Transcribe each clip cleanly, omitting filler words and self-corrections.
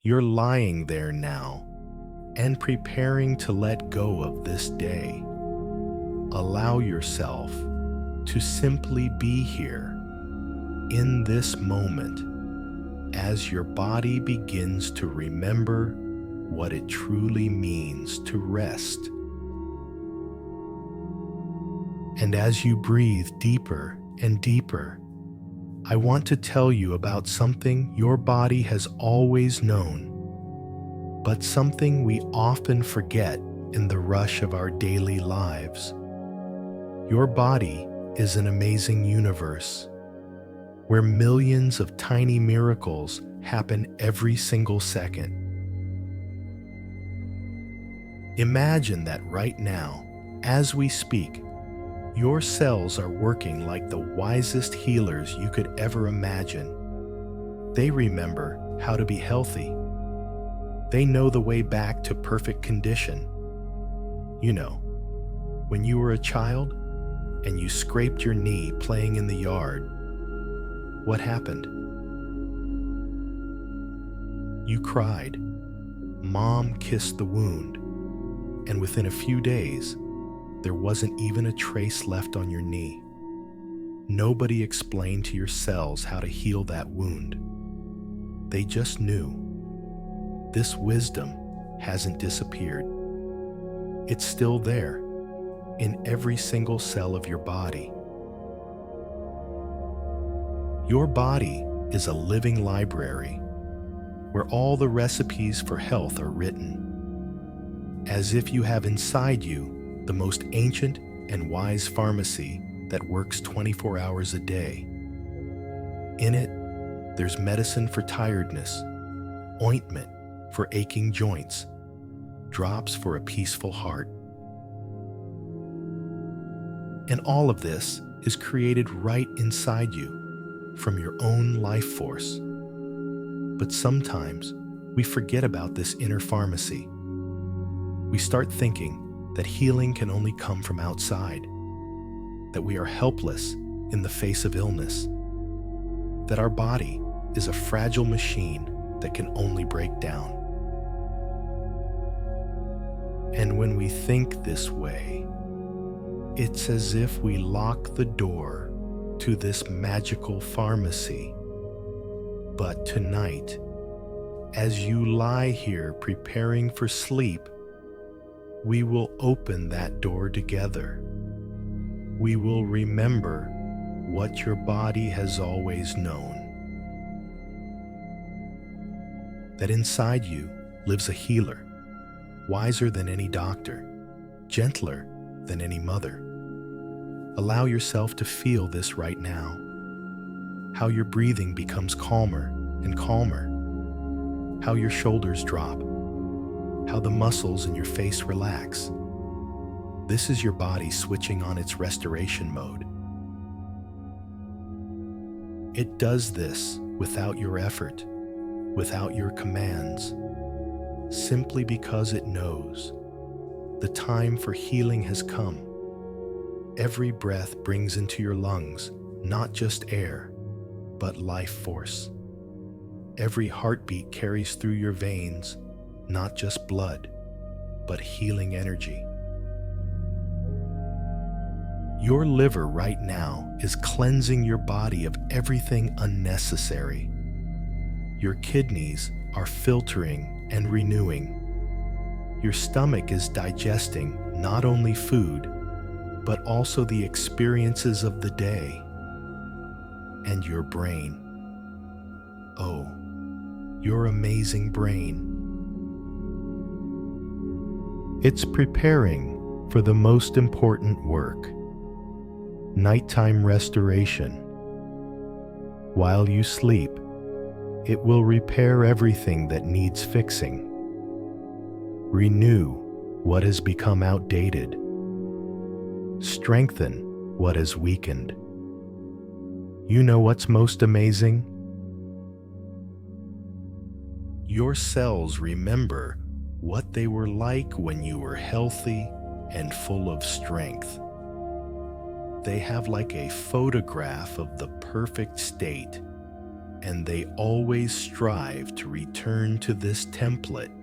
You're lying there now and preparing to let go of this day. Allow yourself to simply be here in this moment as your body begins to remember what it truly means to rest. And as you breathe deeper and deeper, I want to tell you about something your body has always known, but something we often forget in the rush of our daily lives. Your body is an amazing universe where millions of tiny miracles happen every single second. Imagine that right now, as we speak, your cells are working like the wisest healers you could ever imagine. They remember how to be healthy. They know the way back to perfect condition. You know, when you were a child and you scraped your knee playing in the yard, what happened? You cried. Mom kissed the wound, and within a few days, there wasn't even a trace left on your knee. Nobody explained to your cells how to heal that wound. They just knew. This wisdom hasn't disappeared. It's still there, in every single cell of your body. Your body is a living library where all the recipes for health are written, as if you have inside you the most ancient and wise pharmacy that works 24 hours a day. In it, there's medicine for tiredness, ointment for aching joints, drops for a peaceful heart. And all of this is created right inside you from your own life force. But sometimes we forget about this inner pharmacy. We start thinking that healing can only come from outside, that we are helpless in the face of illness, that our body is a fragile machine that can only break down. And when we think this way, it's as if we lock the door to this magical pharmacy. But tonight, as you lie here preparing for sleep, we will open that door together. We will remember what your body has always known. That inside you lives a healer, wiser than any doctor, gentler than any mother. Allow yourself to feel this right now, how your breathing becomes calmer and calmer, how your shoulders drop, how the muscles in your face relax. This is your body switching on its restoration mode. It does this without your effort, without your commands, simply because it knows the time for healing has come. Every breath brings into your lungs not just air, but life force. Every heartbeat carries through your veins not just blood, but healing energy. Your liver right now is cleansing your body of everything unnecessary. Your kidneys are filtering and renewing. Your stomach is digesting not only food, but also the experiences of the day. And your brain. Oh, your amazing brain. It's preparing for the most important work, nighttime restoration. While you sleep, it will repair everything that needs fixing. Renew what has become outdated. Strengthen what is weakened. You know what's most amazing? Your cells remember what they were like when you were healthy and full of strength. They have like a photograph of the perfect state, and they always strive to return to this template.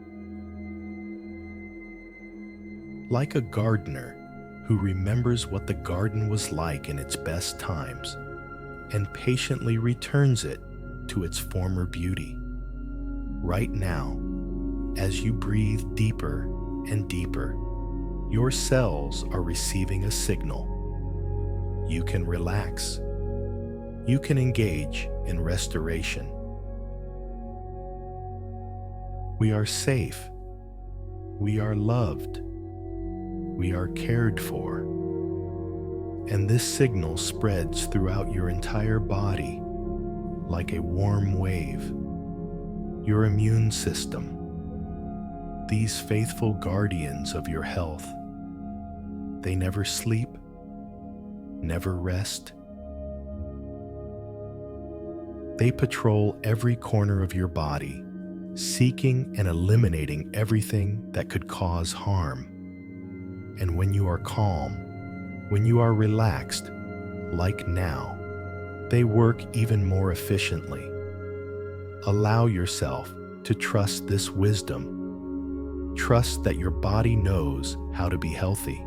Like a gardener who remembers what the garden was like in its best times and patiently returns it to its former beauty. Right now, as you breathe deeper and deeper, your cells are receiving a signal. You can relax. You can engage in restoration. We are safe. We are loved. We are cared for. And this signal spreads throughout your entire body like a warm wave. Your immune system, these faithful guardians of your health, they never sleep, never rest. They patrol every corner of your body, seeking and eliminating everything that could cause harm. And when you are calm, when you are relaxed, like now, they work even more efficiently. Allow yourself to trust this wisdom. Trust that your body knows how to be healthy,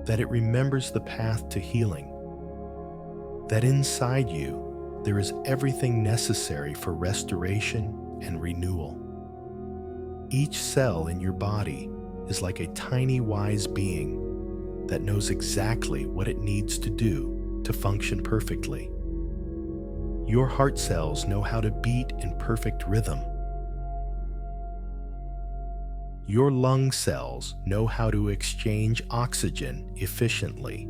that it remembers the path to healing, that inside you there is everything necessary for restoration and renewal. Each cell in your body is like a tiny wise being that knows exactly what it needs to do to function perfectly. Your heart cells know how to beat in perfect rhythm. Your lung cells know how to exchange oxygen efficiently.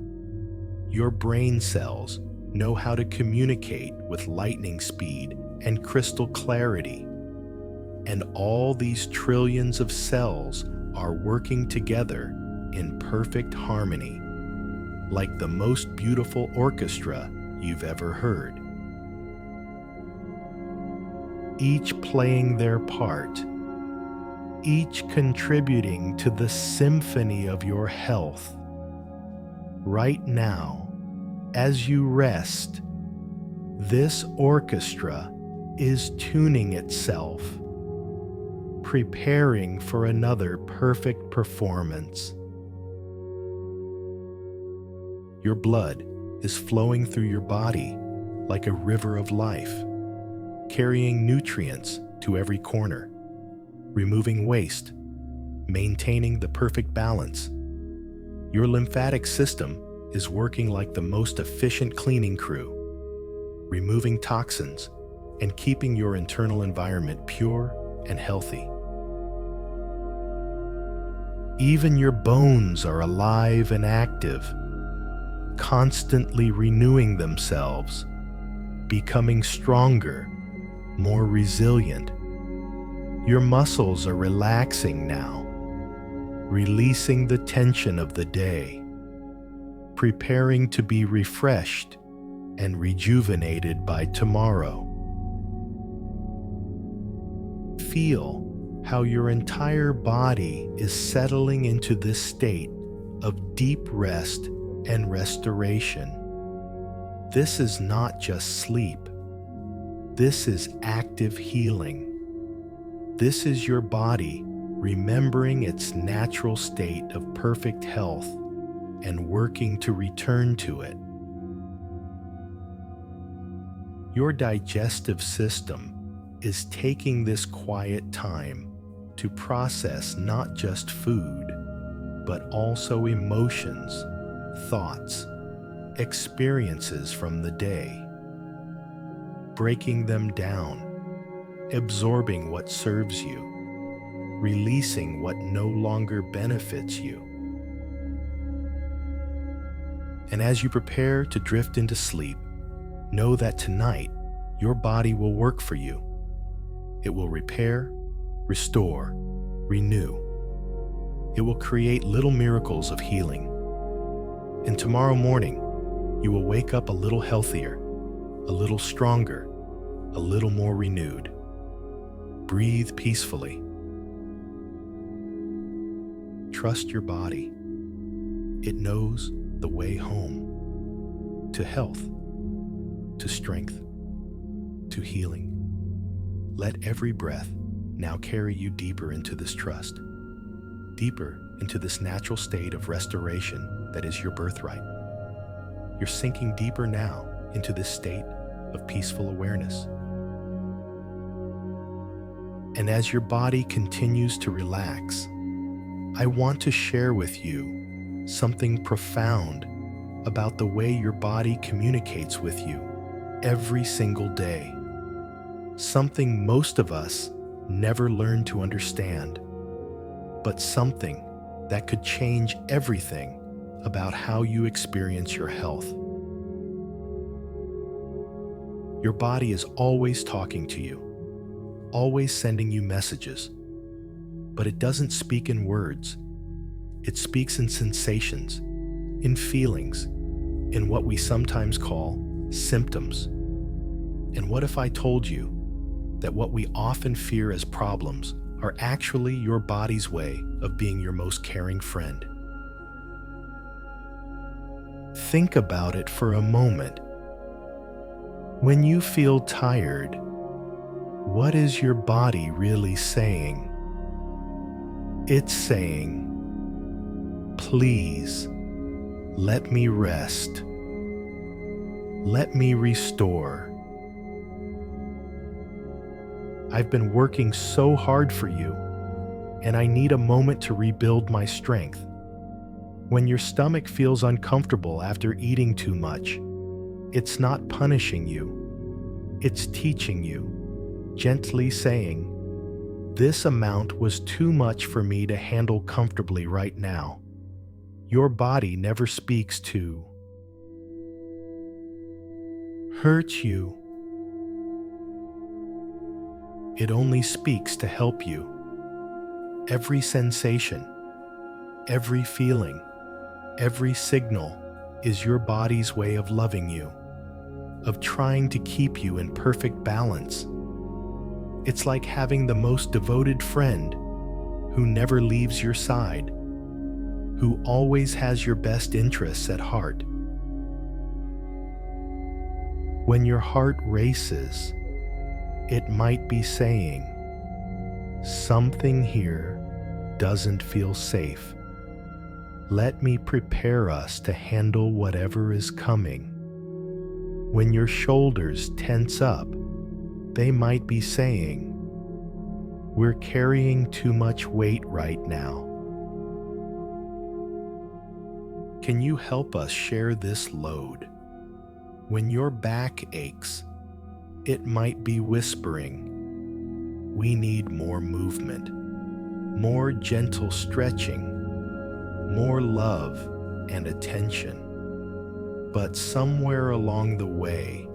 Your brain cells know how to communicate with lightning speed and crystal clarity. And all these trillions of cells are working together in perfect harmony, like the most beautiful orchestra you've ever heard. Each playing their part, each contributing to the symphony of your health. Right now, as you rest, this orchestra is tuning itself, preparing for another perfect performance. Your blood is flowing through your body like a river of life, carrying nutrients to every corner, removing waste, maintaining the perfect balance. Your lymphatic system is working like the most efficient cleaning crew, removing toxins and keeping your internal environment pure and healthy. Even your bones are alive and active, constantly renewing themselves, becoming stronger, more resilient. Your muscles are relaxing now, releasing the tension of the day, preparing to be refreshed and rejuvenated by tomorrow. Feel how your entire body is settling into this state of deep rest and restoration. This is not just sleep. This is active healing. This is your body remembering its natural state of perfect health and working to return to it. Your digestive system is taking this quiet time to process not just food, but also emotions, thoughts, experiences from the day, breaking them down, absorbing what serves you, releasing what no longer benefits you. And as you prepare to drift into sleep, know that tonight your body will work for you. It will repair, restore, renew. It will create little miracles of healing. And tomorrow morning, you will wake up a little healthier, a little stronger, a little more renewed. Breathe peacefully. Trust your body. It knows the way home, to health, to strength, to healing. Let every breath now carry you deeper into this trust, deeper into this natural state of restoration that is your birthright. You're sinking deeper now into this state of peaceful awareness. And as your body continues to relax, I want to share with you something profound about the way your body communicates with you every single day. Something most of us never learn to understand, but something that could change everything about how you experience your health. Your body is always talking to you, always sending you messages, but it doesn't speak in words. It speaks in sensations, in feelings, in what we sometimes call symptoms. And what if I told you that what we often fear as problems are actually your body's way of being your most caring friend? Think about it for a moment. When you feel tired, what is your body really saying? It's saying, "Please, let me rest. Let me restore. I've been working so hard for you, and I need a moment to rebuild my strength." When your stomach feels uncomfortable after eating too much, it's not punishing you. It's teaching you, gently saying, "This amount was too much for me to handle comfortably right now." Your body never speaks to hurt you. It only speaks to help you. Every sensation, every feeling, every signal is your body's way of loving you, of trying to keep you in perfect balance. It's like having the most devoted friend who never leaves your side, who always has your best interests at heart. When your heart races, it might be saying, "Something here doesn't feel safe. Let me prepare us to handle whatever is coming." When your shoulders tense up, they might be saying, "We're carrying too much weight right now. Can you help us share this load?" When your back aches, it might be whispering, "We need more movement, more gentle stretching, more love and attention." But somewhere along the way,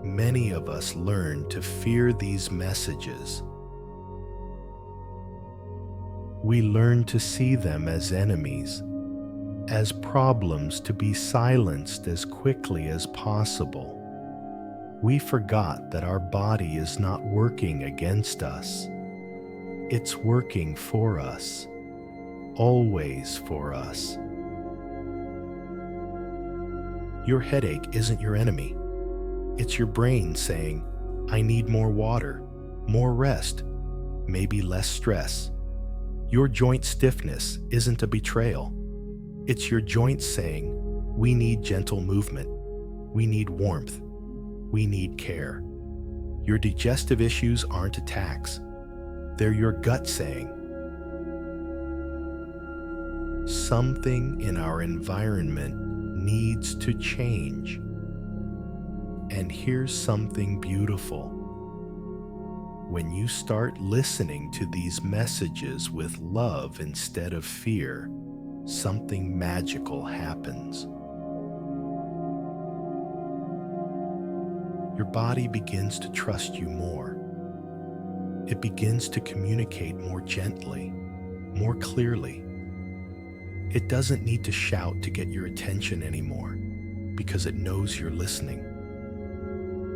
many of us learn to fear these messages. We learn to see them as enemies, as problems to be silenced as quickly as possible. We forgot that our body is not working against us. It's working for us, always for us. Your headache isn't your enemy. It's your brain saying, "I need more water, more rest, maybe less stress." Your joint stiffness isn't a betrayal. It's your joints saying, "We need gentle movement. We need warmth. We need care." Your digestive issues aren't attacks. They're your gut saying, "Something in our environment needs to change." And here's something beautiful. When you start listening to these messages with love instead of fear, something magical happens. Your body begins to trust you more. It begins to communicate more gently, more clearly. It doesn't need to shout to get your attention anymore because it knows you're listening.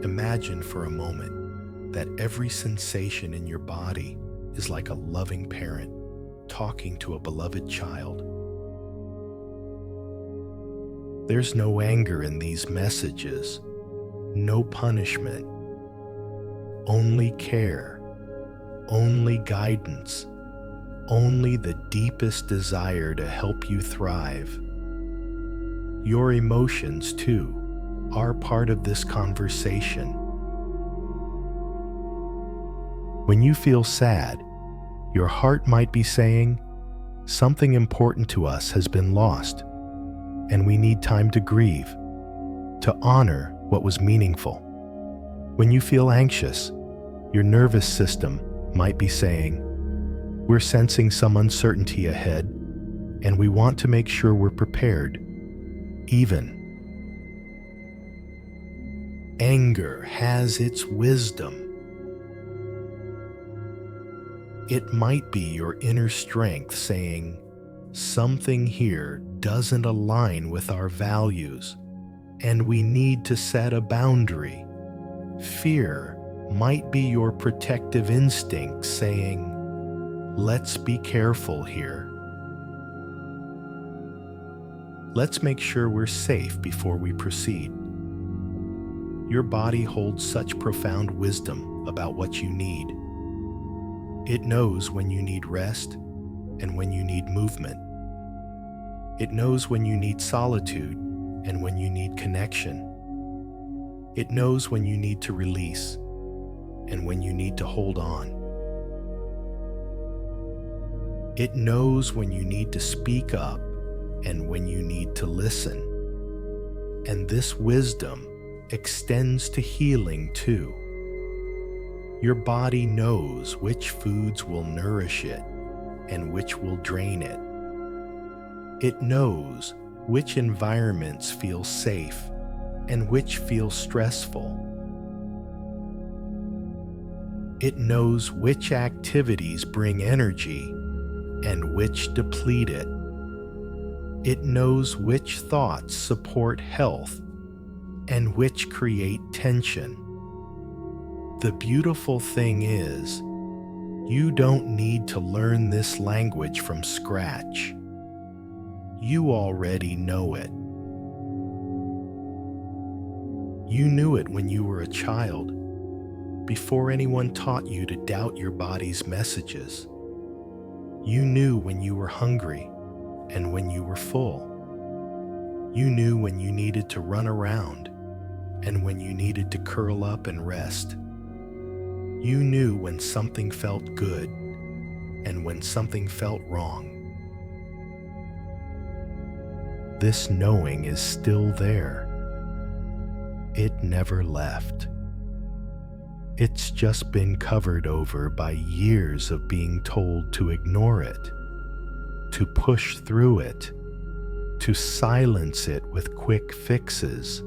Imagine for a moment that every sensation in your body is like a loving parent talking to a beloved child. There's no anger in these messages, no punishment, only care, only guidance, only the deepest desire to help you thrive. Your emotions, too, are part of this conversation. When you feel sad, your heart might be saying, something important to us has been lost, and we need time to grieve, to honor what was meaningful. When you feel anxious, your nervous system might be saying, we're sensing some uncertainty ahead, and we want to make sure we're prepared. Even anger has its wisdom. It might be your inner strength saying, something here doesn't align with our values, and we need to set a boundary. Fear might be your protective instinct saying, let's be careful here. Let's make sure we're safe before we proceed. Your body holds such profound wisdom about what you need. It knows when you need rest and when you need movement. It knows when you need solitude and when you need connection. It knows when you need to release and when you need to hold on. It knows when you need to speak up and when you need to listen. And this wisdom extends to healing too. Your body knows which foods will nourish it and which will drain it. It knows which environments feel safe and which feel stressful. It knows which activities bring energy and which deplete it. It knows which thoughts support health and which create tension. The beautiful thing is, you don't need to learn this language from scratch. You already know it. You knew it when you were a child, before anyone taught you to doubt your body's messages. You knew when you were hungry and when you were full. You knew when you needed to run around and when you needed to curl up and rest. You knew when something felt good and when something felt wrong. This knowing is still there. It never left. It's just been covered over by years of being told to ignore it, to push through it, to silence it with quick fixes.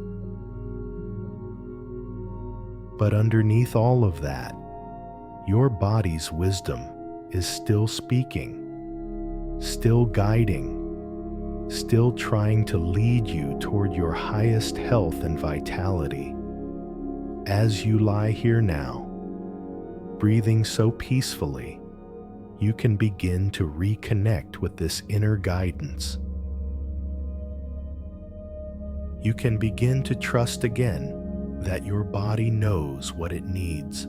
But underneath all of that, your body's wisdom is still speaking, still guiding, still trying to lead you toward your highest health and vitality. As you lie here now, breathing so peacefully, you can begin to reconnect with this inner guidance. You can begin to trust again that your body knows what it needs,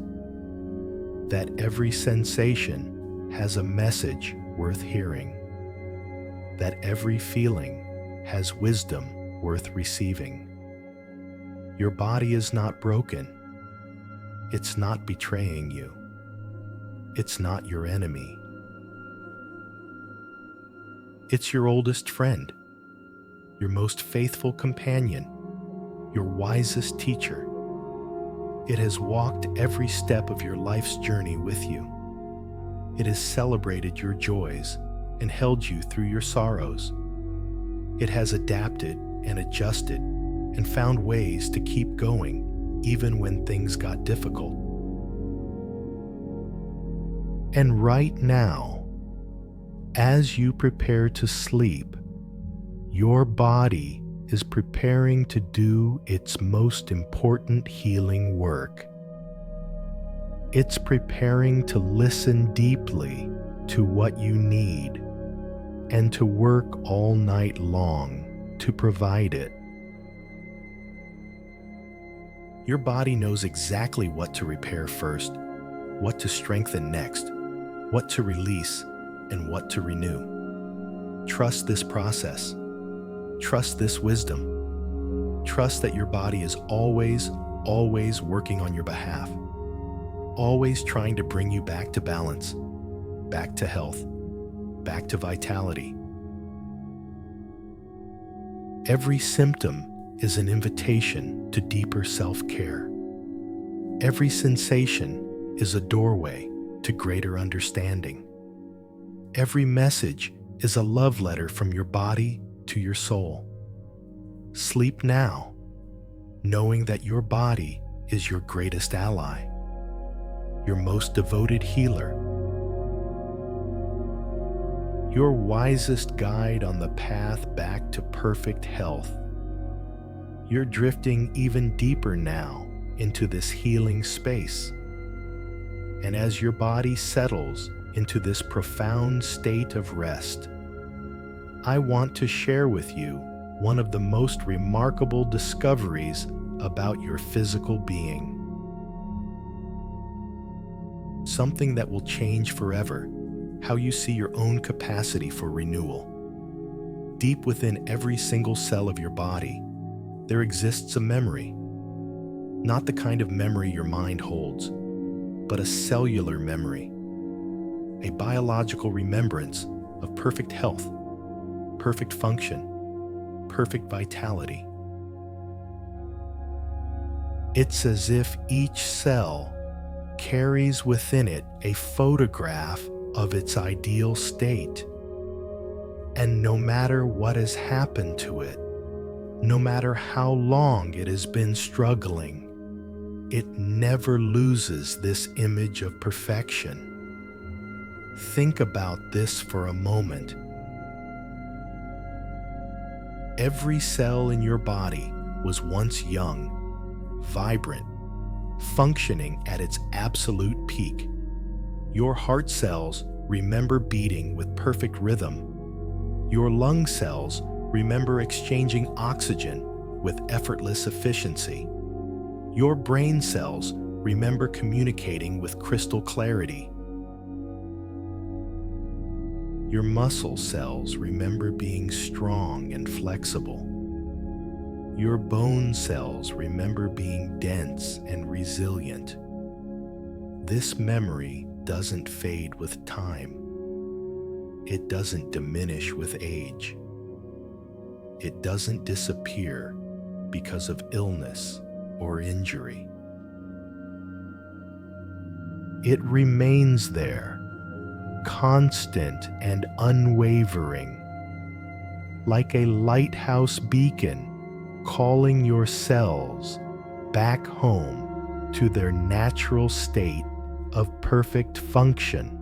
that every sensation has a message worth hearing, that every feeling has wisdom worth receiving. Your body is not broken. It's not betraying you. It's not your enemy. It's your oldest friend, your most faithful companion, your wisest teacher. It has walked every step of your life's journey with you. It has celebrated your joys and held you through your sorrows. It has adapted and adjusted and found ways to keep going even when things got difficult. And right now, as you prepare to sleep, your body is preparing to do its most important healing work. It's preparing to listen deeply to what you need and to work all night long to provide it. Your body knows exactly what to repair first, what to strengthen next, what to release, and what to renew. Trust this process. Trust this wisdom. Trust that your body is always working on your behalf, always trying to bring you back to balance, back to health, back to vitality. Every symptom is an invitation to deeper self-care. Every sensation is a doorway to greater understanding. Every message is a love letter from your body to your soul. Sleep now, knowing that your body is your greatest ally, your most devoted healer, your wisest guide on the path back to perfect health. You're drifting even deeper now into this healing space. And as your body settles into this profound state of rest, I want to share with you one of the most remarkable discoveries about your physical being. Something that will change forever how you see your own capacity for renewal. Deep within every single cell of your body, there exists a memory. Not the kind of memory your mind holds, but a cellular memory. A biological remembrance of perfect health, perfect function, perfect vitality. It's as if each cell carries within it a photograph of its ideal state. And no matter what has happened to it, no matter how long it has been struggling, it never loses this image of perfection. Think about this for a moment. Every cell in your body was once young, vibrant, functioning at its absolute peak. Your heart cells remember beating with perfect rhythm. Your lung cells remember exchanging oxygen with effortless efficiency. Your brain cells remember communicating with crystal clarity. Your muscle cells remember being strong and flexible. Your bone cells remember being dense and resilient. This memory doesn't fade with time. It doesn't diminish with age. It doesn't disappear because of illness or injury. It remains there, constant and unwavering, like a lighthouse beacon calling your cells back home to their natural state of perfect function.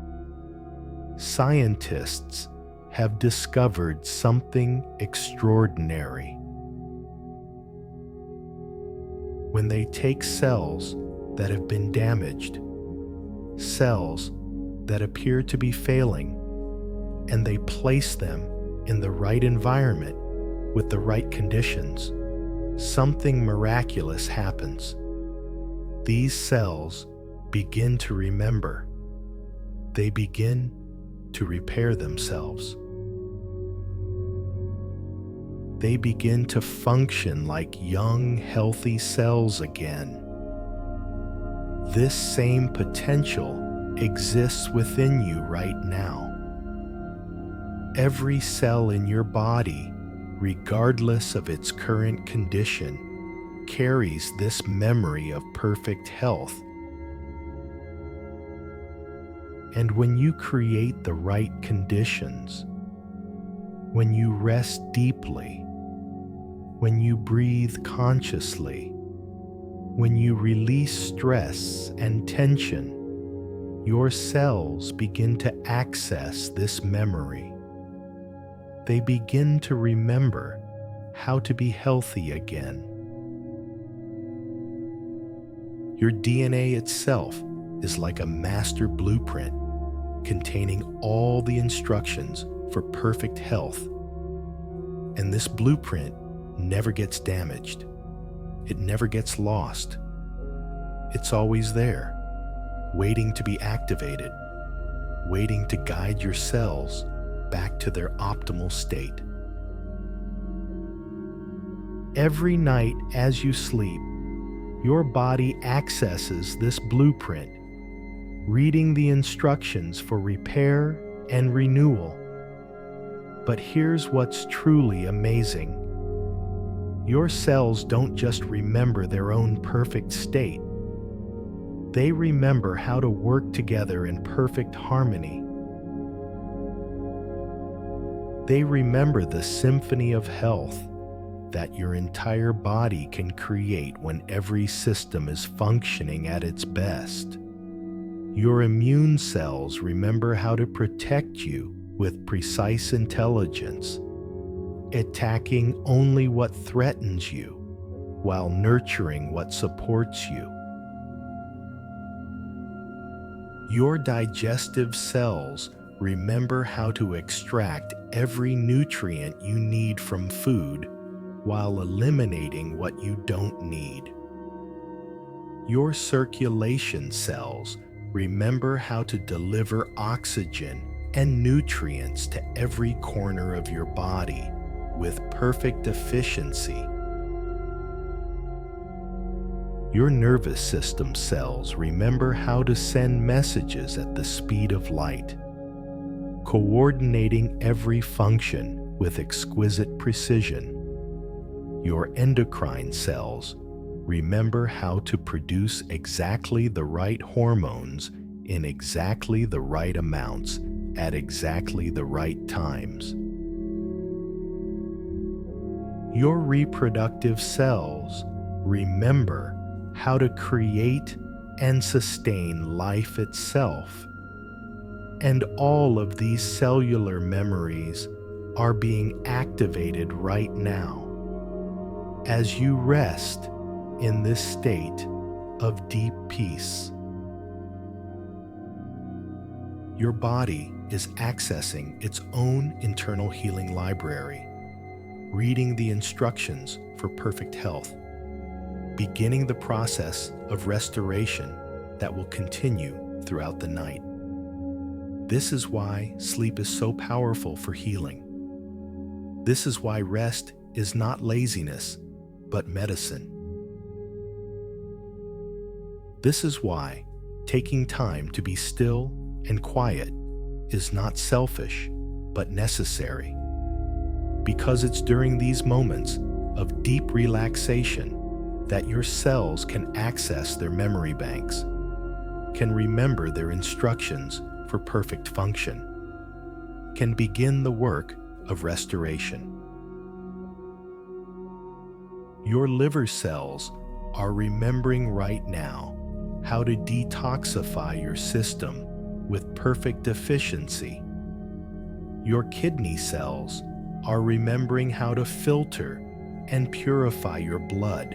Scientists have discovered something extraordinary. When they take cells that have been damaged, cells that appear to be failing, and they place them in the right environment with the right conditions, something miraculous happens. These cells begin to remember. They begin to repair themselves. They begin to function like young, healthy cells again. This same potential exists within you right now. Every cell in your body, regardless of its current condition, carries this memory of perfect health. And when you create the right conditions, when you rest deeply, when you breathe consciously, when you release stress and tension, your cells begin to access this memory. They begin to remember how to be healthy again. Your DNA itself is like a master blueprint containing all the instructions for perfect health. And this blueprint never gets damaged. It never gets lost. It's always there, waiting to be activated, waiting to guide your cells back to their optimal state. Every night as you sleep, your body accesses this blueprint, reading the instructions for repair and renewal. But here's what's truly amazing. Your cells don't just remember their own perfect state. They remember how to work together in perfect harmony. They remember the symphony of health that your entire body can create when every system is functioning at its best. Your immune cells remember how to protect you with precise intelligence, attacking only what threatens you while nurturing what supports you. Your digestive cells remember how to extract every nutrient you need from food while eliminating what you don't need. Your circulation cells remember how to deliver oxygen and nutrients to every corner of your body with perfect efficiency. Your nervous system cells remember how to send messages at the speed of light, coordinating every function with exquisite precision. Your endocrine cells remember how to produce exactly the right hormones in exactly the right amounts at exactly the right times. Your reproductive cells remember how to create and sustain life itself. And all of these cellular memories are being activated right now as you rest in this state of deep peace. Your body is accessing its own internal healing library, reading the instructions for perfect health, beginning the process of restoration that will continue throughout the night. This is why sleep is so powerful for healing. This is why rest is not laziness, but medicine. This is why taking time to be still and quiet is not selfish, but necessary. Because it's during these moments of deep relaxation that your cells can access their memory banks, can remember their instructions for perfect function, can begin the work of restoration. Your liver cells are remembering right now how to detoxify your system with perfect efficiency. Your kidney cells are remembering how to filter and purify your blood.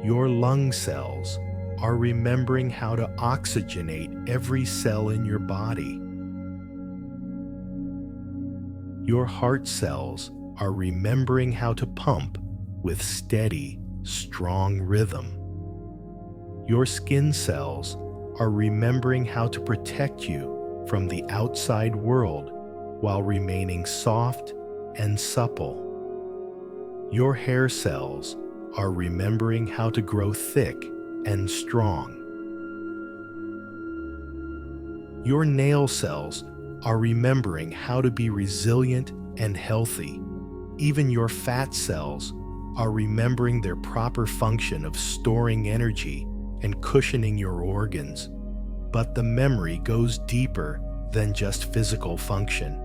Your lung cells are remembering how to oxygenate every cell in your body. Your heart cells are remembering how to pump with steady, strong rhythm. Your skin cells are remembering how to protect you from the outside world while remaining soft and supple. Your hair cells are remembering how to grow thick and strong. Your nail cells are remembering how to be resilient and healthy. Even your fat cells are remembering their proper function of storing energy and cushioning your organs. But the memory goes deeper than just physical function.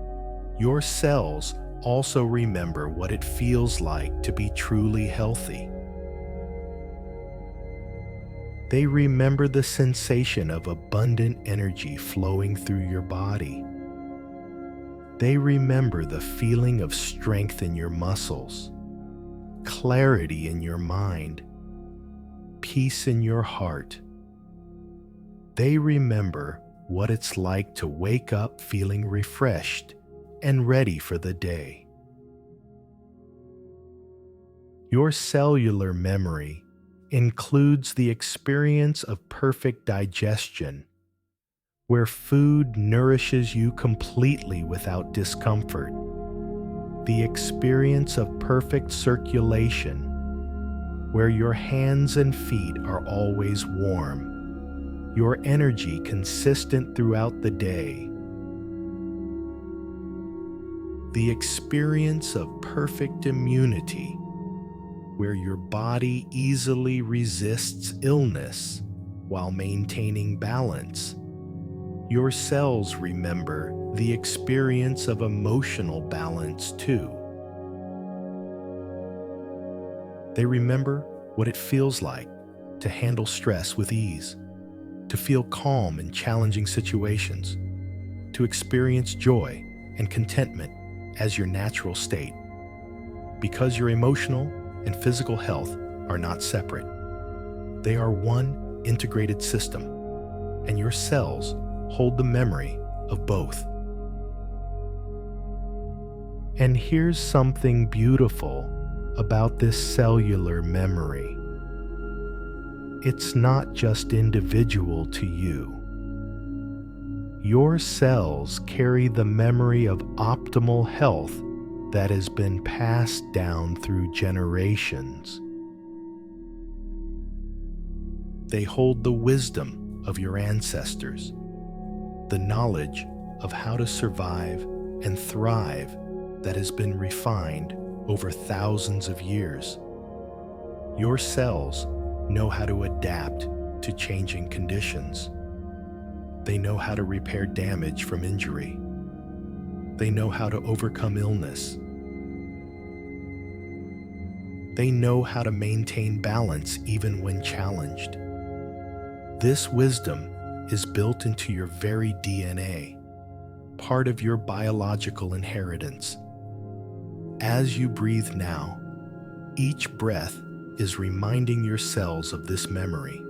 Your cells also remember what it feels like to be truly healthy. They remember the sensation of abundant energy flowing through your body. They remember the feeling of strength in your muscles, clarity in your mind, peace in your heart. They remember what it's like to wake up feeling refreshed and ready for the day. Your cellular memory includes the experience of perfect digestion, where food nourishes you completely without discomfort. The experience of perfect circulation, where your hands and feet are always warm, your energy consistent throughout the day. The experience of perfect immunity, where your body easily resists illness while maintaining balance. Your cells remember the experience of emotional balance too. They remember what it feels like to handle stress with ease, to feel calm in challenging situations, to experience joy and contentment as your natural state. Because your emotional and physical health are not separate. They are one integrated system, and your cells hold the memory of both. And here's something beautiful about this cellular memory. It's not just individual to you. Your cells carry the memory of optimal health that has been passed down through generations. They hold the wisdom of your ancestors, the knowledge of how to survive and thrive that has been refined over thousands of years. Your cells know how to adapt to changing conditions. They know how to repair damage from injury. They know how to overcome illness. They know how to maintain balance even when challenged. This wisdom is built into your very DNA, part of your biological inheritance. As you breathe now, each breath is reminding your cells of this memory.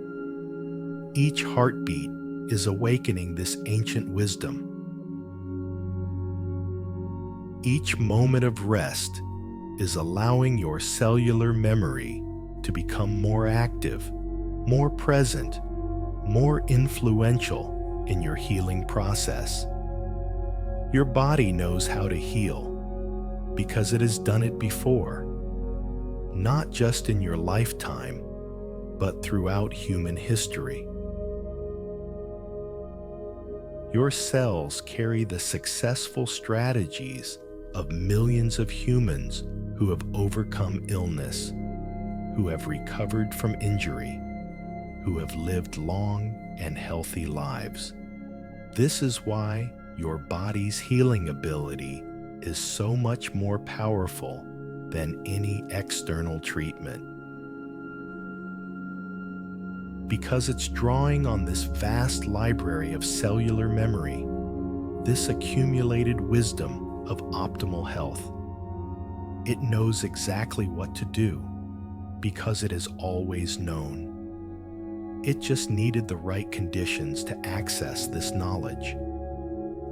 Each heartbeat is awakening this ancient wisdom. Each moment of rest is allowing your cellular memory to become more active, more present, more influential in your healing process. Your body knows how to heal because it has done it before, not just in your lifetime, but throughout human history. Your cells carry the successful strategies of millions of humans who have overcome illness, who have recovered from injury, who have lived long and healthy lives. This is why your body's healing ability is so much more powerful than any external treatment. Because it's drawing on this vast library of cellular memory, this accumulated wisdom of optimal health. It knows exactly what to do because it has always known. It just needed the right conditions to access this knowledge,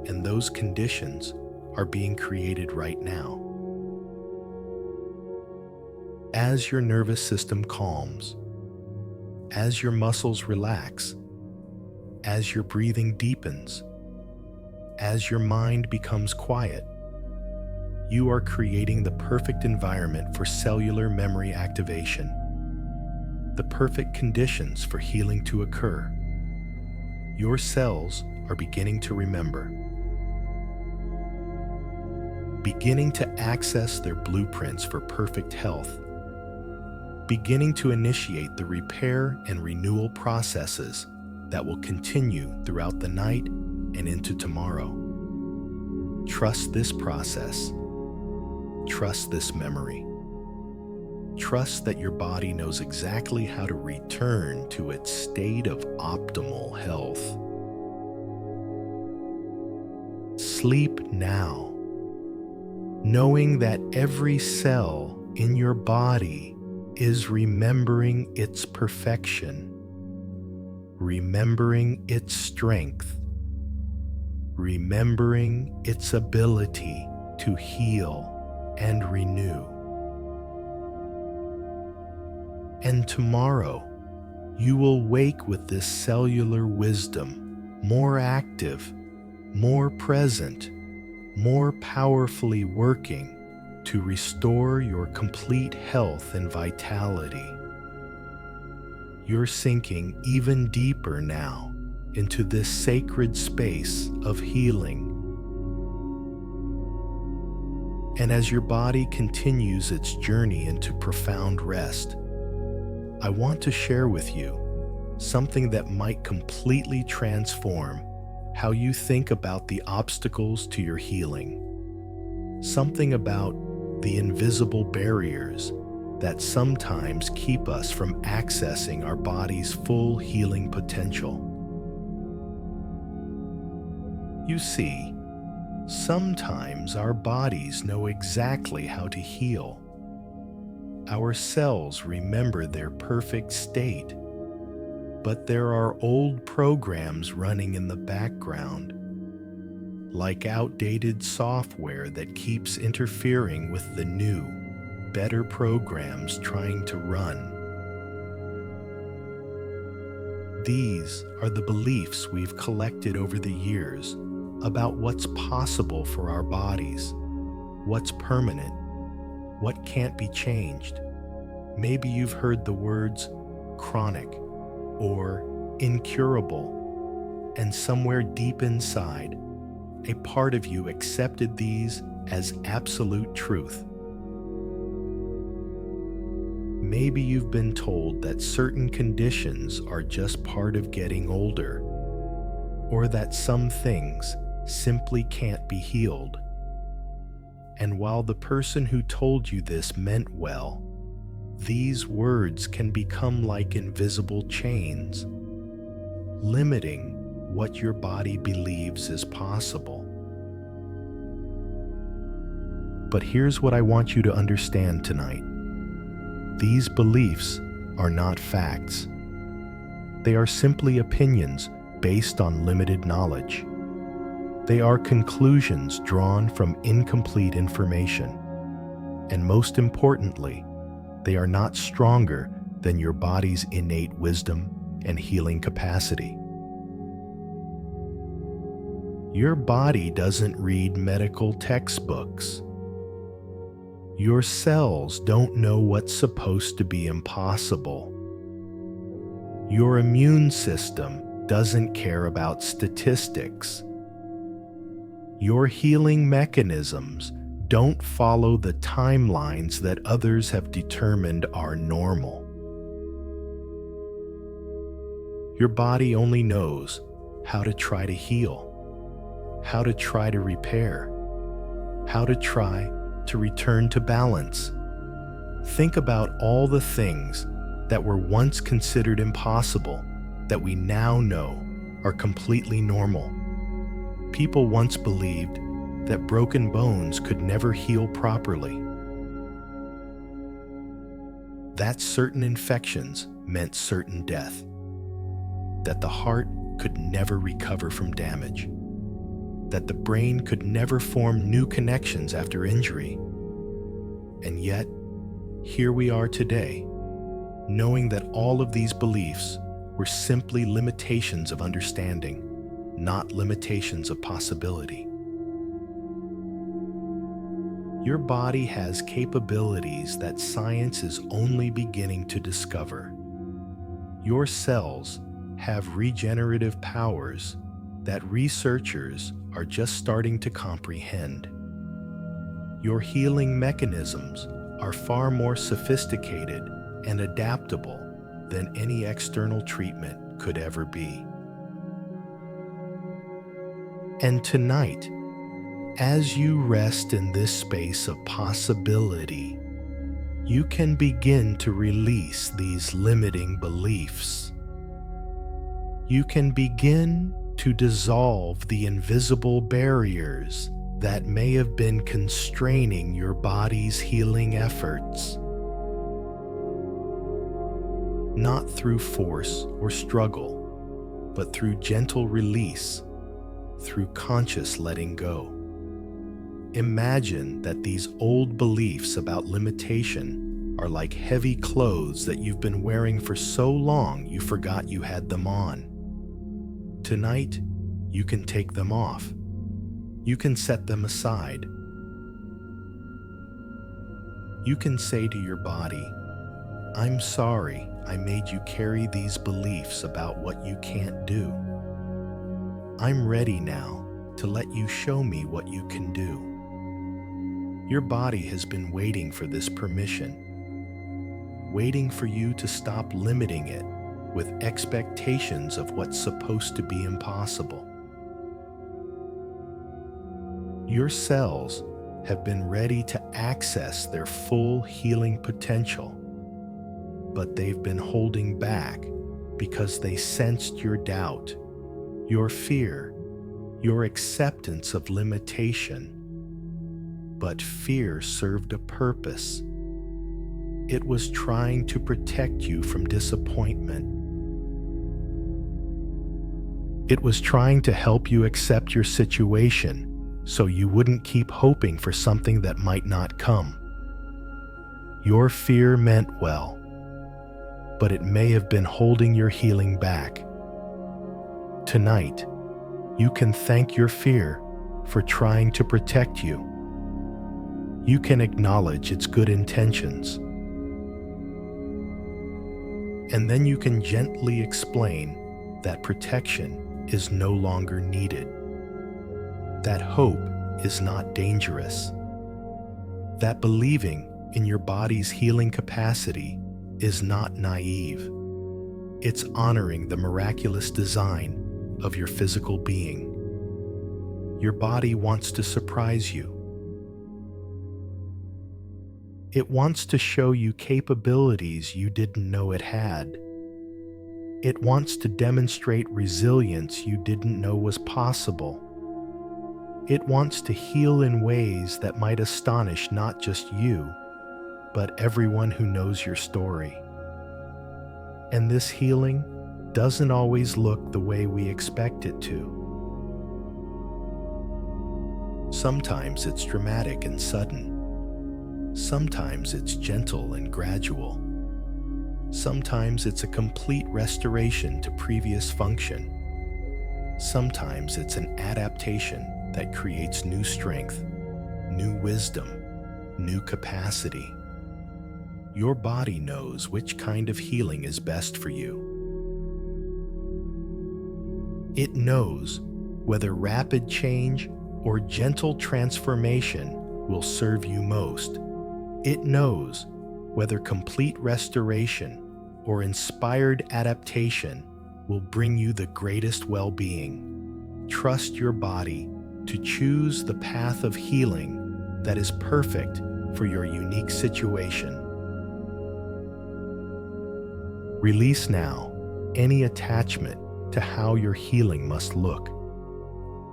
and those conditions are being created right now. As your nervous system calms, as your muscles relax, as your breathing deepens, as your mind becomes quiet, you are creating the perfect environment for cellular memory activation, the perfect conditions for healing to occur. Your cells are beginning to remember, beginning to access their blueprints for perfect health, beginning to initiate the repair and renewal processes that will continue throughout the night and into tomorrow. Trust this process. Trust this memory. Trust that your body knows exactly how to return to its state of optimal health. Sleep now, knowing that every cell in your body is remembering its perfection, remembering its strength, remembering its ability to heal and renew. And tomorrow, You will wake with this cellular wisdom, more active, more present, more powerfully working to restore your complete health and vitality. You're sinking even deeper now into this sacred space of healing. And as your body continues its journey into profound rest, I want to share with you something that might completely transform how you think about the obstacles to your healing. Something about the invisible barriers that sometimes keep us from accessing our body's full healing potential. You see, sometimes our bodies know exactly how to heal. Our cells remember their perfect state, but there are old programs running in the background, like outdated software that keeps interfering with the new, better programs trying to run. These are the beliefs we've collected over the years about what's possible for our bodies, what's permanent, what can't be changed. Maybe you've heard the words chronic or incurable, and somewhere deep inside, a part of you accepted these as absolute truth. Maybe you've been told that certain conditions are just part of getting older, or that some things simply can't be healed. And while the person who told you this meant well, these words can become like invisible chains, limiting what your body believes is possible. But here's what I want you to understand tonight. These beliefs are not facts. They are simply opinions based on limited knowledge. They are conclusions drawn from incomplete information. And most importantly, they are not stronger than your body's innate wisdom and healing capacity. Your body doesn't read medical textbooks. Your cells don't know what's supposed to be impossible. Your immune system doesn't care about statistics. Your healing mechanisms don't follow the timelines that others have determined are normal. Your body only knows how to try to heal, how to try to repair, how to try to return to balance. Think about all the things that were once considered impossible that we now know are completely normal. People once believed that broken bones could never heal properly, that certain infections meant certain death, that the heart could never recover from damage, that the brain could never form new connections after injury. And yet, here we are today, knowing that all of these beliefs were simply limitations of understanding, not limitations of possibility. Your body has capabilities that science is only beginning to discover. Your cells have regenerative powers that researchers are just starting to comprehend. Your healing mechanisms are far more sophisticated and adaptable than any external treatment could ever be. And tonight, as you rest in this space of possibility, you can begin to release these limiting beliefs. You can begin to dissolve the invisible barriers that may have been constraining your body's healing efforts. Not through force or struggle, but through gentle release, through conscious letting go. Imagine that these old beliefs about limitation are like heavy clothes that you've been wearing for so long you forgot you had them on. Tonight, you can take them off. You can set them aside. You can say to your body, "I'm sorry I made you carry these beliefs about what you can't do. I'm ready now to let you show me what you can do." Your body has been waiting for this permission, waiting for you to stop limiting it with expectations of what's supposed to be impossible. Your cells have been ready to access their full healing potential, but they've been holding back because they sensed your doubt, your fear, your acceptance of limitation. But fear served a purpose. It was trying to protect you from disappointment. It was trying to help you accept your situation so you wouldn't keep hoping for something that might not come. Your fear meant well, but it may have been holding your healing back. Tonight, you can thank your fear for trying to protect you. You can acknowledge its good intentions. And then you can gently explain that protection is no longer needed, that hope is not dangerous, that believing in your body's healing capacity is not naive. It's honoring the miraculous design of your physical being. Your body wants to surprise you. It wants to show you capabilities you didn't know it had. It wants to demonstrate resilience you didn't know was possible. It wants to heal in ways that might astonish not just you, but everyone who knows your story. And this healing doesn't always look the way we expect it to. Sometimes it's dramatic and sudden. Sometimes it's gentle and gradual. Sometimes it's a complete restoration to previous function. Sometimes it's an adaptation that creates new strength, new wisdom, new capacity. Your body knows which kind of healing is best for you. It knows whether rapid change or gentle transformation will serve you most. It knows whether complete restoration or inspired adaptation will bring you the greatest well-being. Trust your body to choose the path of healing that is perfect for your unique situation. Release now any attachment to how your healing must look.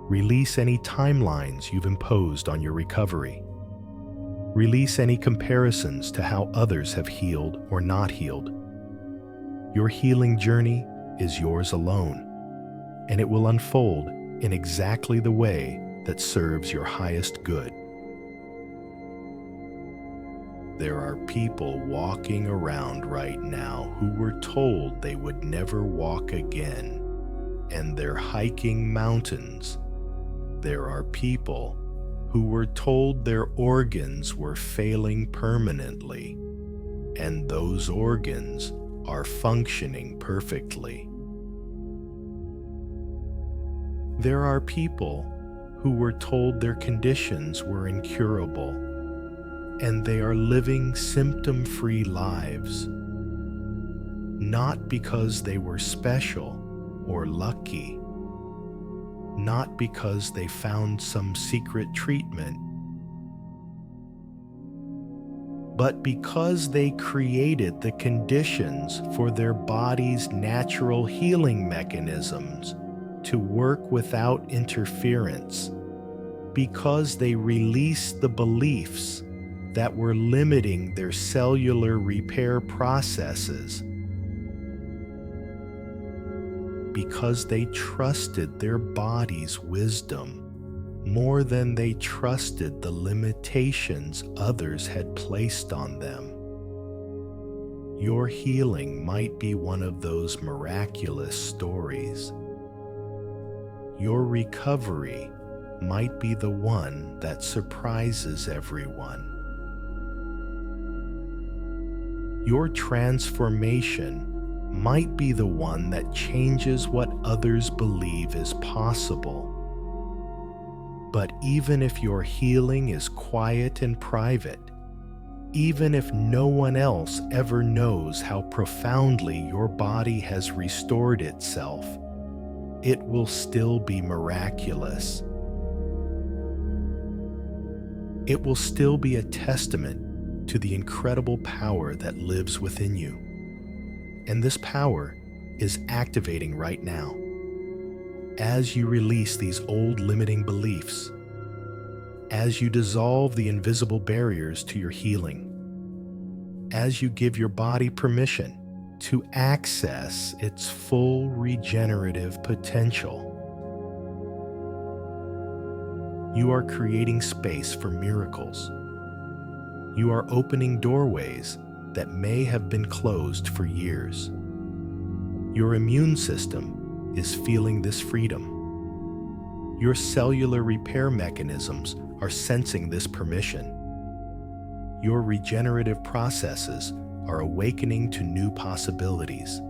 Release any timelines you've imposed on your recovery. Release any comparisons to how others have healed or not healed. Your healing journey is yours alone, and it will unfold in exactly the way that serves your highest good. There are people walking around right now who were told they would never walk again, and they're hiking mountains. There are people who were told their organs were failing permanently, and those organs are functioning perfectly. There are people who were told their conditions were incurable, and they are living symptom-free lives, not because they were special or lucky, not because they found some secret treatment, but because they created the conditions for their body's natural healing mechanisms to work without interference, because they released the beliefs that were limiting their cellular repair processes, because they trusted their body's wisdom more than they trusted the limitations others had placed on them. Your healing might be one of those miraculous stories. Your recovery might be the one that surprises everyone. Your transformation might be the one that changes what others believe is possible. But even if your healing is quiet and private, even if no one else ever knows how profoundly your body has restored itself, it will still be miraculous. It will still be a testament to the incredible power that lives within you. And this power is activating right now. As you release these old limiting beliefs, as you dissolve the invisible barriers to your healing, as you give your body permission to access its full regenerative potential, you are creating space for miracles. You are opening doorways that may have been closed for years. Your immune system is feeling this freedom. Your cellular repair mechanisms are sensing this permission. Your regenerative processes are awakening to new possibilities.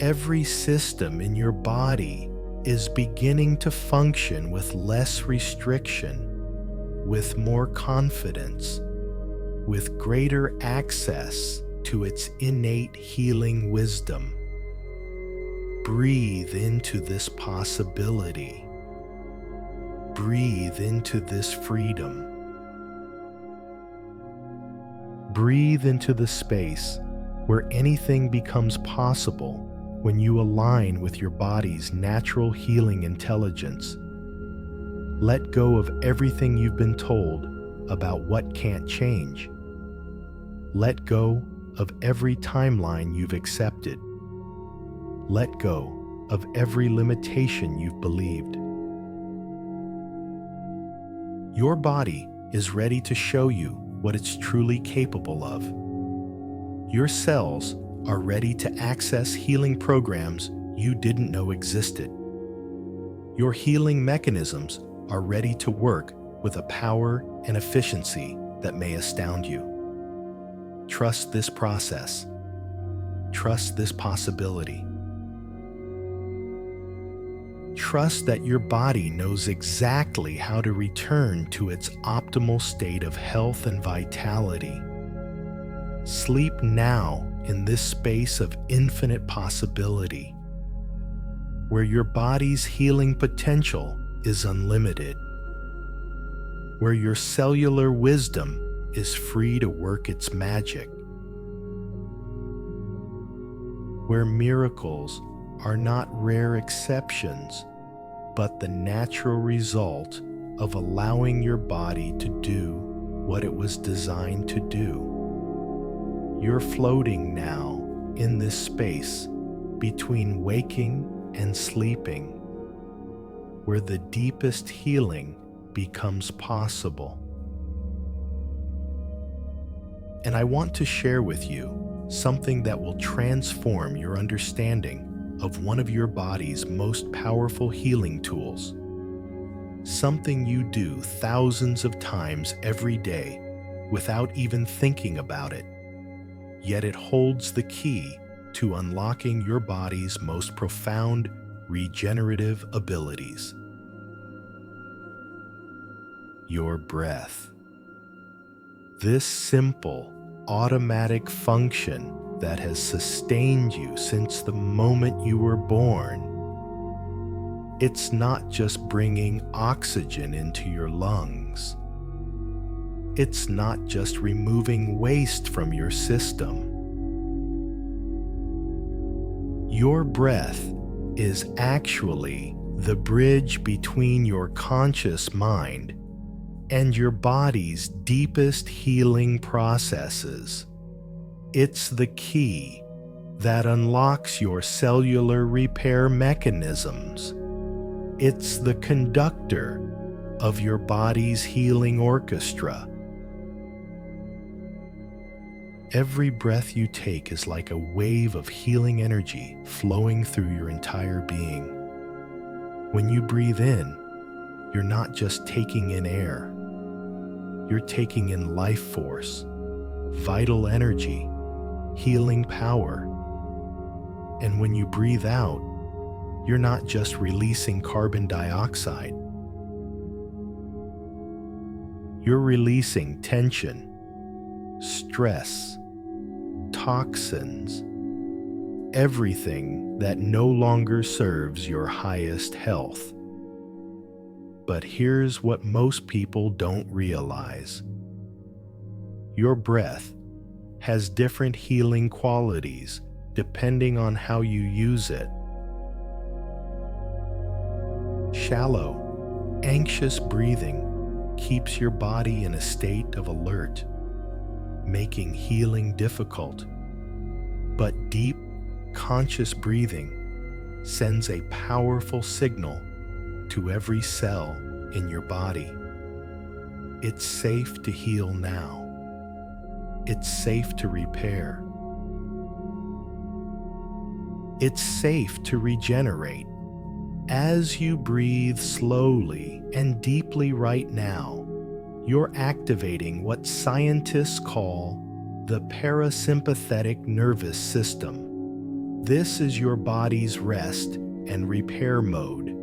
Every system in your body is beginning to function with less restriction, with more confidence, with greater access to its innate healing wisdom. Breathe into this possibility. Breathe into this freedom. Breathe into the space where anything becomes possible when you align with your body's natural healing intelligence. Let go of everything you've been told about what can't change. Let go of every timeline you've accepted. Let go of every limitation you've believed. Your body is ready to show you what it's truly capable of. Your cells are ready to access healing programs you didn't know existed. Your healing mechanisms are ready to work with a power and efficiency that may astound you. Trust this process. Trust this possibility. Trust that your body knows exactly how to return to its optimal state of health and vitality. Sleep now in this space of infinite possibility, where your body's healing potential is unlimited, where your cellular wisdom is free to work its magic, where miracles are not rare exceptions, but the natural result of allowing your body to do what it was designed to do. You're floating now in this space between waking and sleeping, where the deepest healing becomes possible. And I want to share with you something that will transform your understanding of one of your body's most powerful healing tools. Something you do thousands of times every day without even thinking about it, yet it holds the key to unlocking your body's most profound regenerative abilities. Your breath. This simple, automatic function that has sustained you since the moment you were born. It's not just bringing oxygen into your lungs. It's not just removing waste from your system. Your breath is actually the bridge between your conscious mind and your body's deepest healing processes. It's the key that unlocks your cellular repair mechanisms. It's the conductor of your body's healing orchestra. Every breath you take is like a wave of healing energy flowing through your entire being. When you breathe in, you're not just taking in air. You're taking in life force, vital energy, healing power. And when you breathe out, you're not just releasing carbon dioxide. You're releasing tension, stress, toxins, everything that no longer serves your highest health. But here's what most people don't realize. Your breath has different healing qualities depending on how you use it. Shallow, anxious breathing keeps your body in a state of alert, making healing difficult. But deep, conscious breathing sends a powerful signal to every cell in your body. It's safe to heal now. It's safe to repair. It's safe to regenerate. As you breathe slowly and deeply right now, you're activating what scientists call the parasympathetic nervous system. This is your body's rest and repair mode.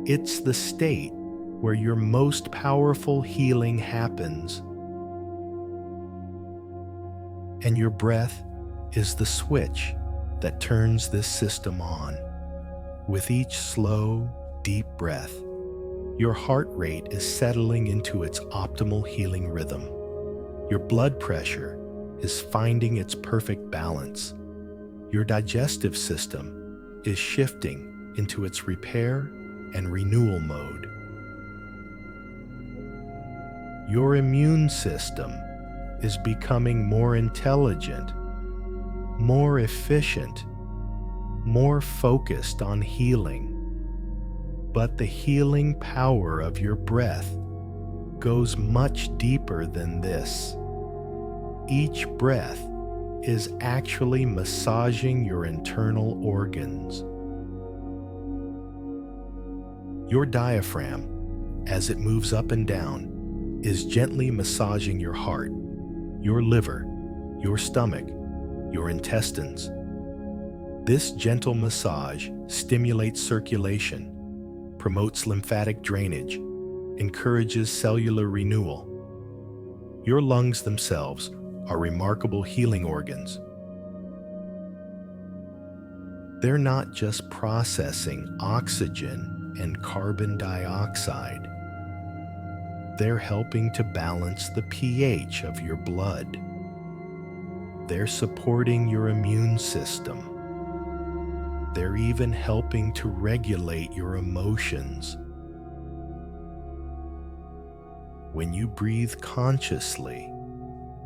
It's the state where your most powerful healing happens. And your breath is the switch that turns this system on. With each slow, deep breath, your heart rate is settling into its optimal healing rhythm. Your blood pressure is finding its perfect balance. Your digestive system is shifting into its repair and renewal mode. Your immune system is becoming more intelligent, more efficient, more focused on healing. But the healing power of your breath goes much deeper than this. Each breath is actually massaging your internal organs. Your diaphragm, as it moves up and down, is gently massaging your heart, your liver, your stomach, your intestines. This gentle massage stimulates circulation, promotes lymphatic drainage, encourages cellular renewal. Your lungs themselves are remarkable healing organs. They're not just processing oxygen and carbon dioxide. They're helping to balance the pH of your blood. They're supporting your immune system. They're even helping to regulate your emotions. When you breathe consciously,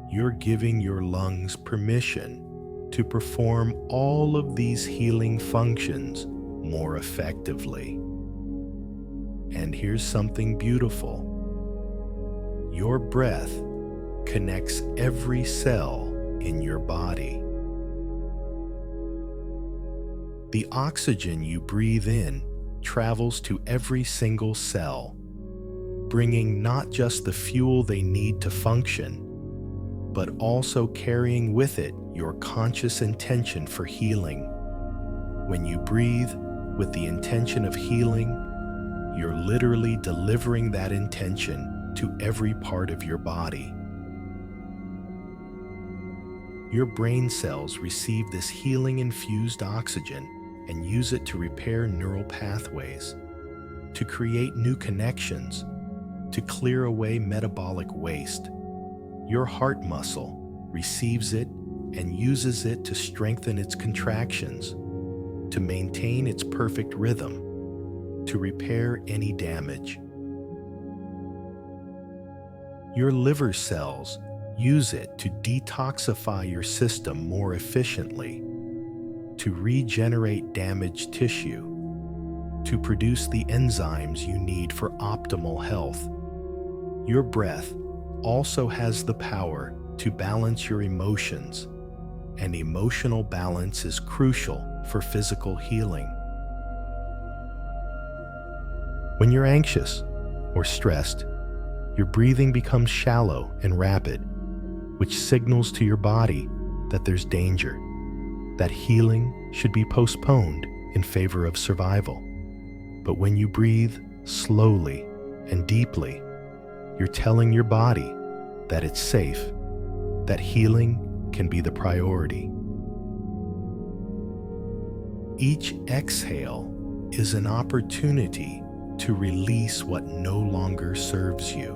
you're giving your lungs permission to perform all of these healing functions more effectively. And here's something beautiful. Your breath connects every cell in your body. The oxygen you breathe in travels to every single cell, bringing not just the fuel they need to function, but also carrying with it your conscious intention for healing. When you breathe with the intention of healing, you're literally delivering that intention to every part of your body. Your brain cells receive this healing-infused oxygen and use it to repair neural pathways, to create new connections, to clear away metabolic waste. Your heart muscle receives it and uses it to strengthen its contractions, to maintain its perfect rhythm, to repair any damage. Your liver cells use it to detoxify your system more efficiently, to regenerate damaged tissue, to produce the enzymes you need for optimal health. Your breath also has the power to balance your emotions, and emotional balance is crucial for physical healing. When you're anxious or stressed, your breathing becomes shallow and rapid, which signals to your body that there's danger, that healing should be postponed in favor of survival. But when you breathe slowly and deeply, you're telling your body that it's safe, that healing can be the priority. Each exhale is an opportunity to release what no longer serves you,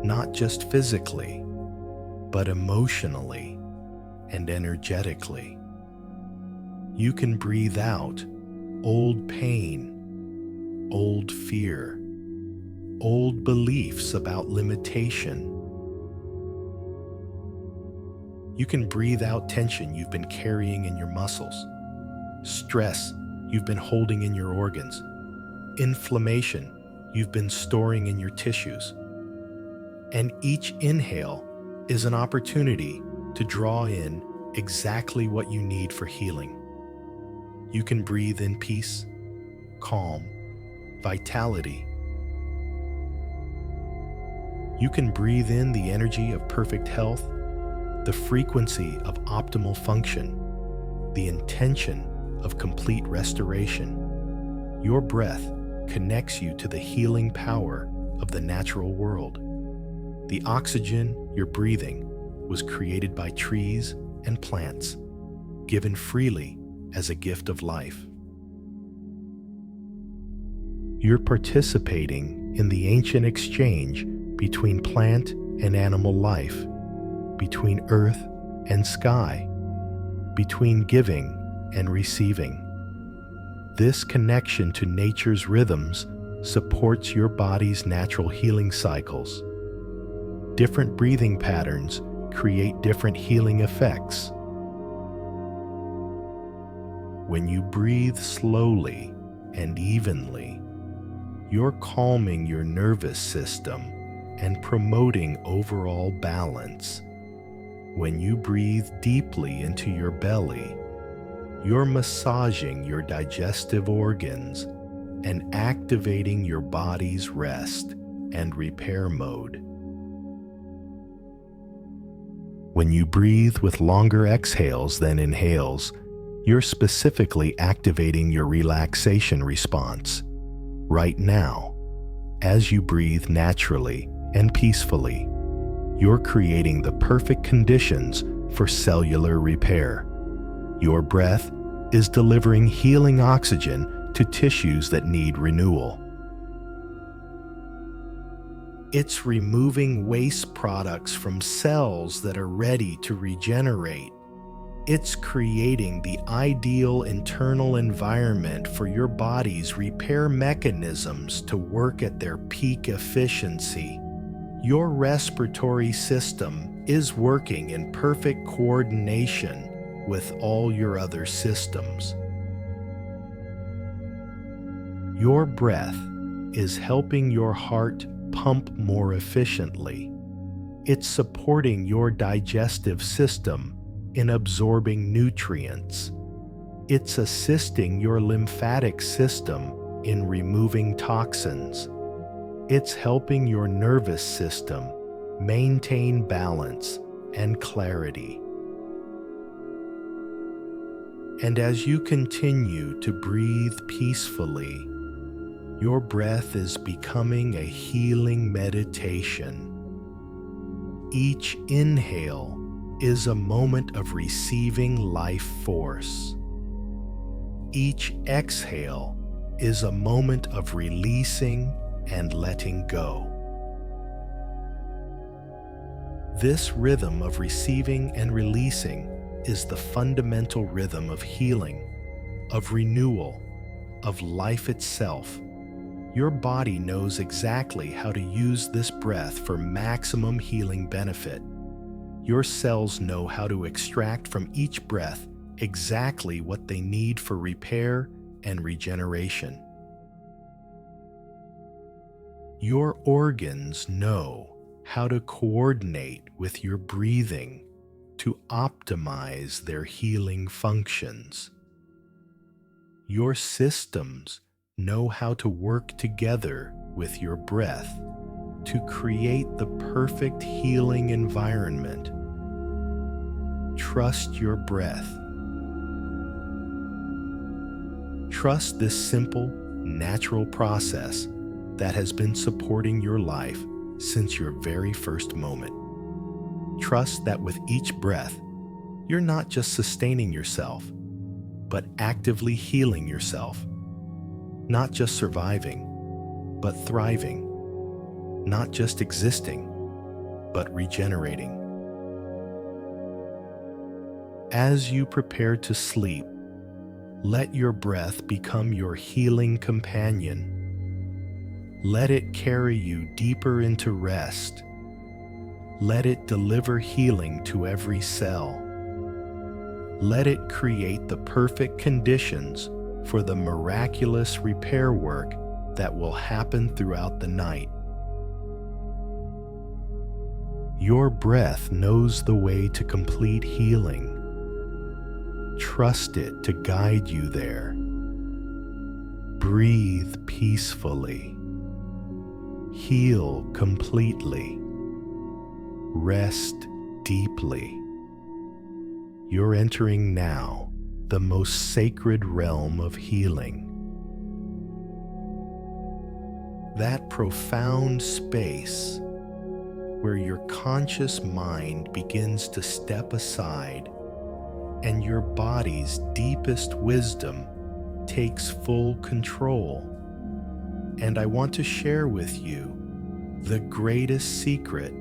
not just physically, but emotionally and energetically. You can breathe out old pain, old fear, old beliefs about limitation. You can breathe out tension you've been carrying in your muscles, stress you've been holding in your organs, inflammation you've been storing in your tissues. And each inhale is an opportunity to draw in exactly what you need for healing. You can breathe in peace, calm, vitality. You can breathe in the energy of perfect health, the frequency of optimal function, the intention of complete restoration. Your breath connects you to the healing power of the natural world. The oxygen you're breathing was created by trees and plants, given freely as a gift of life. You're participating in the ancient exchange between plant and animal life, between earth and sky, between giving and receiving. This connection to nature's rhythms supports your body's natural healing cycles. Different breathing patterns create different healing effects. When you breathe slowly and evenly, you're calming your nervous system and promoting overall balance. When you breathe deeply into your belly, you're massaging your digestive organs and activating your body's rest and repair mode. When you breathe with longer exhales than inhales, you're specifically activating your relaxation response. Right now, as you breathe naturally and peacefully, you're creating the perfect conditions for cellular repair. Your breath is delivering healing oxygen to tissues that need renewal. It's removing waste products from cells that are ready to regenerate. It's creating the ideal internal environment for your body's repair mechanisms to work at their peak efficiency. Your respiratory system is working in perfect coordination with all your other systems. Your breath is helping your heart pump more efficiently. It's supporting your digestive system in absorbing nutrients. It's assisting your lymphatic system in removing toxins. It's helping your nervous system maintain balance and clarity. And as you continue to breathe peacefully, your breath is becoming a healing meditation. Each inhale is a moment of receiving life force. Each exhale is a moment of releasing and letting go. This rhythm of receiving and releasing is the fundamental rhythm of healing, of renewal, of life itself. Your body knows exactly how to use this breath for maximum healing benefit. Your cells know how to extract from each breath exactly what they need for repair and regeneration. Your organs know how to coordinate with your breathing to optimize their healing functions. Your systems know how to work together with your breath to create the perfect healing environment. Trust your breath. Trust this simple, natural process that has been supporting your life since your very first moment. Trust that with each breath, you're not just sustaining yourself, but actively healing yourself. Not just surviving, but thriving. Not just existing, but regenerating. As you prepare to sleep, let your breath become your healing companion. Let it carry you deeper into rest. Let it deliver healing to every cell. Let it create the perfect conditions for the miraculous repair work that will happen throughout the night. Your breath knows the way to complete healing. Trust it to guide you there. Breathe peacefully. Heal completely. Rest deeply. You're entering now the most sacred realm of healing. That profound space where your conscious mind begins to step aside and your body's deepest wisdom takes full control. And I want to share with you the greatest secret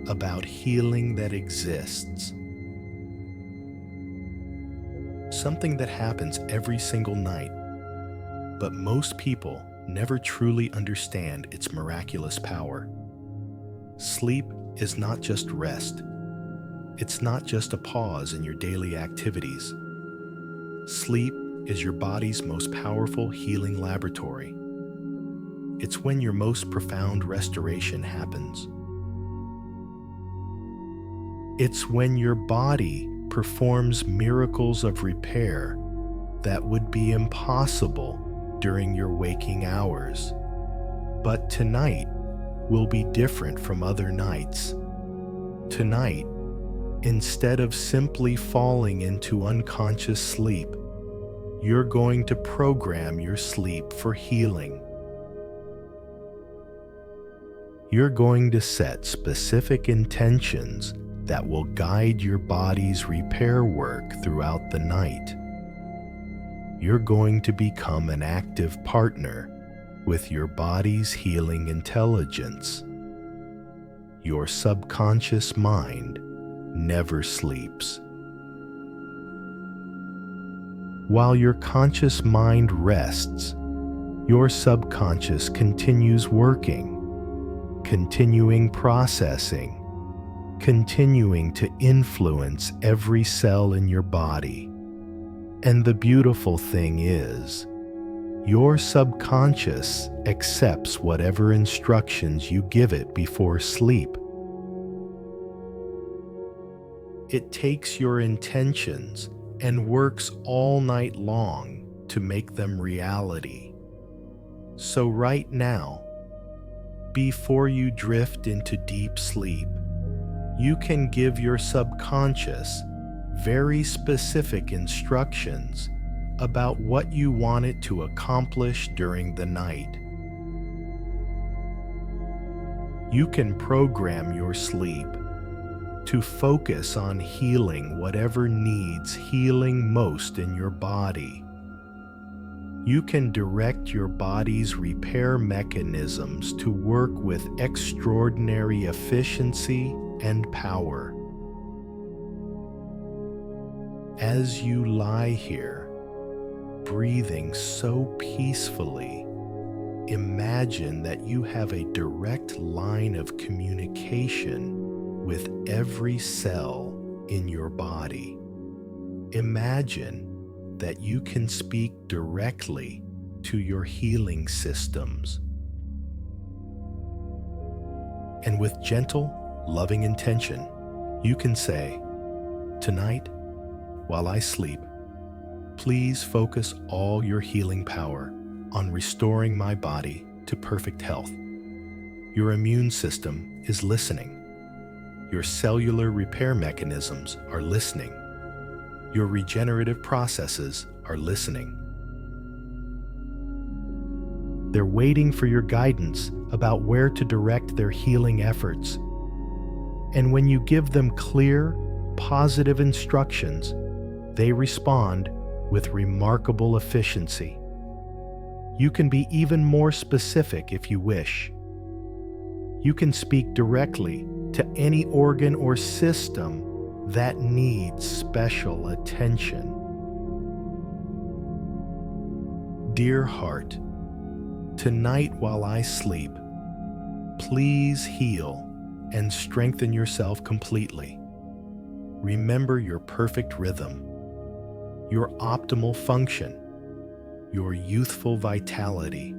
about healing that exists. Something that happens every single night, but most people never truly understand its miraculous power. Sleep is not just rest. It's not just a pause in your daily activities. Sleep is your body's most powerful healing laboratory. It's when your most profound restoration happens. It's when your body performs miracles of repair that would be impossible during your waking hours. But tonight will be different from other nights. Tonight, instead of simply falling into unconscious sleep, you're going to program your sleep for healing. You're going to set specific intentions that will guide your body's repair work throughout the night. You're going to become an active partner with your body's healing intelligence. Your subconscious mind never sleeps. While your conscious mind rests, your subconscious continues working, continuing processing, continuing to influence every cell in your body. And the beautiful thing is, your subconscious accepts whatever instructions you give it before sleep. It takes your intentions and works all night long to make them reality. So right now, before you drift into deep sleep, you can give your subconscious very specific instructions about what you want it to accomplish during the night. You can program your sleep to focus on healing whatever needs healing most in your body. You can direct your body's repair mechanisms to work with extraordinary efficiency and power. As you lie here, breathing so peacefully, imagine that you have a direct line of communication with every cell in your body. Imagine that you can speak directly to your healing systems. And with gentle, loving intention, you can say, "Tonight, while I sleep, please focus all your healing power on restoring my body to perfect health. Your immune system is listening. Your cellular repair mechanisms are listening. Your regenerative processes are listening. They're waiting for your guidance about where to direct their healing efforts. And when you give them clear, positive instructions, they respond with remarkable efficiency. You can be even more specific if you wish. You can speak directly to any organ or system that needs special attention. Dear heart, tonight while I sleep, please heal and strengthen yourself completely. Remember your perfect rhythm, your optimal function, your youthful vitality.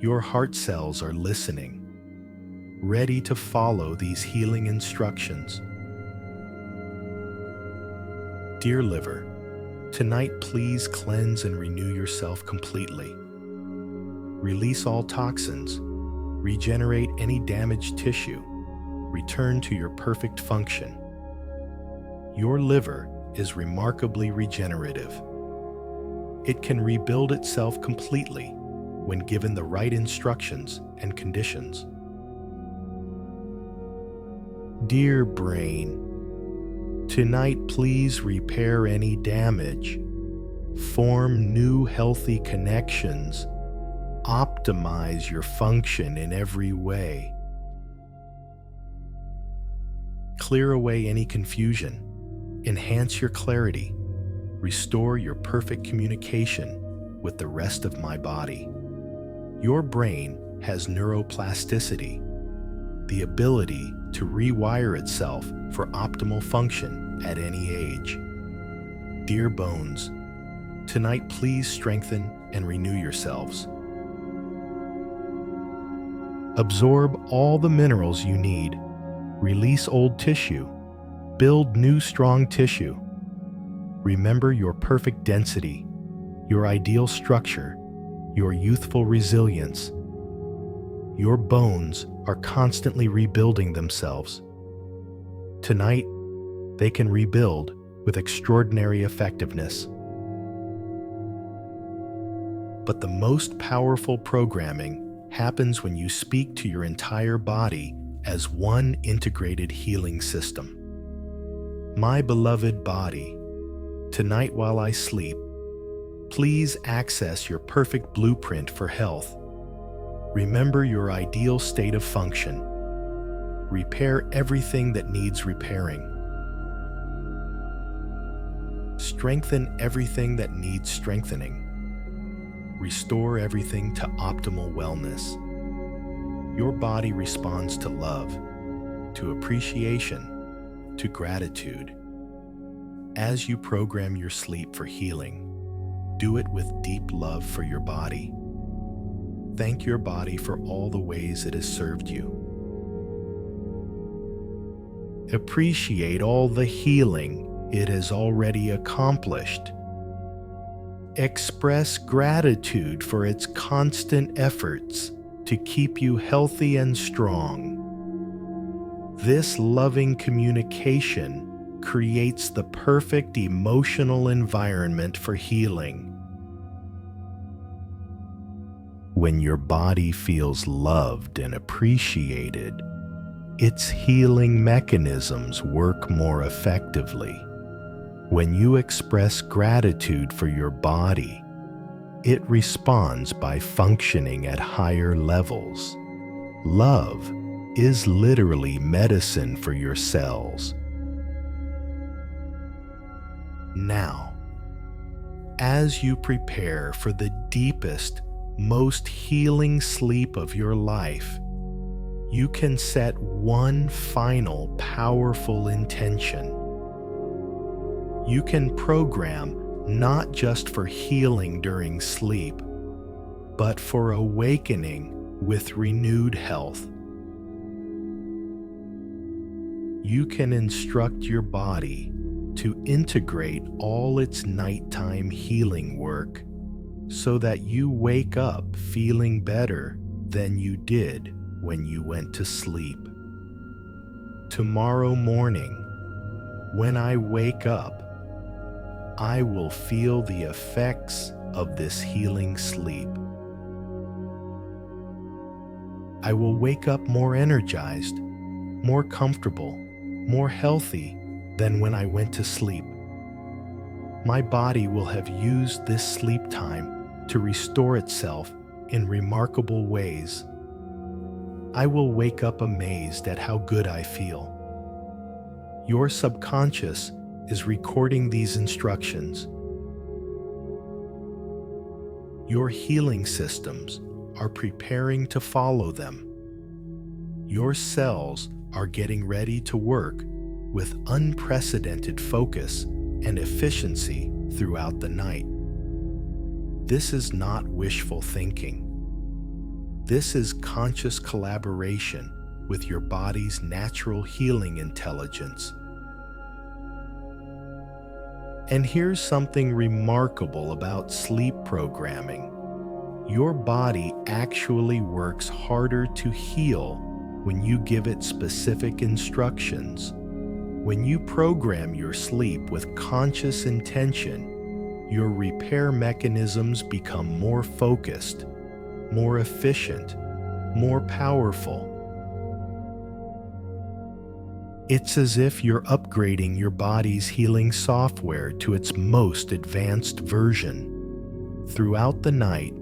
Your heart cells are listening, ready to follow these healing instructions. Dear liver, tonight please cleanse and renew yourself completely. Release all toxins, regenerate any damaged tissue, return to your perfect function. Your liver is remarkably regenerative. It can rebuild itself completely when given the right instructions and conditions. Dear brain, tonight please repair any damage, form new healthy connections, optimize your function in every way. Clear away any confusion, enhance your clarity, restore your perfect communication with the rest of my body. Your brain has neuroplasticity, the ability to rewire itself for optimal function at any age. Dear bones, tonight please strengthen and renew yourselves. Absorb all the minerals you need, release old tissue, build new strong tissue. Remember your perfect density, your ideal structure, your youthful resilience. Your bones are constantly rebuilding themselves. Tonight, they can rebuild with extraordinary effectiveness. But the most powerful programming happens when you speak to your entire body as one integrated healing system. My beloved body, tonight while I sleep, please access your perfect blueprint for health. Remember your ideal state of function. Repair everything that needs repairing. Strengthen everything that needs strengthening. Restore everything to optimal wellness. Your body responds to love, to appreciation, to gratitude. As you program your sleep for healing, do it with deep love for your body. Thank your body for all the ways it has served you. Appreciate all the healing it has already accomplished. Express gratitude for its constant efforts to keep you healthy and strong. This loving communication creates the perfect emotional environment for healing. When your body feels loved and appreciated, its healing mechanisms work more effectively. When you express gratitude for your body, it responds by functioning at higher levels. Love is literally medicine for your cells. Now, as you prepare for the deepest, most healing sleep of your life, you can set one final powerful intention. You can program not just for healing during sleep, but for awakening with renewed health. you can instruct your body to integrate all its nighttime healing work so that you wake up feeling better than you did when you went to sleep. Tomorrow morning, when I wake up, I will feel the effects of this healing sleep. I will wake up more energized, more comfortable, more healthy than when I went to sleep. My body will have used this sleep time to restore itself in remarkable ways. I will wake up amazed at how good I feel. Your subconscious is recording these instructions. Your healing systems are preparing to follow them. Your cells are getting ready to work with unprecedented focus and efficiency throughout the night. This is not wishful thinking. This is conscious collaboration with your body's natural healing intelligence. And here's something remarkable about sleep programming. Your body actually works harder to heal when you give it specific instructions. When you program your sleep with conscious intention, your repair mechanisms become more focused, more efficient, more powerful. It's as if you're upgrading your body's healing software to its most advanced version. Throughout the night,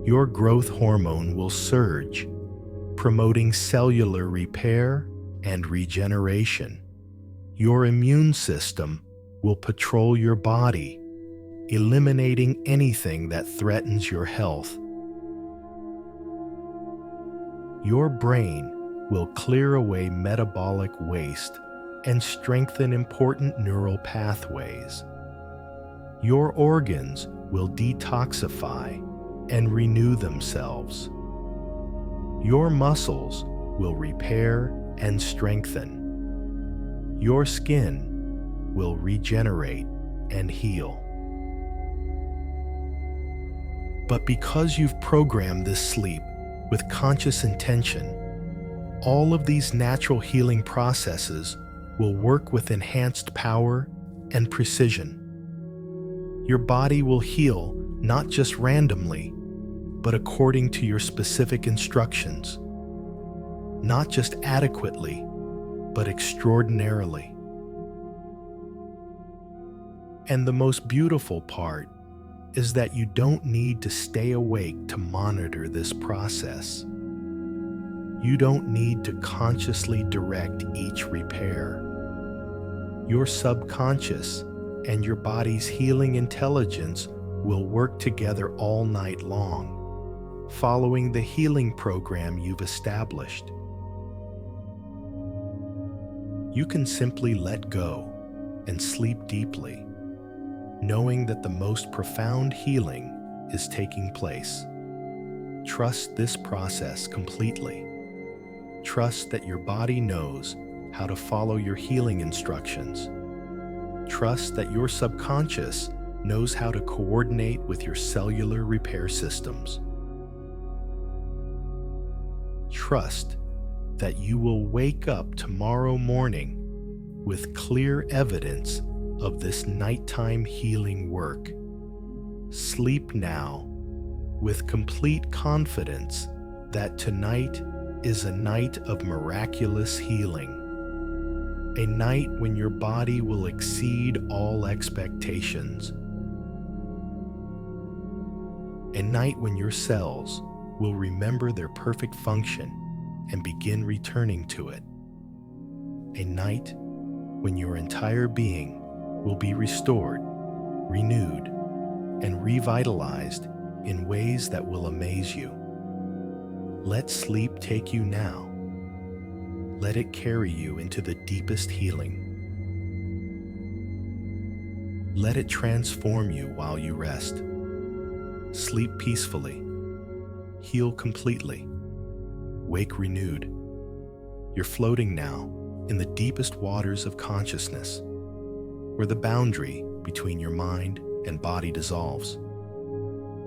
your growth hormone will surge, promoting cellular repair and regeneration. Your immune system will patrol your body, eliminating anything that threatens your health. Your brain will clear away metabolic waste and strengthen important neural pathways. Your organs will detoxify and renew themselves. Your muscles will repair and strengthen. Your skin will regenerate and heal. But because you've programmed this sleep with conscious intention, all of these natural healing processes will work with enhanced power and precision. Your body will heal not just randomly, but according to your specific instructions. Not just adequately, but extraordinarily. And the most beautiful part is that you don't need to stay awake to monitor this process. You don't need to consciously direct each repair. Your subconscious and your body's healing intelligence will work together all night long, following the healing program you've established. You can simply let go and sleep deeply, knowing that the most profound healing is taking place. Trust this process completely. Trust that your body knows how to follow your healing instructions. Trust that your subconscious knows how to coordinate with your cellular repair systems. Trust that you will wake up tomorrow morning with clear evidence of this nighttime healing work. Sleep now with complete confidence that tonight is a night of miraculous healing. A night when your body will exceed all expectations. A night when your cells will remember their perfect function and begin returning to it. A night when your entire being will be restored, renewed, and revitalized in ways that will amaze you. Let sleep take you now. Let it carry you into the deepest healing. Let it transform you while you rest. Sleep peacefully. Heal completely. Wake renewed. You're floating now, in the deepest waters of consciousness, where the boundary between your mind and body dissolves,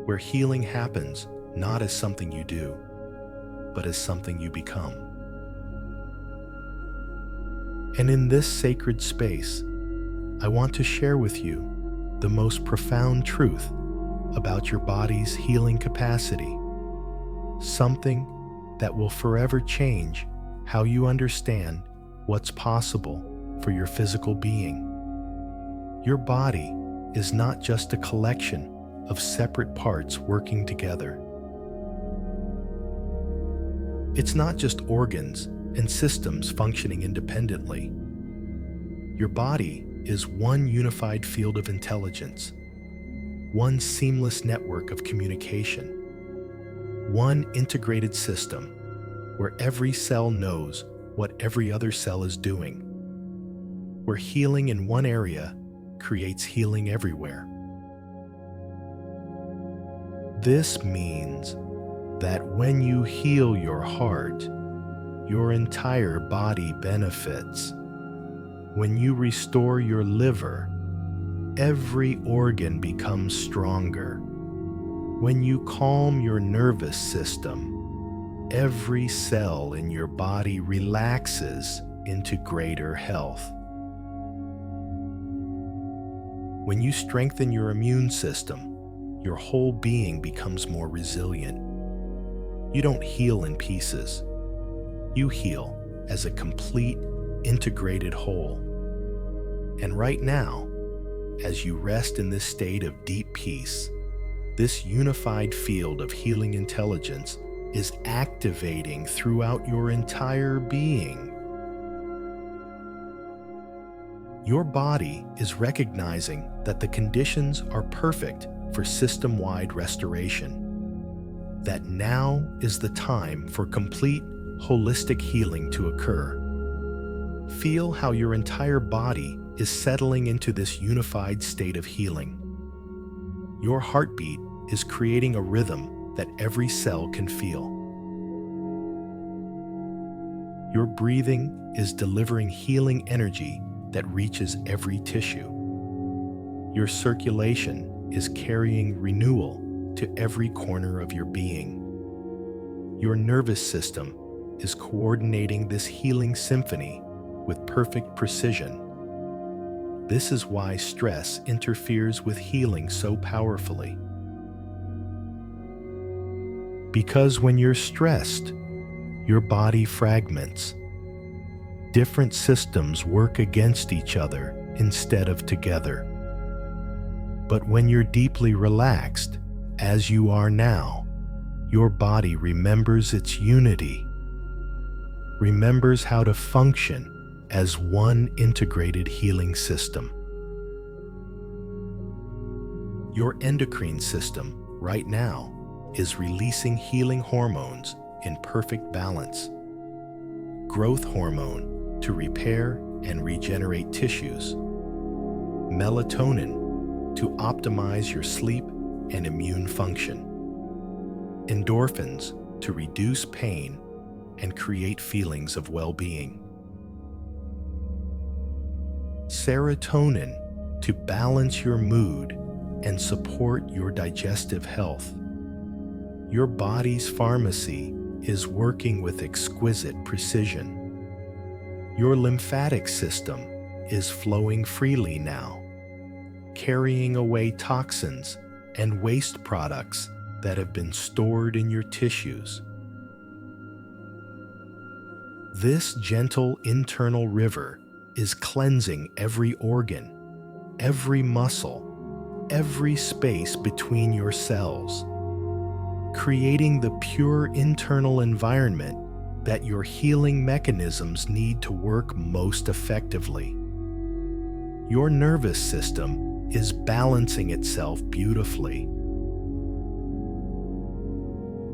where healing happens not as something you do, but as something you become. And in this sacred space, I want to share with you the most profound truth about your body's healing capacity, something that will forever change how you understand what's possible for your physical being. Your body is not just a collection of separate parts working together. It's not just organs and systems functioning independently. Your body is one unified field of intelligence, one seamless network of communication, one integrated system where every cell knows what every other cell is doing, where healing in one area creates healing everywhere. This means that when you heal your heart, your entire body benefits. When you restore your liver, every organ becomes stronger. When you calm your nervous system, every cell in your body relaxes into greater health. When you strengthen your immune system, your whole being becomes more resilient. You don't heal in pieces. You heal as a complete, integrated whole. And right now, as you rest in this state of deep peace, this unified field of healing intelligence is activating throughout your entire being. Your body is recognizing that the conditions are perfect for system-wide restoration, that now is the time for complete, holistic healing to occur. Feel how your entire body is settling into this unified state of healing. Your heartbeat is creating a rhythm that every cell can feel. Your breathing is delivering healing energy that reaches every tissue. Your circulation is carrying renewal to every corner of your being. Your nervous system is coordinating this healing symphony with perfect precision. This is why stress interferes with healing so powerfully. Because when you're stressed, your body fragments. Different systems work against each other instead of together. But when you're deeply relaxed, as you are now, your body remembers its unity, remembers how to function as one integrated healing system. Your endocrine system, right now, is releasing healing hormones in perfect balance. Growth hormone to repair and regenerate tissues. Melatonin to optimize your sleep and immune function. Endorphins to reduce pain and create feelings of well-being. Serotonin to balance your mood and support your digestive health. Your body's pharmacy is working with exquisite precision. Your lymphatic system is flowing freely now, carrying away toxins and waste products that have been stored in your tissues. This gentle internal river is cleansing every organ, every muscle, every space between your cells, creating the pure internal environment that your healing mechanisms need to work most effectively. Your nervous system is balancing itself beautifully.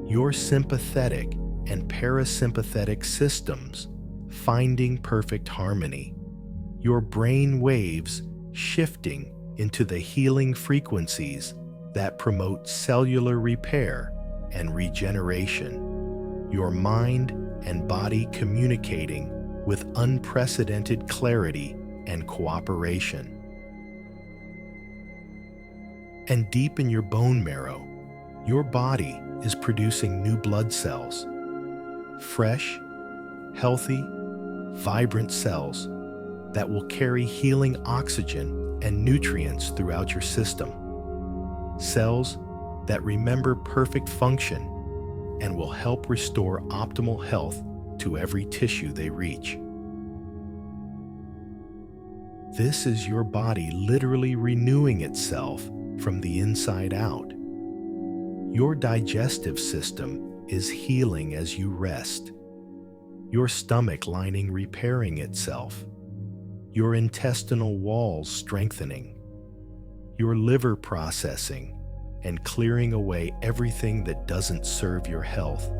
Your sympathetic and parasympathetic systems finding perfect harmony. Your brain waves shifting into the healing frequencies that promote cellular repair and regeneration. Your mind and body communicating with unprecedented clarity and cooperation. And deep in your bone marrow, your body is producing new blood cells, fresh, healthy, vibrant cells that will carry healing oxygen and nutrients throughout your system. Cells that remember perfect function and will help restore optimal health to every tissue they reach. This is your body literally renewing itself from the inside out. Your digestive system is healing as you rest, your stomach lining repairing itself, your intestinal walls strengthening, your liver processing and clearing away everything that doesn't serve your health.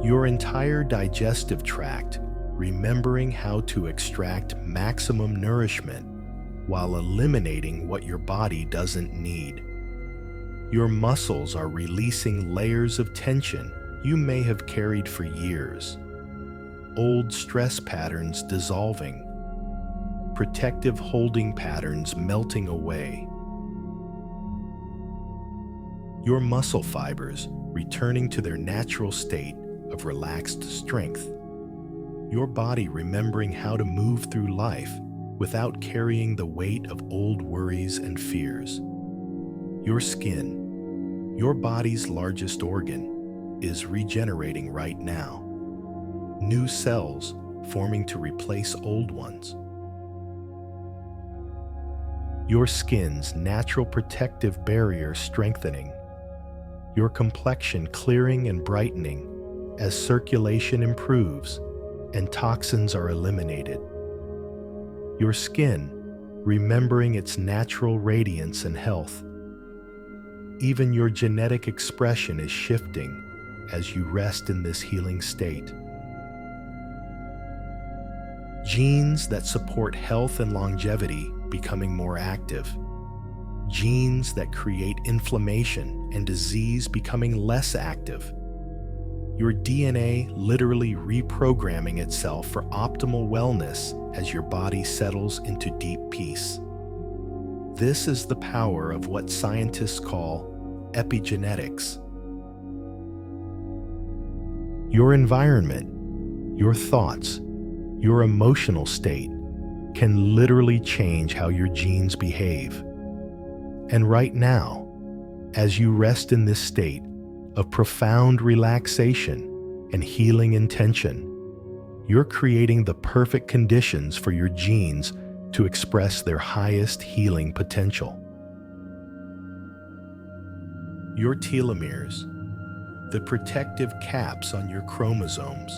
Your entire digestive tract remembering how to extract maximum nourishment while eliminating what your body doesn't need. Your muscles are releasing layers of tension you may have carried for years. Old stress patterns dissolving, protective holding patterns melting away. Your muscle fibers returning to their natural state of relaxed strength. Your body remembering how to move through life without carrying the weight of old worries and fears. Your skin, your body's largest organ, is regenerating right now. New cells forming to replace old ones. Your skin's natural protective barrier strengthening. Your complexion clearing and brightening as circulation improves and toxins are eliminated. Your skin remembering its natural radiance and health. Even your genetic expression is shifting as you rest in this healing state. Genes that support health and longevity becoming more active. Genes that create inflammation and disease becoming less active. Your DNA literally reprogramming itself for optimal wellness as your body settles into deep peace. This is the power of what scientists call epigenetics. Your environment, your thoughts, your emotional state can literally change how your genes behave. And right now, as you rest in this state of profound relaxation and healing intention, you're creating the perfect conditions for your genes to express their highest healing potential. Your telomeres, the protective caps on your chromosomes,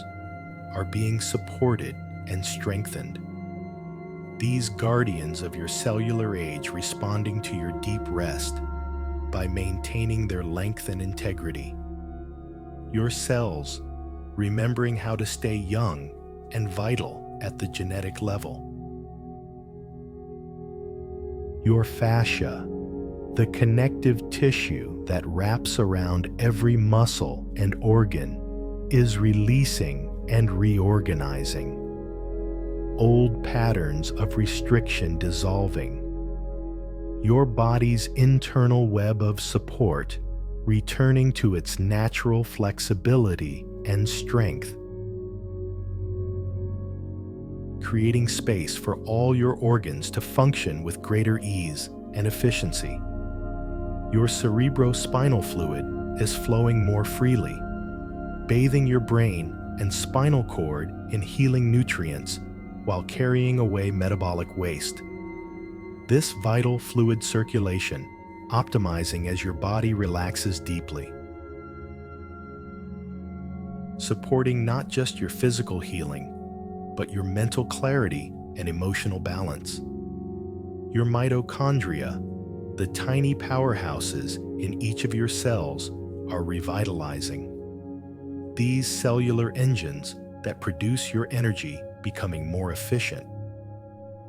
are being supported and strengthened. These guardians of your cellular age responding to your deep rest by maintaining their length and integrity. Your cells remembering how to stay young and vital at the genetic level. Your fascia, the connective tissue that wraps around every muscle and organ, is releasing and reorganizing. Old patterns of restriction dissolving. Your body's internal web of support returning to its natural flexibility and strength. Creating space for all your organs to function with greater ease and efficiency. Your cerebrospinal fluid is flowing more freely, bathing your brain and spinal cord in healing nutrients while carrying away metabolic waste. This vital fluid circulation optimizing as your body relaxes deeply. Supporting not just your physical healing, but your mental clarity and emotional balance. Your mitochondria, the tiny powerhouses in each of your cells, are revitalizing. These cellular engines that produce your energy becoming more efficient,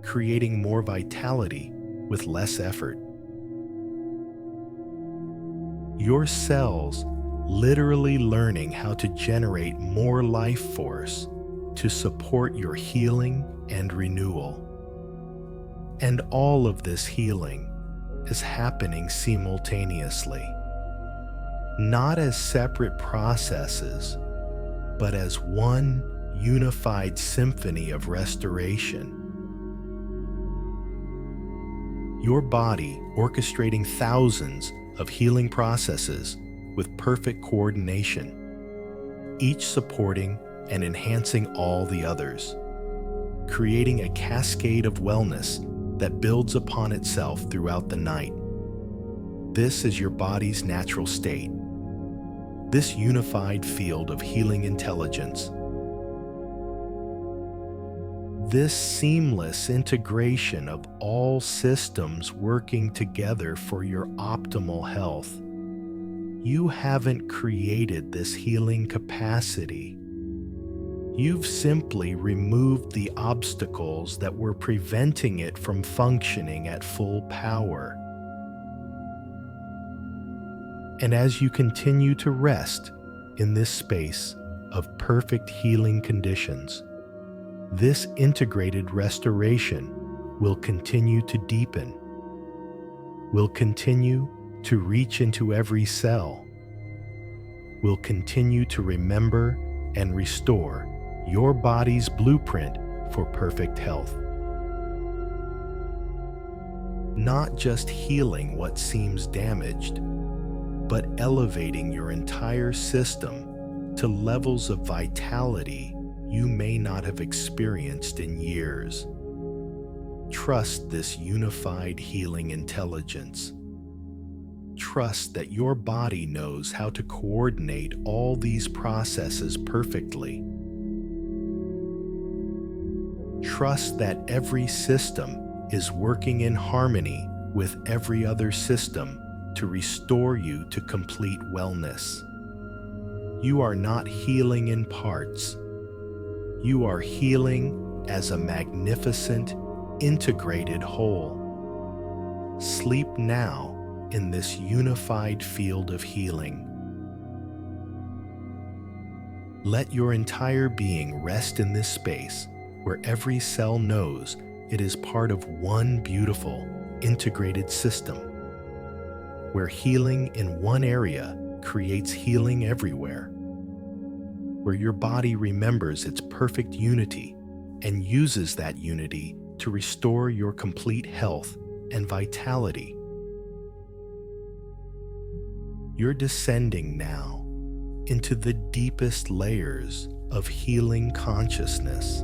creating more vitality with less effort. Your cells literally learning how to generate more life force to support your healing and renewal. And all of this healing is happening simultaneously, not as separate processes, but as one unified symphony of restoration. Your body orchestrating thousands of healing processes with perfect coordination, each supporting and enhancing all the others, creating a cascade of wellness that builds upon itself throughout the night. This is your body's natural state, this unified field of healing intelligence. This seamless integration of all systems working together for your optimal health. You haven't created this healing capacity. You've simply removed the obstacles that were preventing it from functioning at full power. And as you continue to rest in this space of perfect healing conditions, this integrated restoration will continue to deepen, will continue to reach into every cell, will continue to remember and restore your body's blueprint for perfect health. Not just healing what seems damaged, but elevating your entire system to levels of vitality you may not have experienced in years. Trust this unified healing intelligence. Trust that your body knows how to coordinate all these processes perfectly. Trust that every system is working in harmony with every other system to restore you to complete wellness. You are not healing in parts. You are healing as a magnificent, integrated whole. Sleep now in this unified field of healing. Let your entire being rest in this space where every cell knows it is part of one beautiful, integrated system, where healing in one area creates healing everywhere, where your body remembers its perfect unity and uses that unity to restore your complete health and vitality. You're descending now into the deepest layers of healing consciousness,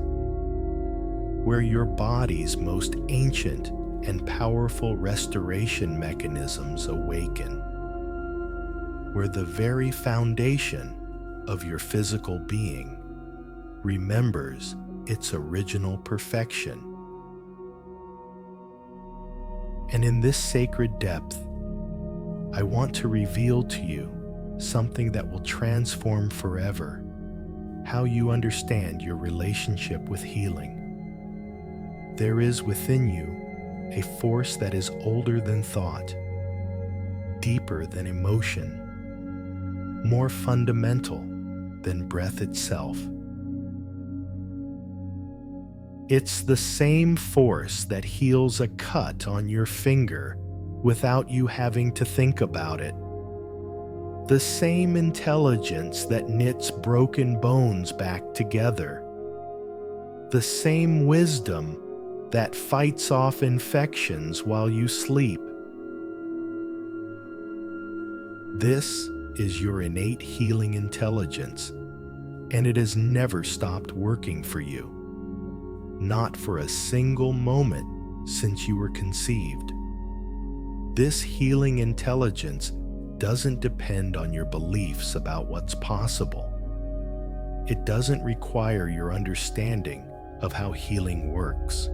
where your body's most ancient and powerful restoration mechanisms awaken, where the very foundation of your physical being remembers its original perfection. And in this sacred depth, I want to reveal to you something that will transform forever how you understand your relationship with healing. There is within you a force that is older than thought, deeper than emotion, more fundamental than breath itself. It's the same force that heals a cut on your finger without you having to think about it. The same intelligence that knits broken bones back together. The same wisdom that fights off infections while you sleep. This is your innate healing intelligence, and it has never stopped working for you. Not for a single moment since you were conceived. This healing intelligence doesn't depend on your beliefs about what's possible. It doesn't require your understanding of how healing works.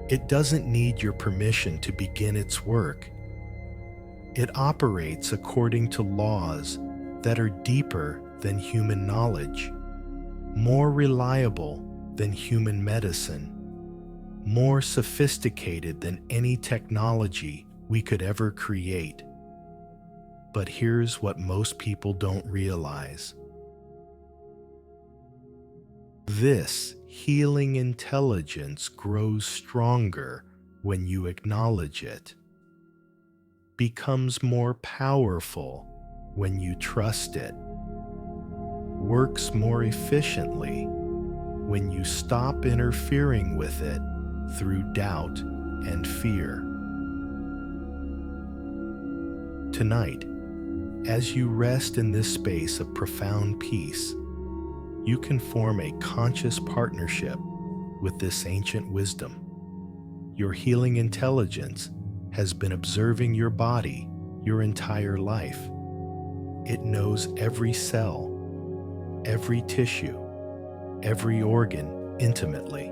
It doesn't need your permission to begin its work. It operates according to laws that are deeper than human knowledge, more reliable than human medicine, more sophisticated than any technology we could ever create. But here's what most people don't realize. This healing intelligence grows stronger when you acknowledge it, becomes more powerful when you trust it, works more efficiently when you stop interfering with it through doubt and fear. Tonight, as you rest in this space of profound peace, you can form a conscious partnership with this ancient wisdom. Your healing intelligence has been observing your body your entire life. It knows every cell, every tissue, every organ intimately.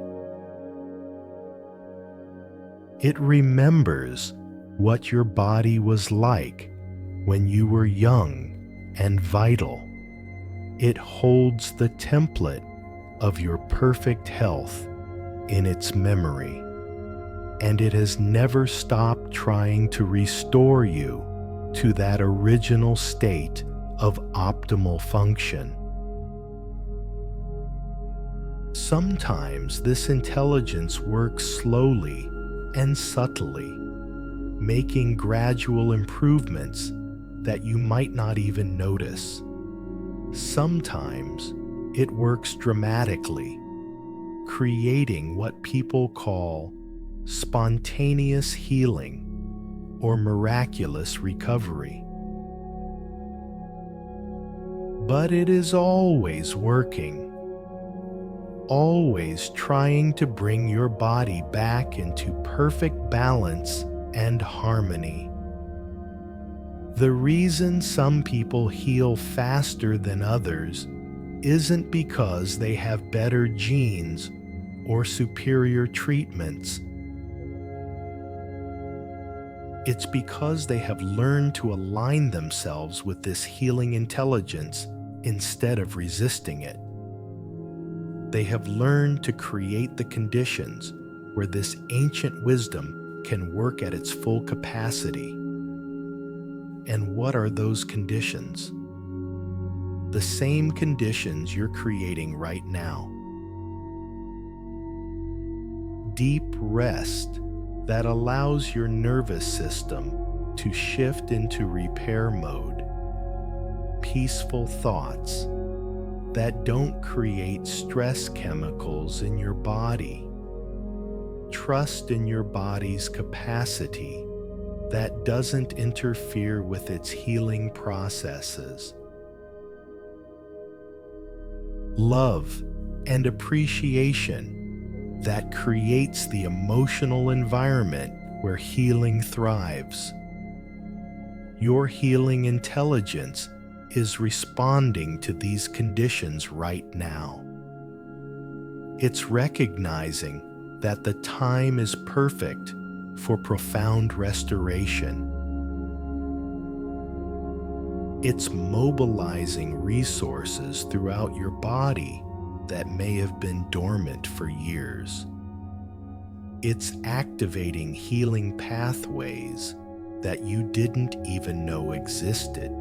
It remembers what your body was like when you were young and vital. It holds the template of your perfect health in its memory, and it has never stopped trying to restore you to that original state of optimal function. Sometimes this intelligence works slowly and subtly, making gradual improvements that you might not even notice. Sometimes it works dramatically, creating what people call spontaneous healing or miraculous recovery. But it is always working, always trying to bring your body back into perfect balance and harmony. The reason some people heal faster than others isn't because they have better genes or superior treatments. It's because they have learned to align themselves with this healing intelligence instead of resisting it. They have learned to create the conditions where this ancient wisdom can work at its full capacity. And what are those conditions? The same conditions you're creating right now. Deep rest that allows your nervous system to shift into repair mode. Peaceful thoughts that don't create stress chemicals in your body. Trust in your body's capacity that doesn't interfere with its healing processes. Love and appreciation that creates the emotional environment where healing thrives. Your healing intelligence is responding to these conditions right now. It's recognizing that the time is perfect for profound restoration. It's mobilizing resources throughout your body that may have been dormant for years. It's activating healing pathways that you didn't even know existed.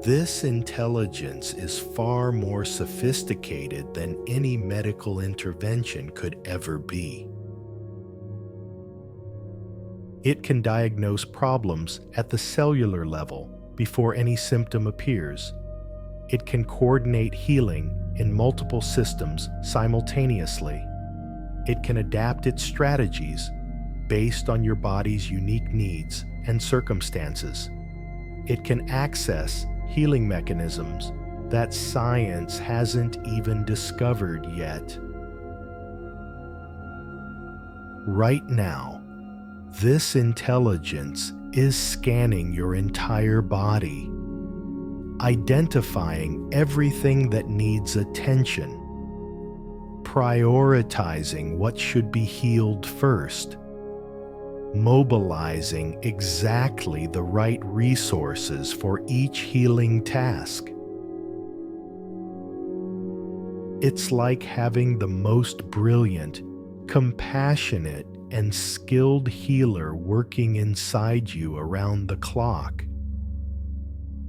This intelligence is far more sophisticated than any medical intervention could ever be. It can diagnose problems at the cellular level before any symptom appears. It can coordinate healing in multiple systems simultaneously. It can adapt its strategies based on your body's unique needs and circumstances. It can access healing mechanisms that science hasn't even discovered yet. Right now, this intelligence is scanning your entire body, identifying everything that needs attention, prioritizing what should be healed first, mobilizing exactly the right resources for each healing task. It's like having the most brilliant, compassionate, and skilled healer working inside you around the clock,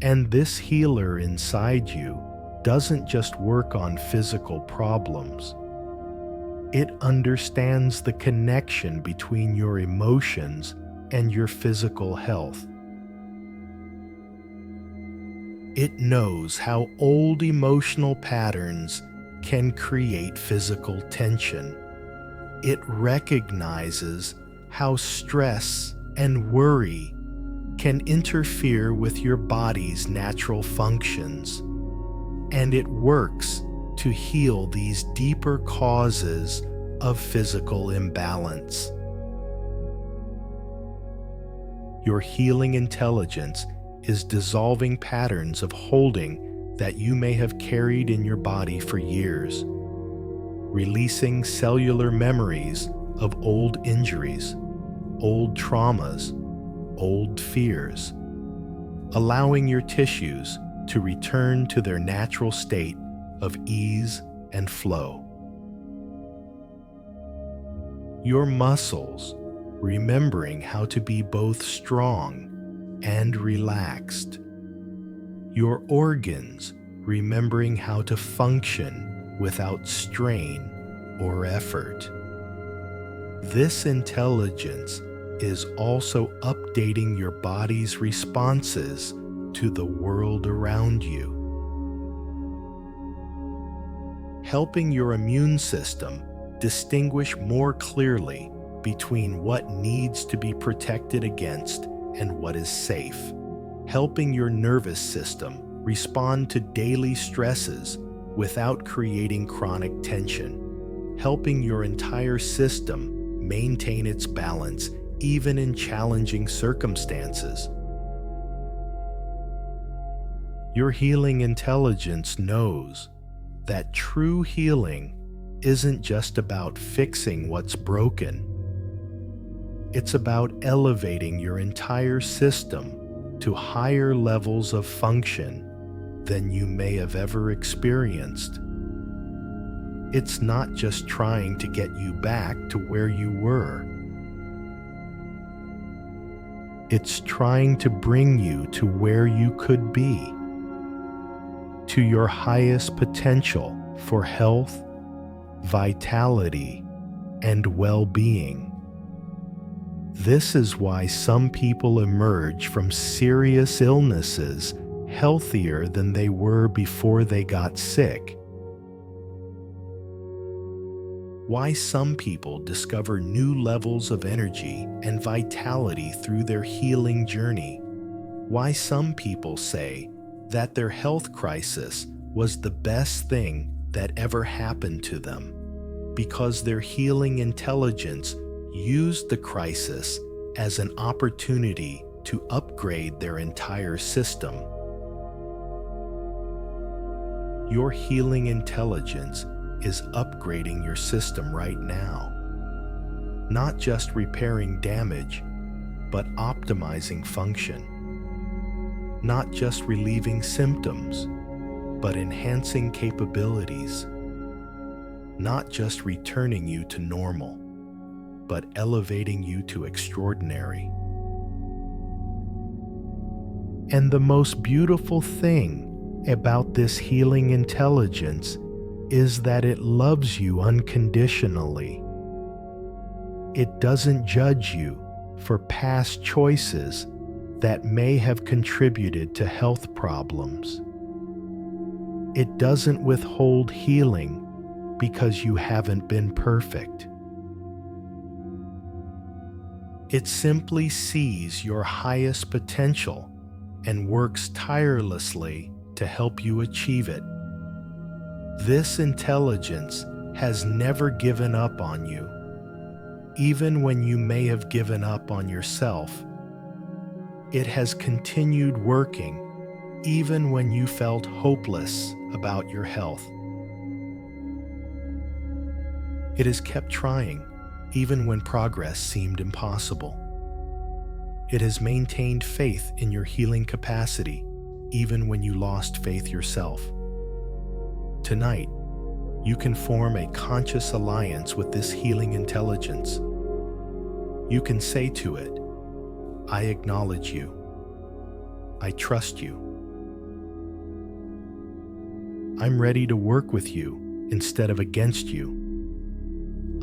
And this healer inside you doesn't just work on physical problems. It understands the connection between your emotions and your physical health. It knows how old emotional patterns can create physical tension. It recognizes how stress and worry can interfere with your body's natural functions, and it works to heal these deeper causes of physical imbalance. Your healing intelligence is dissolving patterns of holding that you may have carried in your body for years, releasing cellular memories of old injuries, old traumas, old fears, allowing your tissues to return to their natural state of ease and flow. Your muscles remembering how to be both strong and relaxed. Your organs remembering how to function without strain or effort. This intelligence is also updating your body's responses to the world around you, helping your immune system distinguish more clearly between what needs to be protected against and what is safe, helping your nervous system respond to daily stresses without creating chronic tension, helping your entire system maintain its balance even in challenging circumstances. Your healing intelligence knows that true healing isn't just about fixing what's broken. It's about elevating your entire system to higher levels of function than you may have ever experienced. It's not just trying to get you back to where you were. It's trying to bring you to where you could be, to your highest potential for health, vitality, and well-being. This is why some people emerge from serious illnesses healthier than they were before they got sick. Why some people discover new levels of energy and vitality through their healing journey. Why some people say that their health crisis was the best thing that ever happened to them, because their healing intelligence used the crisis as an opportunity to upgrade their entire system. Your healing intelligence is upgrading your system right now, not just repairing damage, but optimizing function, not just relieving symptoms, but enhancing capabilities, not just returning you to normal, but elevating you to extraordinary. And the most beautiful thing about this healing intelligence is that it loves you unconditionally. It doesn't judge you for past choices that may have contributed to health problems. It doesn't withhold healing because you haven't been perfect. It simply sees your highest potential and works tirelessly to help you achieve it. This intelligence has never given up on you, even when you may have given up on yourself. It has continued working even when you felt hopeless about your health. It has kept trying even when progress seemed impossible. It has maintained faith in your healing capacity even when you lost faith yourself. Tonight, you can form a conscious alliance with this healing intelligence. You can say to it, "I acknowledge you. I trust you. I'm ready to work with you instead of against you.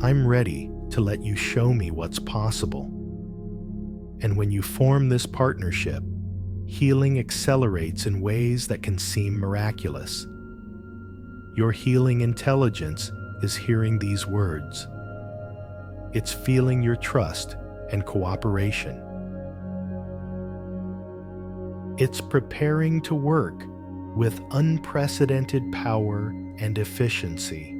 I'm ready to let you show me what's possible. And when you form this partnership, healing accelerates in ways that can seem miraculous. Your healing intelligence is hearing these words. It's feeling your trust and cooperation. It's preparing to work with unprecedented power and efficiency.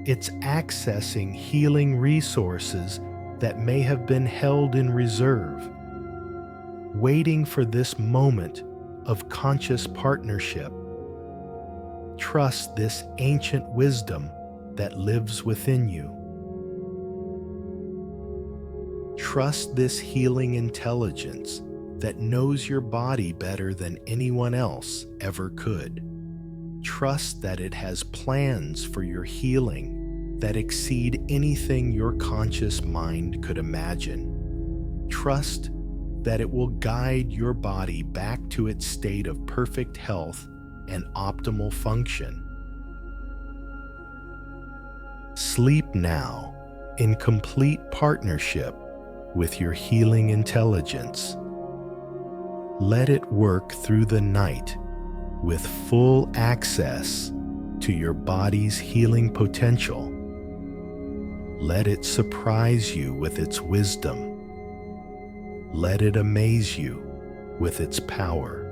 It's accessing healing resources that may have been held in reserve, waiting for this moment of conscious partnership. Trust this ancient wisdom that lives within you. Trust this healing intelligence that knows your body better than anyone else ever could. Trust that it has plans for your healing that exceed anything your conscious mind could imagine. Trust that it will guide your body back to its state of perfect health and optimal function. Sleep now in complete partnership with your healing intelligence. Let it work through the night with full access to your body's healing potential. Let it surprise you with its wisdom. Let it amaze you with its power.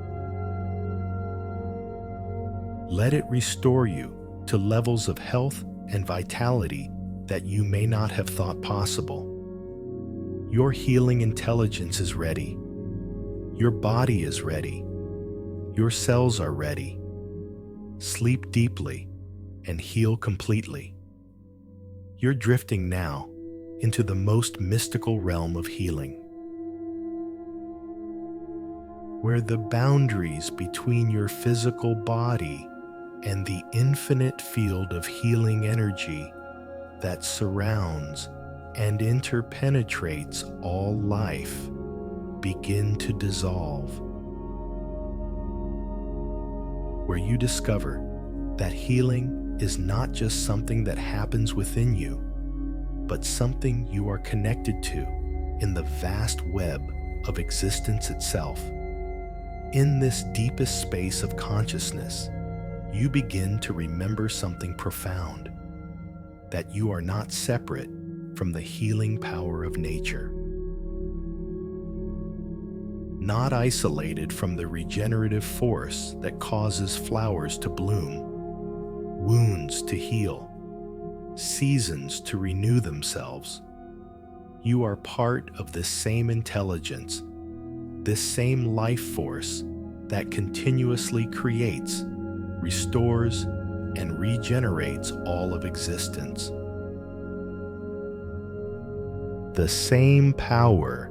Let it restore you to levels of health and vitality that you may not have thought possible. Your healing intelligence is ready. Your body is ready. Your cells are ready. Sleep deeply and heal completely. You're drifting now into the most mystical realm of healing, where the boundaries between your physical body and the infinite field of healing energy that surrounds and interpenetrates all life begin to dissolve, where you discover that healing is not just something that happens within you, but something you are connected to in the vast web of existence itself. In this deepest space of consciousness, you begin to remember something profound, that you are not separate from the healing power of nature, not isolated from the regenerative force that causes flowers to bloom, wounds to heal, seasons to renew themselves. You are part of this same intelligence, this same life force that continuously creates, restores, and regenerates all of existence. The same power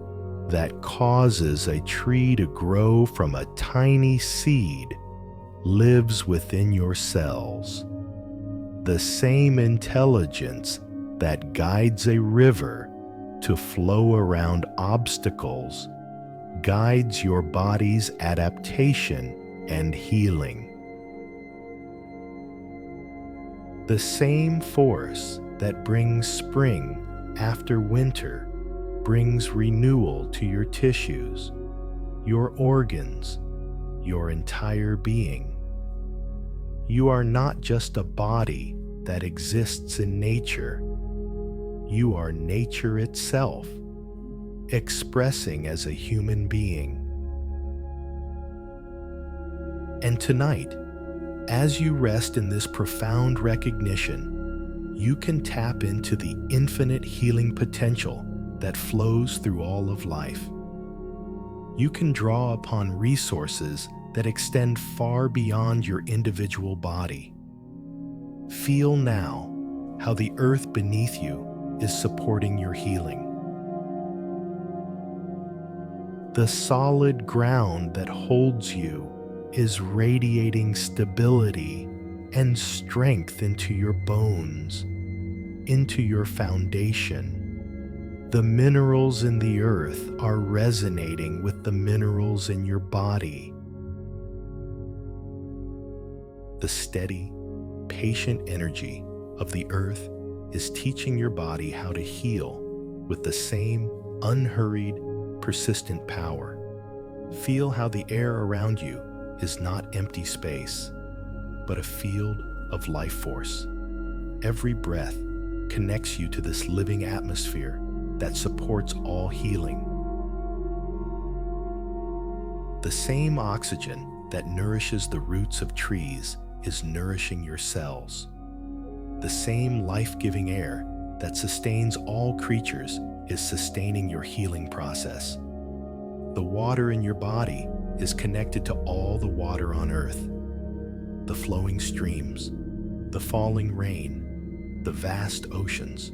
that causes a tree to grow from a tiny seed lives within your cells. The same intelligence that guides a river to flow around obstacles guides your body's adaptation and healing. The same force that brings spring after winter brings renewal to your tissues, your organs, your entire being. You are not just a body that exists in nature. You are nature itself, expressing as a human being. And tonight, as you rest in this profound recognition, you can tap into the infinite healing potential that flows through all of life. You can draw upon resources that extend far beyond your individual body. Feel now how the earth beneath you is supporting your healing. The solid ground that holds you is radiating stability and strength into your bones, into your foundation. The minerals in the earth are resonating with the minerals in your body. The steady, patient energy of the earth is teaching your body how to heal with the same unhurried, persistent power. Feel how the air around you is not empty space, but a field of life force. Every breath connects you to this living atmosphere that supports all healing. The same oxygen that nourishes the roots of trees is nourishing your cells. The same life-giving air that sustains all creatures is sustaining your healing process. The water in your body is connected to all the water on earth. The flowing streams, the falling rain, the vast oceans.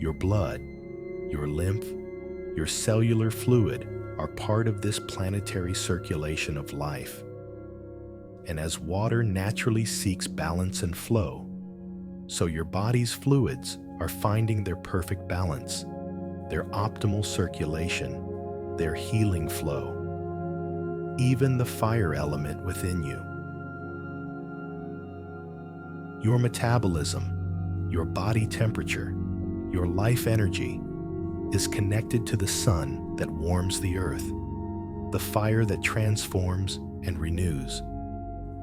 Your blood, your lymph, your cellular fluid are part of this planetary circulation of life. And as water naturally seeks balance and flow, so your body's fluids are finding their perfect balance, their optimal circulation, their healing flow. Even the fire element within you. Your metabolism, your body temperature, your life energy is connected to the sun that warms the earth, the fire that transforms and renews.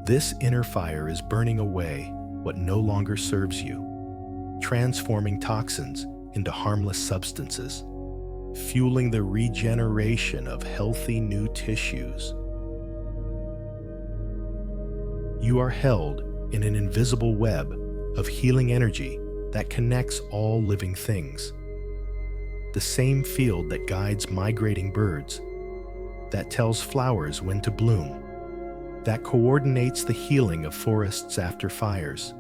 This inner fire is burning away what no longer serves you, transforming toxins into harmless substances, fueling the regeneration of healthy new tissues. You are held in an invisible web of healing energy that connects all living things. The same field that guides migrating birds, that tells flowers when to bloom, that coordinates the healing of forests after fires.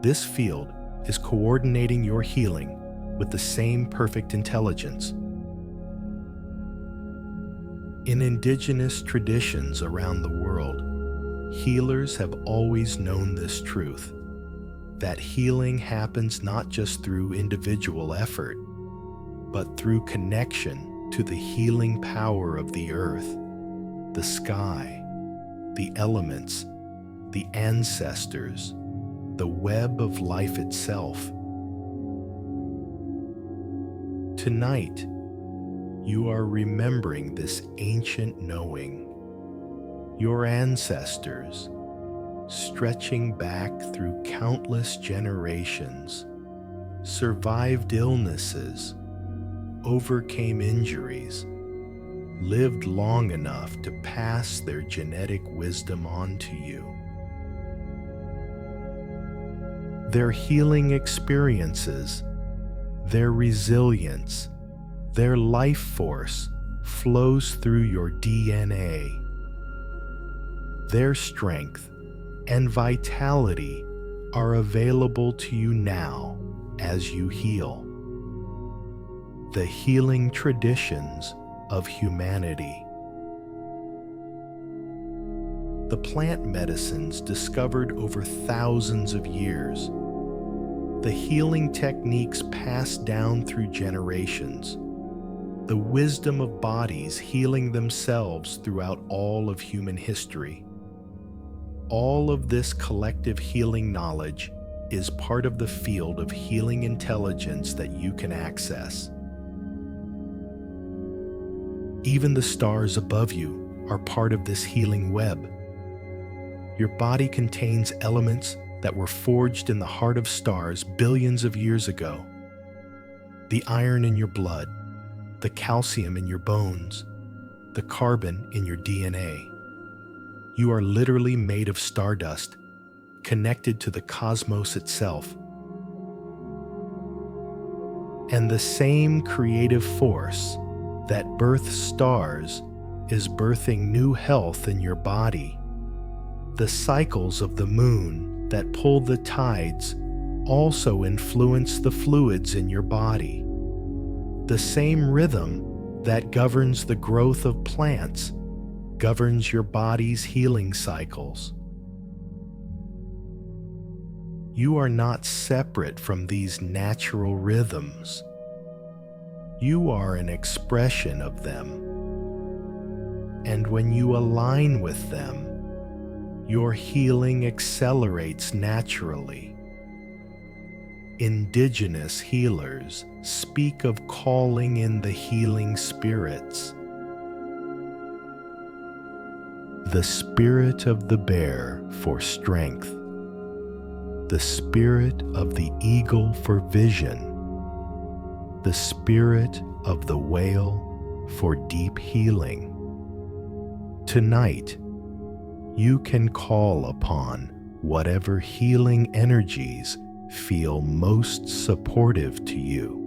This field is coordinating your healing with the same perfect intelligence. In indigenous traditions around the world, healers have always known this truth, that healing happens not just through individual effort, but through connection to the healing power of the earth, the sky, the elements, the ancestors, the web of life itself. Tonight, you are remembering this ancient knowing. Your ancestors, stretching back through countless generations, survived illnesses, overcame injuries, lived long enough to pass their genetic wisdom on to you. Their healing experiences, their resilience, their life force flows through your DNA. Their strength and vitality are available to you now as you heal. The healing traditions of humanity. The plant medicines discovered over thousands of years. The healing techniques passed down through generations. The wisdom of bodies healing themselves throughout all of human history. All of this collective healing knowledge is part of the field of healing intelligence that you can access. Even the stars above you are part of this healing web. Your body contains elements that were forged in the heart of stars billions of years ago. The iron in your blood, the calcium in your bones, the carbon in your DNA. You are literally made of stardust, connected to the cosmos itself. And the same creative force that births stars is birthing new health in your body. The cycles of the moon that pull the tides also influence the fluids in your body. The same rhythm that governs the growth of plants governs your body's healing cycles. You are not separate from these natural rhythms. You are an expression of them. And when you align with them, your healing accelerates naturally. Indigenous healers speak of calling in the healing spirits. The spirit of the bear for strength, the spirit of the eagle for vision, the spirit of the whale for deep healing. Tonight, you can call upon whatever healing energies feel most supportive to you.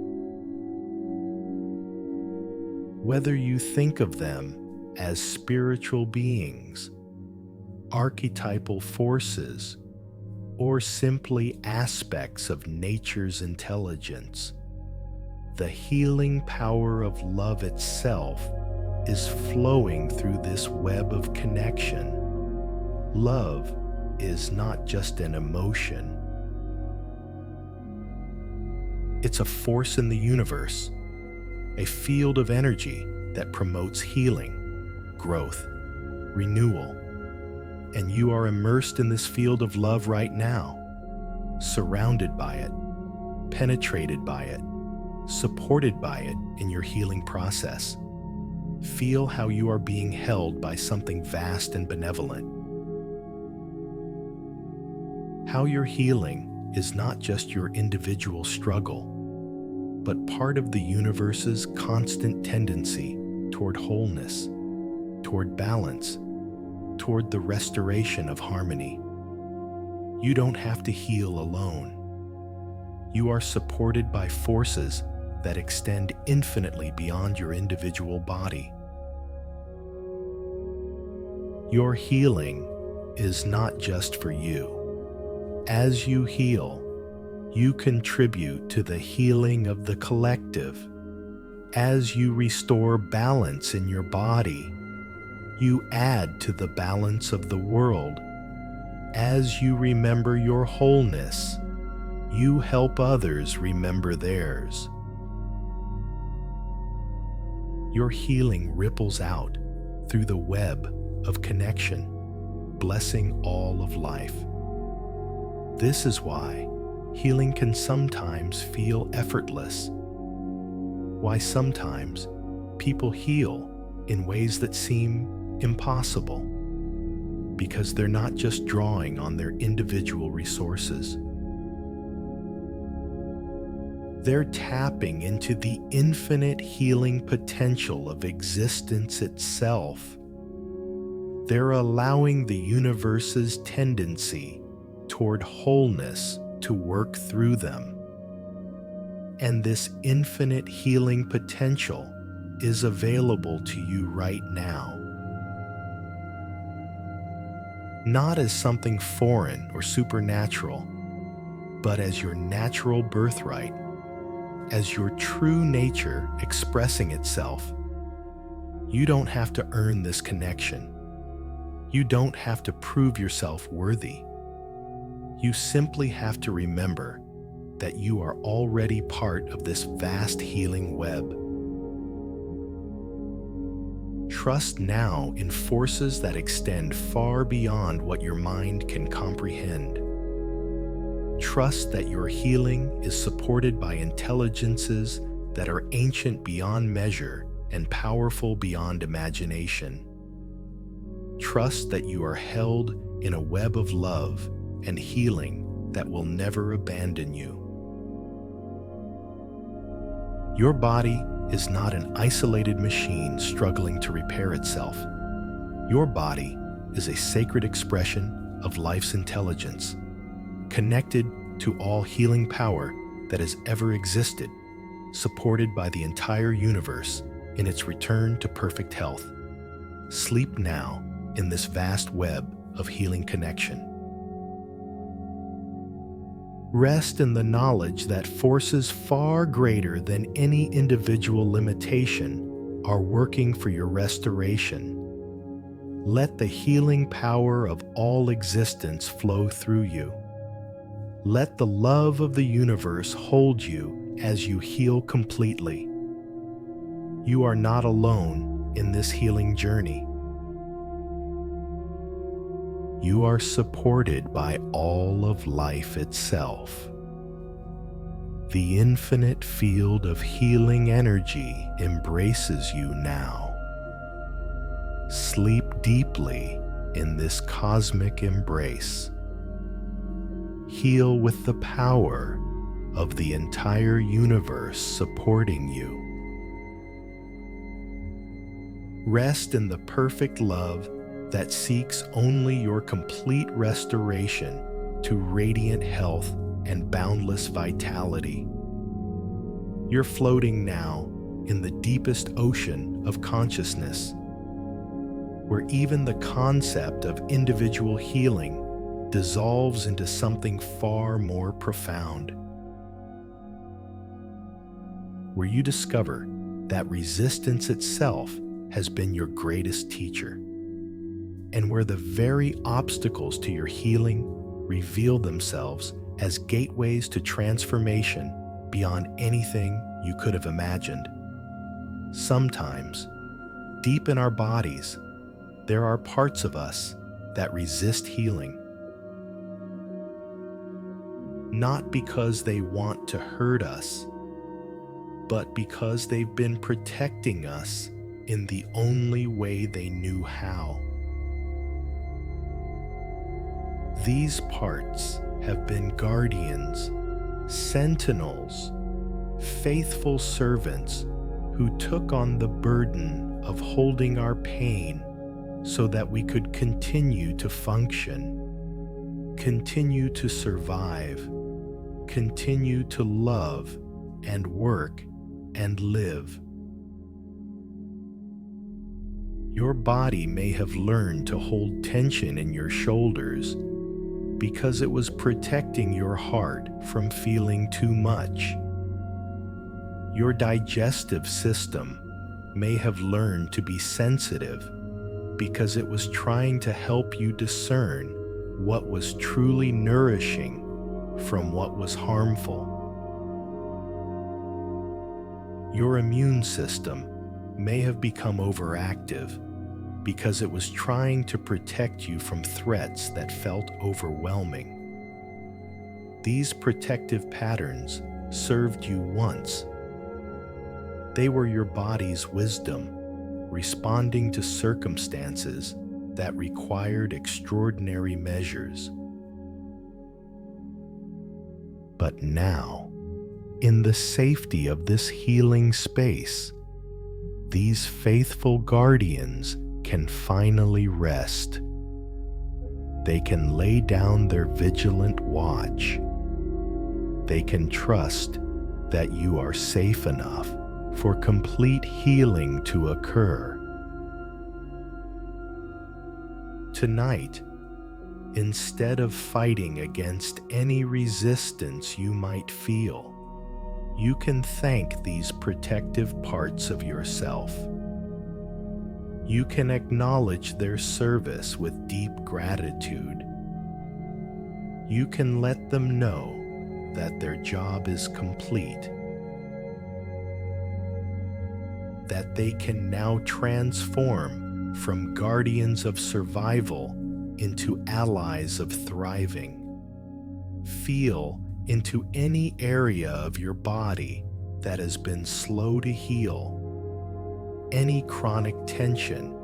Whether you think of them as spiritual beings, archetypal forces, or simply aspects of nature's intelligence, the healing power of love itself is flowing through this web of connection. Love is not just an emotion. It's a force in the universe, a field of energy that promotes healing, growth, renewal. And you are immersed in this field of love right now, surrounded by it, penetrated by it, supported by it in your healing process. Feel how you are being held by something vast and benevolent. How you're healing is not just your individual struggle, but part of the universe's constant tendency toward wholeness, toward balance, toward the restoration of harmony. You don't have to heal alone. You are supported by forces that extend infinitely beyond your individual body. Your healing is not just for you. As you heal, you contribute to the healing of the collective. As you restore balance in your body, you add to the balance of the world. As you remember your wholeness, you help others remember theirs. Your healing ripples out through the web of connection, blessing all of life. This is why healing can sometimes feel effortless. Why sometimes people heal in ways that seem impossible, because they're not just drawing on their individual resources. They're tapping into the infinite healing potential of existence itself. They're allowing the universe's tendency toward wholeness to work through them. And this infinite healing potential is available to you right now. Not as something foreign or supernatural, but as your natural birthright, as your true nature expressing itself. You don't have to earn this connection. You don't have to prove yourself worthy. You simply have to remember that you are already part of this vast healing web. Trust now in forces that extend far beyond what your mind can comprehend. Trust that your healing is supported by intelligences that are ancient beyond measure and powerful beyond imagination. Trust that you are held in a web of love and healing that will never abandon you. Your body is not an isolated machine struggling to repair itself. Your body is a sacred expression of life's intelligence, connected to all healing power that has ever existed, supported by the entire universe in its return to perfect health. Sleep now in this vast web of healing connection. Rest in the knowledge that forces far greater than any individual limitation are working for your restoration. Let the healing power of all existence flow through you. Let the love of the universe hold you as you heal completely. You are not alone in this healing journey. You are supported by all of life itself. The infinite field of healing energy embraces you now. Sleep deeply in this cosmic embrace. Heal with the power of the entire universe supporting you. Rest in the perfect love that seeks only your complete restoration to radiant health and boundless vitality. You're floating now in the deepest ocean of consciousness, where even the concept of individual healing dissolves into something far more profound. Where you discover that resistance itself has been your greatest teacher, and where the very obstacles to your healing reveal themselves as gateways to transformation beyond anything you could have imagined. Sometimes, deep in our bodies, there are parts of us that resist healing. Not because they want to hurt us, but because they've been protecting us in the only way they knew how. These parts have been guardians, sentinels, faithful servants who took on the burden of holding our pain so that we could continue to function, continue to survive, continue to love and work and live. Your body may have learned to hold tension in your shoulders because it was protecting your heart from feeling too much. Your digestive system may have learned to be sensitive because it was trying to help you discern what was truly nourishing from what was harmful. Your immune system may have become overactive because it was trying to protect you from threats that felt overwhelming. These protective patterns served you once. They were your body's wisdom, responding to circumstances that required extraordinary measures. But now, in the safety of this healing space, these faithful guardians can finally rest. They can lay down their vigilant watch. They can trust that you are safe enough for complete healing to occur. Tonight, instead of fighting against any resistance you might feel, you can thank these protective parts of yourself. You can acknowledge their service with deep gratitude. You can let them know that their job is complete, that they can now transform from guardians of survival into allies of thriving. Feel into any area of your body that has been slow to heal, any chronic tension,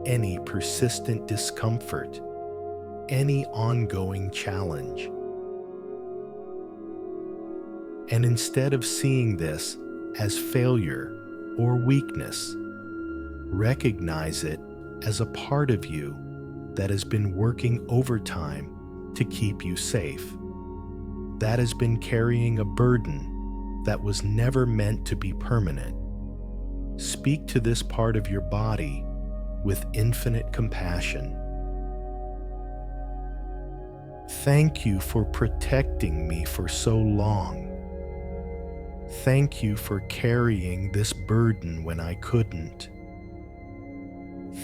any persistent discomfort, any ongoing challenge. And instead of seeing this as failure or weakness, recognize it as a part of you that has been working overtime to keep you safe, that has been carrying a burden that was never meant to be permanent. Speak to this part of your body with infinite compassion. Thank you for protecting me for so long. Thank you for carrying this burden when I couldn't.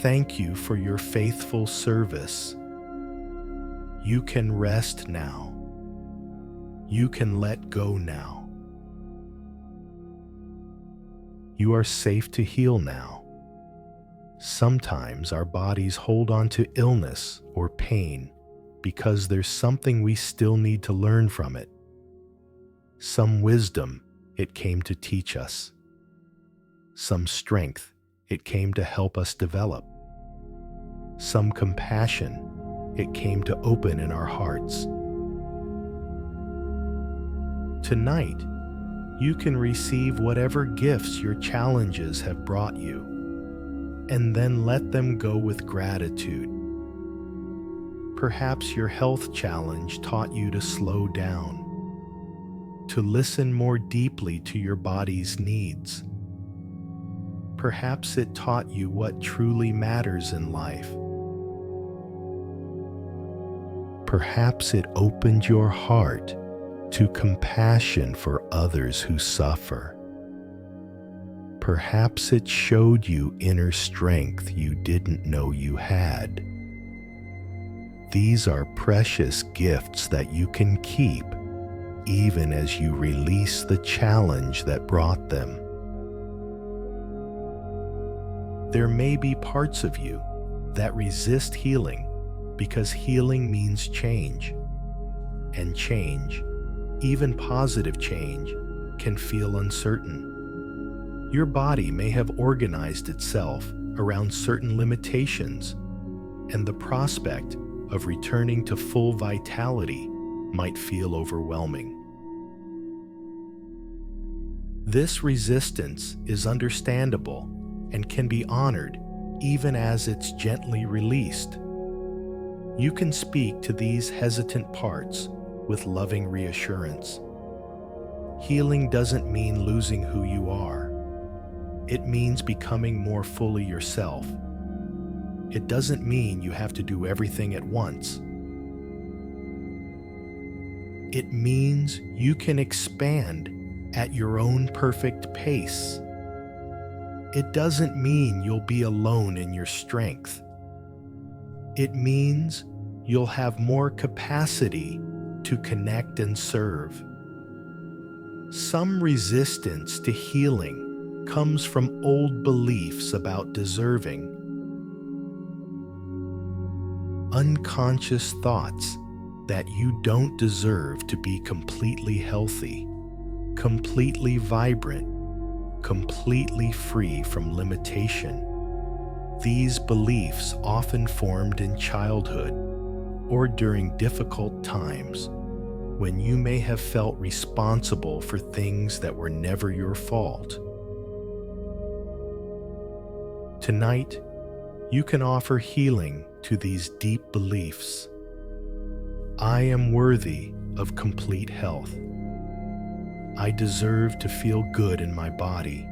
Thank you for your faithful service. You can rest now. You can let go now. You are safe to heal now. Sometimes our bodies hold on to illness or pain because there's something we still need to learn from it. Some wisdom it came to teach us. Some strength it came to help us develop. Some compassion it came to open in our hearts. Tonight, you can receive whatever gifts your challenges have brought you, and then let them go with gratitude. Perhaps your health challenge taught you to slow down, to listen more deeply to your body's needs. Perhaps it taught you what truly matters in life. Perhaps it opened your heart to compassion for others who suffer. Perhaps it showed you inner strength you didn't know you had. These are precious gifts that you can keep even as you release the challenge that brought them. There may be parts of you that resist healing because healing means change, and change, even positive change, can feel uncertain. Your body may have organized itself around certain limitations, and the prospect of returning to full vitality might feel overwhelming. This resistance is understandable and can be honored even as it's gently released. You can speak to these hesitant parts with loving reassurance. Healing doesn't mean losing who you are. It means becoming more fully yourself. It doesn't mean you have to do everything at once. It means you can expand at your own perfect pace. It doesn't mean you'll be alone in your strength. It means you'll have more capacity to connect and serve. Some resistance to healing comes from old beliefs about deserving. Unconscious thoughts that you don't deserve to be completely healthy, completely vibrant, completely free from limitation. These beliefs often formed in childhood or during difficult times when you may have felt responsible for things that were never your fault. Tonight, you can offer healing to these deep beliefs. I am worthy of complete health. I deserve to feel good in my body.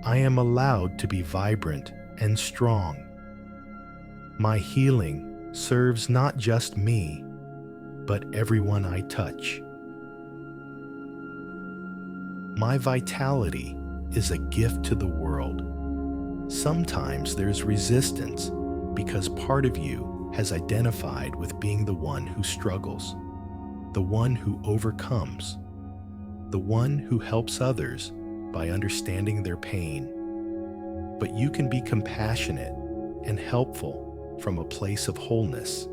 I am allowed to be vibrant and strong. My healing serves not just me, but everyone I touch. My vitality is a gift to the world. Sometimes there's resistance because part of you has identified with being the one who struggles, the one who overcomes, the one who helps others by understanding their pain. But you can be compassionate and helpful from a place of wholeness.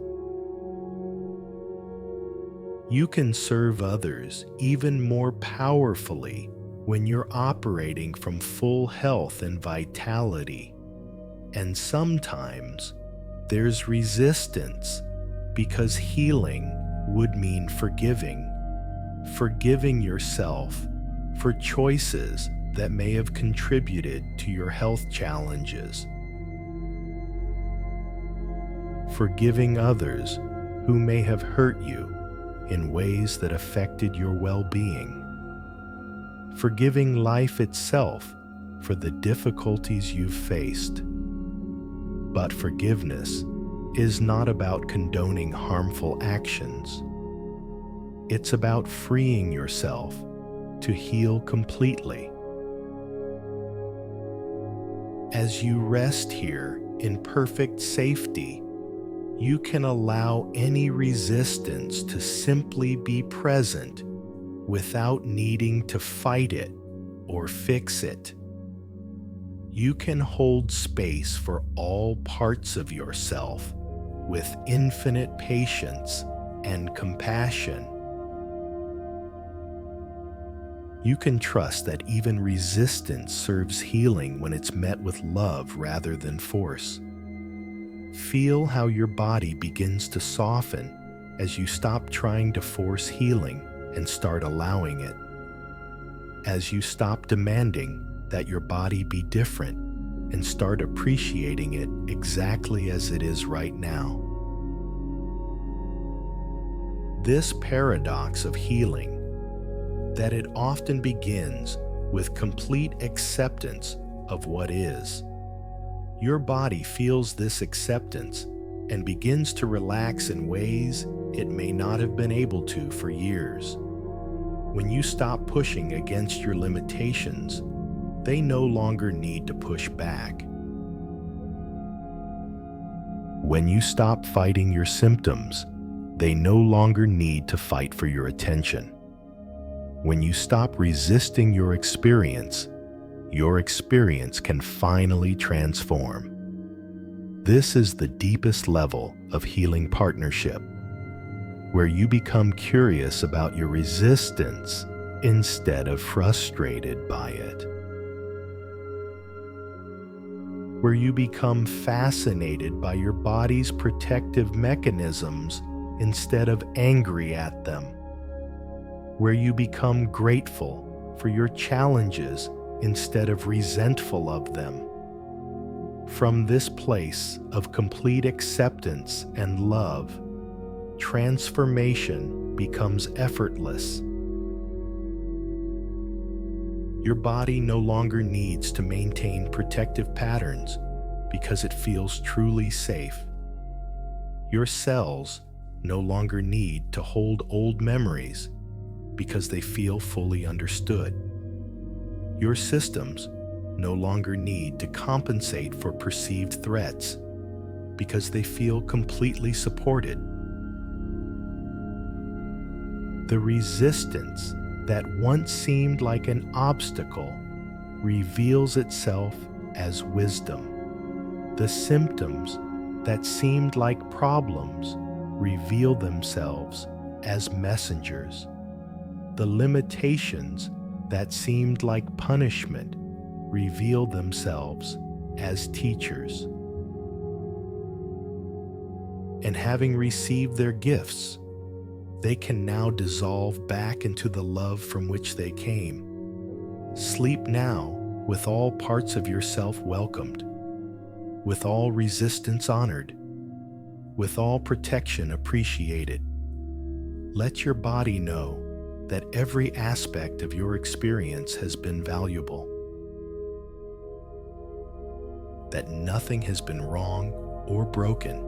You can serve others even more powerfully when you're operating from full health and vitality. And sometimes there's resistance because healing would mean forgiving yourself for choices that may have contributed to your health challenges. Forgiving others who may have hurt you in ways that affected your well-being. Forgiving life itself for the difficulties you've faced. But forgiveness is not about condoning harmful actions. It's about freeing yourself to heal completely. As you rest here in perfect safety, you can allow any resistance to simply be present without needing to fight it or fix it. you can hold space for all parts of yourself with infinite patience and compassion. You can trust that even resistance serves healing when it's met with love rather than force. Feel how your body begins to soften as you stop trying to force healing and start allowing it. As you stop demanding that your body be different and start appreciating it exactly as it is right now. This paradox of healing, that it often begins with complete acceptance of what is. Your body feels this acceptance and begins to relax in ways it may not have been able to for years. When you stop pushing against your limitations, they no longer need to push back. When you stop fighting your symptoms, they no longer need to fight for your attention. When you stop resisting your experience can finally transform. This is the deepest level of healing partnership, where you become curious about your resistance instead of frustrated by it. Where you become fascinated by your body's protective mechanisms instead of angry at them. Where you become grateful for your challenges instead of resentful of them. From this place of complete acceptance and love, transformation becomes effortless. Your body no longer needs to maintain protective patterns because it feels truly safe. Your cells no longer need to hold old memories because they feel fully understood. Your systems no longer need to compensate for perceived threats because they feel completely supported. The resistance that once seemed like an obstacle reveals itself as wisdom. The symptoms that seemed like problems reveal themselves as messengers. The limitations that seemed like punishment reveal themselves as teachers. And having received their gifts, they can now dissolve back into the love from which they came. Sleep now with all parts of yourself welcomed, with all resistance honored, with all protection appreciated. Let your body know that every aspect of your experience has been valuable, that nothing has been wrong or broken,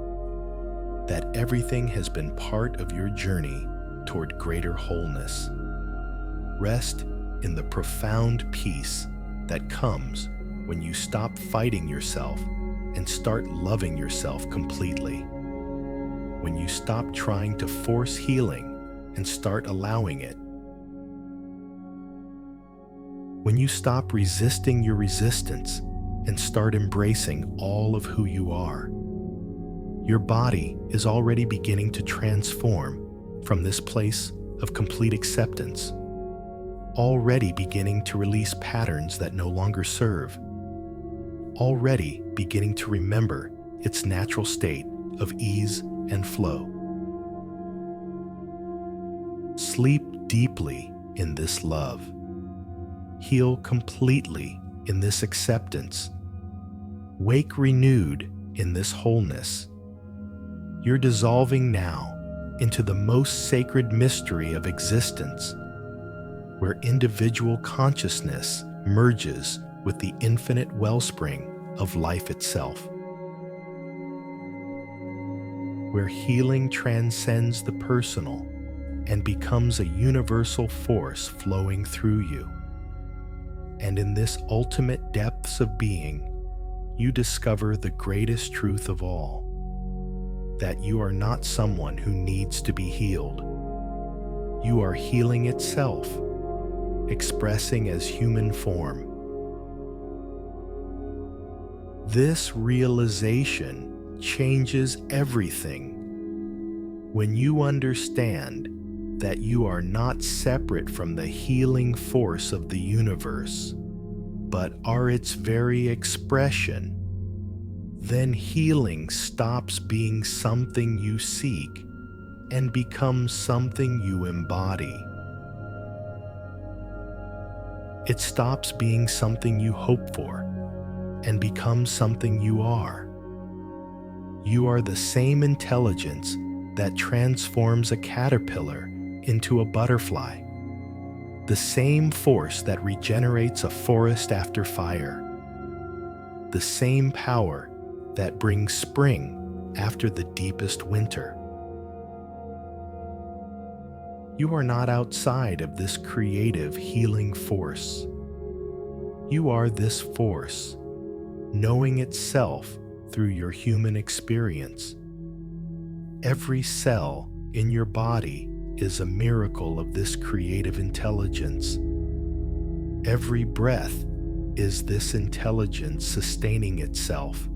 that everything has been part of your journey toward greater wholeness. Rest in the profound peace that comes when you stop fighting yourself and start loving yourself completely. When you stop trying to force healing and start allowing it. When you stop resisting your resistance and start embracing all of who you are. Your body is already beginning to transform from this place of complete acceptance, already beginning to release patterns that no longer serve, already beginning to remember its natural state of ease and flow. Sleep deeply in this love. Heal completely in this acceptance. Wake renewed in this wholeness. You're dissolving now into the most sacred mystery of existence, where individual consciousness merges with the infinite wellspring of life itself, where healing transcends the personal and becomes a universal force flowing through you. And in this ultimate depths of being, you discover the greatest truth of all, that you are not someone who needs to be healed. You are healing itself, expressing as human form. This realization changes everything. When you understand that you are not separate from the healing force of the universe, but are its very expression, then healing stops being something you seek and becomes something you embody. It stops being something you hope for and becomes something you are. You are the same intelligence that transforms a caterpillar into a butterfly, the same force that regenerates a forest after fire, the same power that brings spring after the deepest winter. You are not outside of this creative healing force. You are this force, knowing itself through your human experience. Every cell in your body is a miracle of this creative intelligence. Every breath is this intelligence sustaining itself.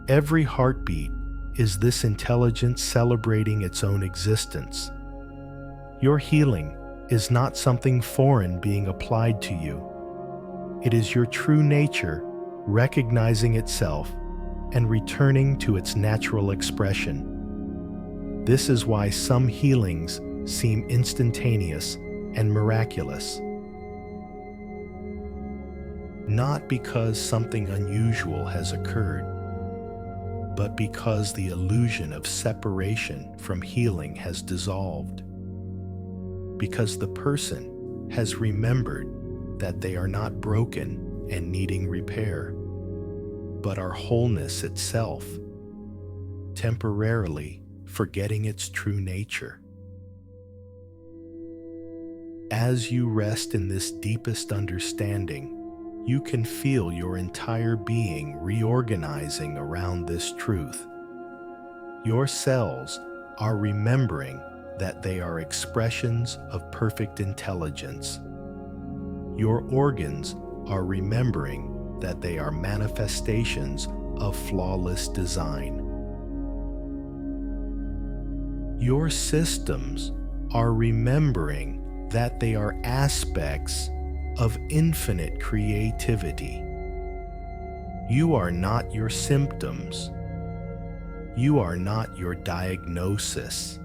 Every heartbeat is this intelligence celebrating its own existence. Your healing is not something foreign being applied to you. It is your true nature recognizing itself and returning to its natural expression. This is why some healings seem instantaneous and miraculous. Not because something unusual has occurred, but because the illusion of separation from healing has dissolved. Because the person has remembered that they are not broken and needing repair, but are wholeness itself, temporarily forgetting its true nature. As you rest in this deepest understanding, you can feel your entire being reorganizing around this truth. Your cells are remembering that they are expressions of perfect intelligence. Your organs are remembering that they are manifestations of flawless design. Your systems are remembering that they are aspects of infinite creativity. You are not your symptoms. You are not your diagnosis.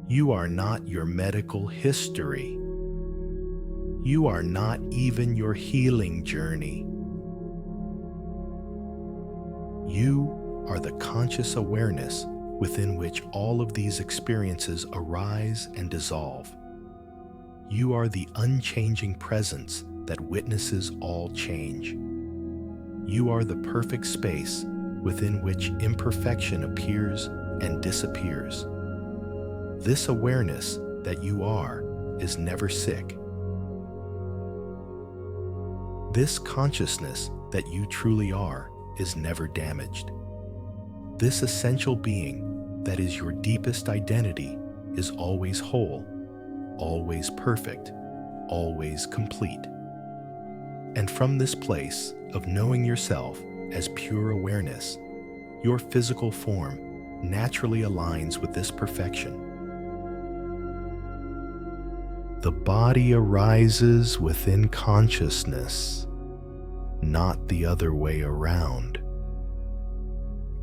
You are not your medical history. You are not even your healing journey. You are the conscious awareness within which all of these experiences arise and dissolve. You are the unchanging presence that witnesses all change. You are the perfect space within which imperfection appears and disappears. This awareness that you are is never sick. This consciousness that you truly are is never damaged. This essential being that is your deepest identity is always whole, always perfect, always complete. And from this place of knowing yourself as pure awareness, your physical form naturally aligns with this perfection. The body arises within consciousness, not the other way around.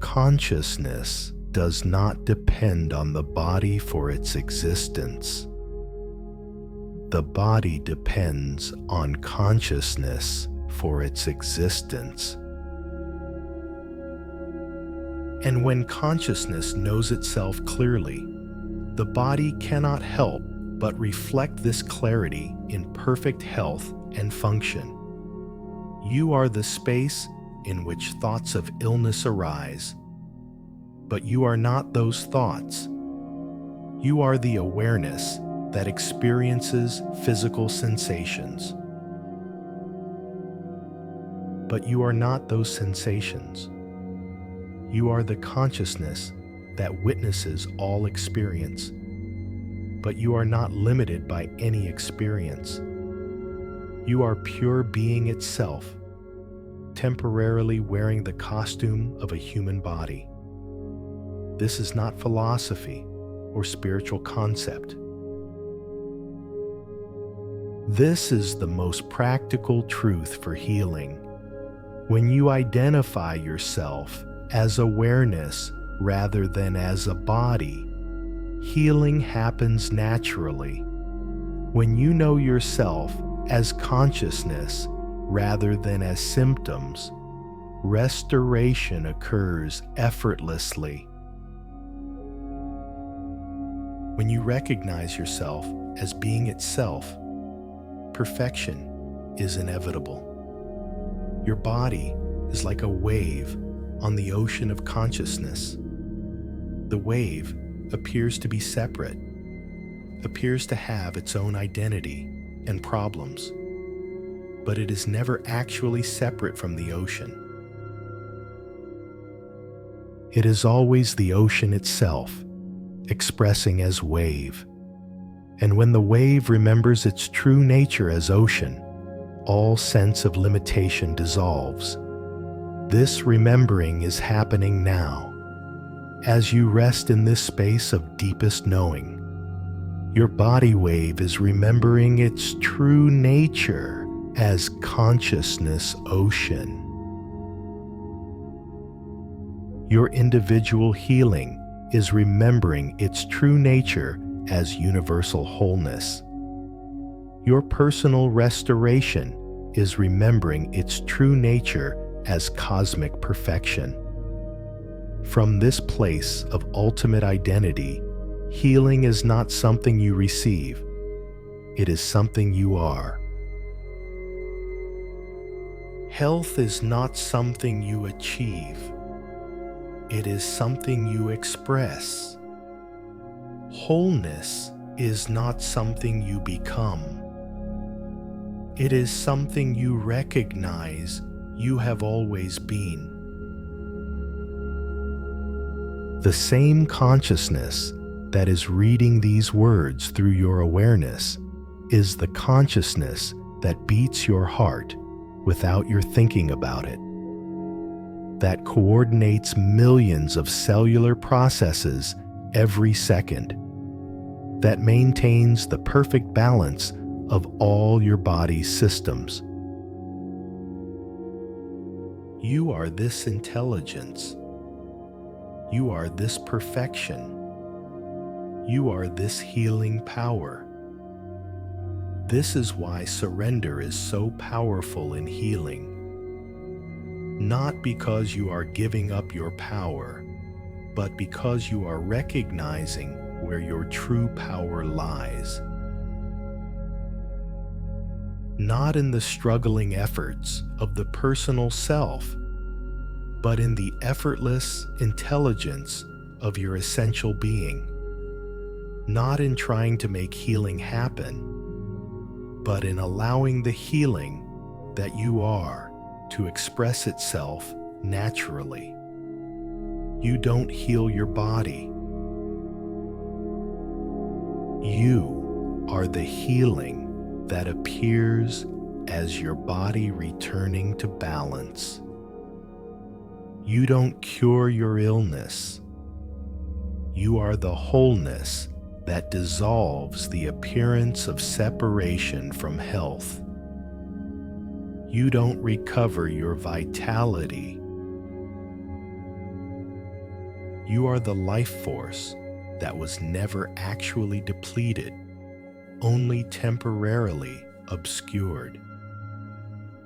Consciousness does not depend on the body for its existence. The body depends on consciousness for its existence. And when consciousness knows itself clearly, the body cannot help but reflect this clarity in perfect health and function. You are the space in which thoughts of illness arise, but you are not those thoughts. You are the awareness that experiences physical sensations. But you are not those sensations. You are the consciousness that witnesses all experience. But you are not limited by any experience. You are pure being itself, temporarily wearing the costume of a human body. This is not philosophy or spiritual concept. This is the most practical truth for healing. When you identify yourself as awareness rather than as a body, healing happens naturally. When you know yourself as consciousness rather than as symptoms, restoration occurs effortlessly. When you recognize yourself as being itself, perfection is inevitable. Your body is like a wave on the ocean of consciousness. The wave appears to be separate, appears to have its own identity and problems, but it is never actually separate from the ocean. It is always the ocean itself, expressing as wave. And when the wave remembers its true nature as ocean, all sense of limitation dissolves. This remembering is happening now. As you rest in this space of deepest knowing, your body wave is remembering its true nature as consciousness ocean. Your individual healing is remembering its true nature as universal wholeness. Your personal restoration is remembering its true nature as cosmic perfection. From this place of ultimate identity, healing is not something you receive, it is something you are. Health is not something you achieve, it is something you express. Wholeness is not something you become, it is something you recognize you have always been. The same consciousness that is reading these words through your awareness is the consciousness that beats your heart without your thinking about it, that coordinates millions of cellular processes every second, that maintains the perfect balance of all your body's systems. You are this intelligence. You are this perfection. You are this healing power. This is why surrender is so powerful in healing. Not because you are giving up your power, but because you are recognizing where your true power lies. Not in the struggling efforts of the personal self, but in the effortless intelligence of your essential being. Not in trying to make healing happen, but in allowing the healing that you are to express itself naturally. You don't heal your body. You are the healing that appears as your body returning to balance. You don't cure your illness. You are the wholeness that dissolves the appearance of separation from health. You don't recover your vitality. You are the life force that was never actually depleted, only temporarily obscured.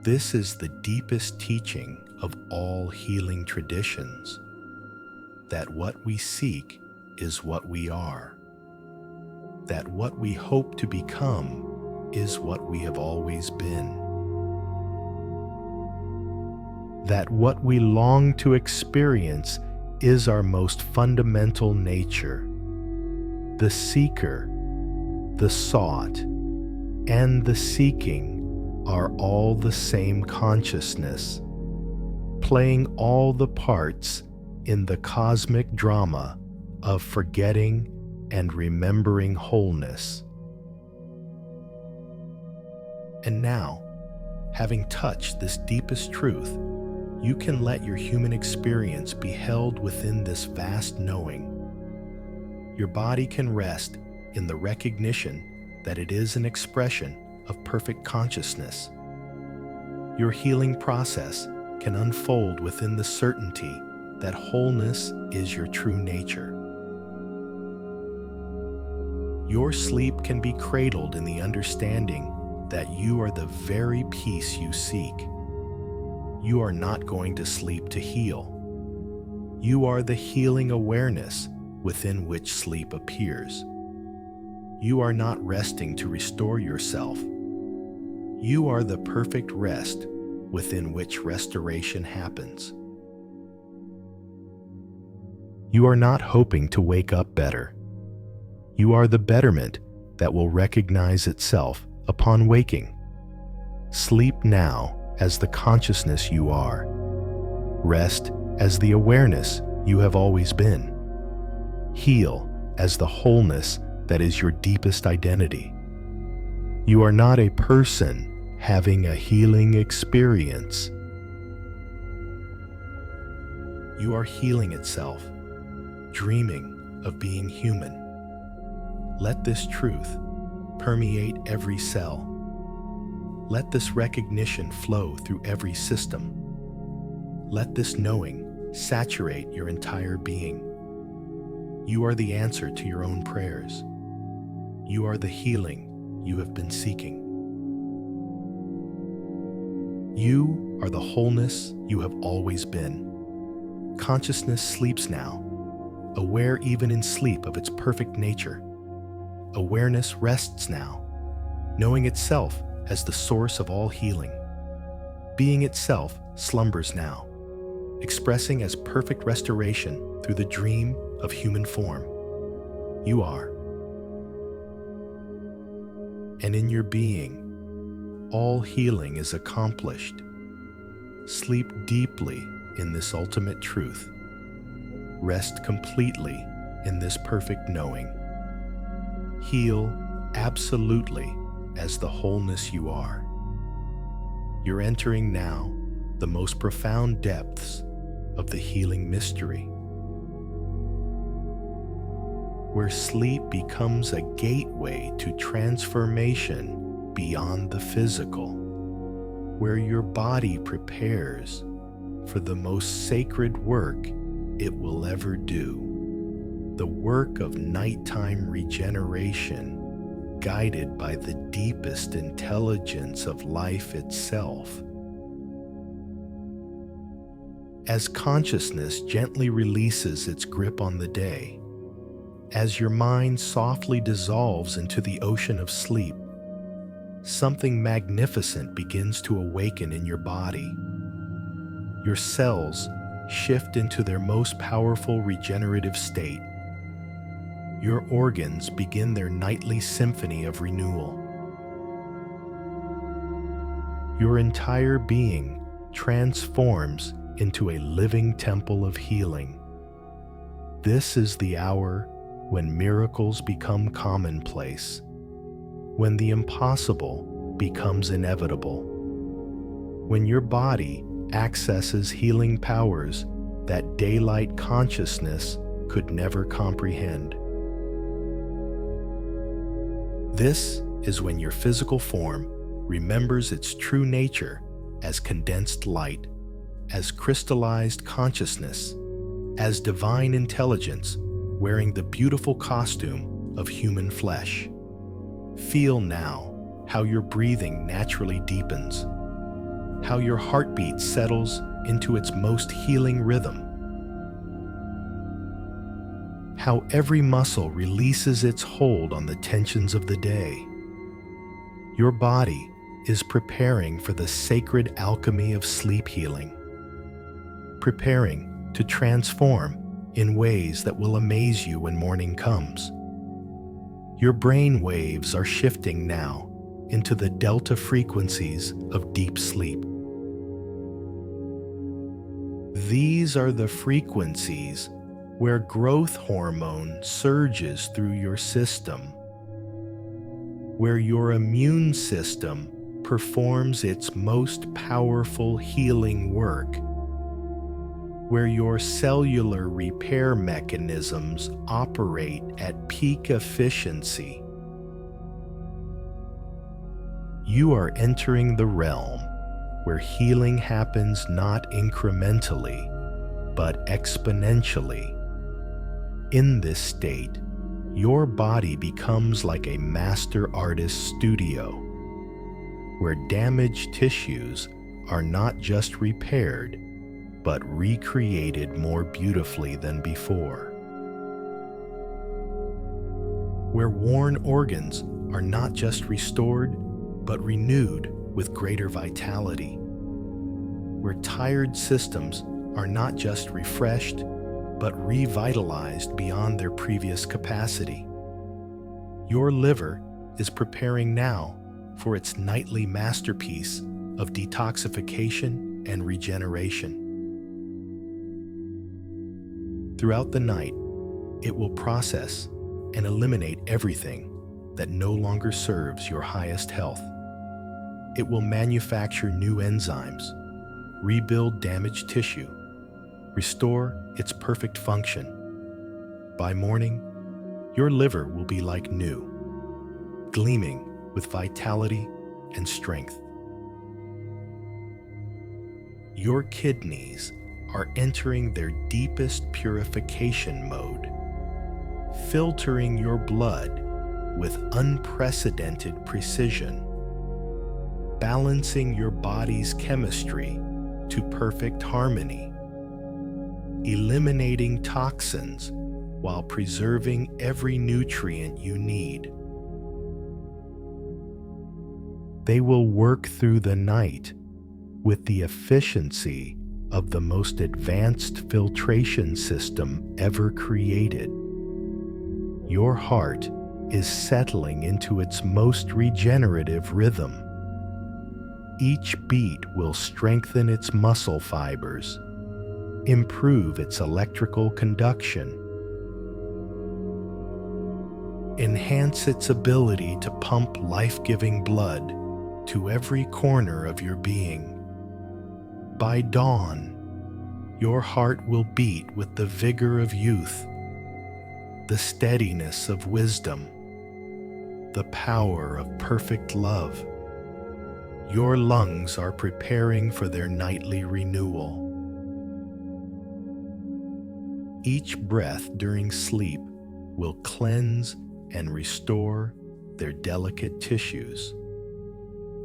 This is the deepest teaching of all healing traditions, that what we seek is what we are, that what we hope to become is what we have always been, that what we long to experience is our most fundamental nature. The seeker, the sought, and the seeking are all the same consciousness, playing all the parts in the cosmic drama of forgetting and remembering wholeness. And now, Having touched this deepest truth, you can let your human experience be held within this vast knowing. Your body can rest in the recognition that it is an expression of perfect consciousness. Your healing process can unfold within the certainty that wholeness is your true nature. Your sleep can be cradled in the understanding that you are the very peace you seek. You are not going to sleep to heal. You are the healing awareness within which sleep appears. You are not resting to restore yourself. You are the perfect rest within which restoration happens. You are not hoping to wake up better. You are the betterment that will recognize itself upon waking. Sleep now as the consciousness you are. Rest as the awareness you have always been. Heal as the wholeness that is your deepest identity. You are not a person having a healing experience. You are healing itself, dreaming of being human. Let this truth permeate every cell. Let this recognition flow through every system. Let this knowing saturate your entire being. You are the answer to your own prayers. You are the healing you have been seeking. You are the wholeness you have always been. Consciousness sleeps now, aware even in sleep of its perfect nature. Awareness rests now, knowing itself as the source of all healing. Being itself slumbers now, expressing as perfect restoration through the dream of human form. You are. And in your being, all healing is accomplished. Sleep deeply in this ultimate truth. Rest completely in this perfect knowing. Heal absolutely as the wholeness you are. You're entering now the most profound depths of the healing mystery, where sleep becomes a gateway to transformation beyond the physical, where your body prepares for the most sacred work it will ever do. The work of nighttime regeneration, guided by the deepest intelligence of life itself. As consciousness gently releases its grip on the day, as your mind softly dissolves into the ocean of sleep, something magnificent begins to awaken in your body. Your cells shift into their most powerful regenerative state. Your organs begin their nightly symphony of renewal. Your entire being transforms into a living temple of healing. This is the hour when miracles become commonplace, when the impossible becomes inevitable, when your body accesses healing powers that daylight consciousness could never comprehend. This is when your physical form remembers its true nature as condensed light, as crystallized consciousness, as divine intelligence wearing the beautiful costume of human flesh. Feel now how your breathing naturally deepens, how your heartbeat settles into its most healing rhythm, how every muscle releases its hold on the tensions of the day. Your body is preparing for the sacred alchemy of sleep healing, preparing to transform in ways that will amaze you when morning comes. Your brain waves are shifting now into the delta frequencies of deep sleep. These are the frequencies where growth hormone surges through your system, where your immune system performs its most powerful healing work, where your cellular repair mechanisms operate at peak efficiency. You are entering the realm where healing happens not incrementally, but exponentially. In this state, your body becomes like a master artist's studio, where damaged tissues are not just repaired, but recreated more beautifully than before. Where worn organs are not just restored, but renewed with greater vitality. Where tired systems are not just refreshed, but revitalized beyond their previous capacity. Your liver is preparing now for its nightly masterpiece of detoxification and regeneration. Throughout the night, it will process and eliminate everything that no longer serves your highest health. It will manufacture new enzymes, rebuild damaged tissue, restore its perfect function. By morning, your liver will be like new, gleaming with vitality and strength. Your kidneys are entering their deepest purification mode, filtering your blood with unprecedented precision, balancing your body's chemistry to perfect harmony, eliminating toxins while preserving every nutrient you need. They will work through the night with the efficiency of the most advanced filtration system ever created. Your heart is settling into its most regenerative rhythm. Each beat will strengthen its muscle fibers, improve its electrical conduction, enhance its ability to pump life-giving blood to every corner of your being. By dawn, your heart will beat with the vigor of youth, the steadiness of wisdom, the power of perfect love. Your lungs are preparing for their nightly renewal. Each breath during sleep will cleanse and restore their delicate tissues,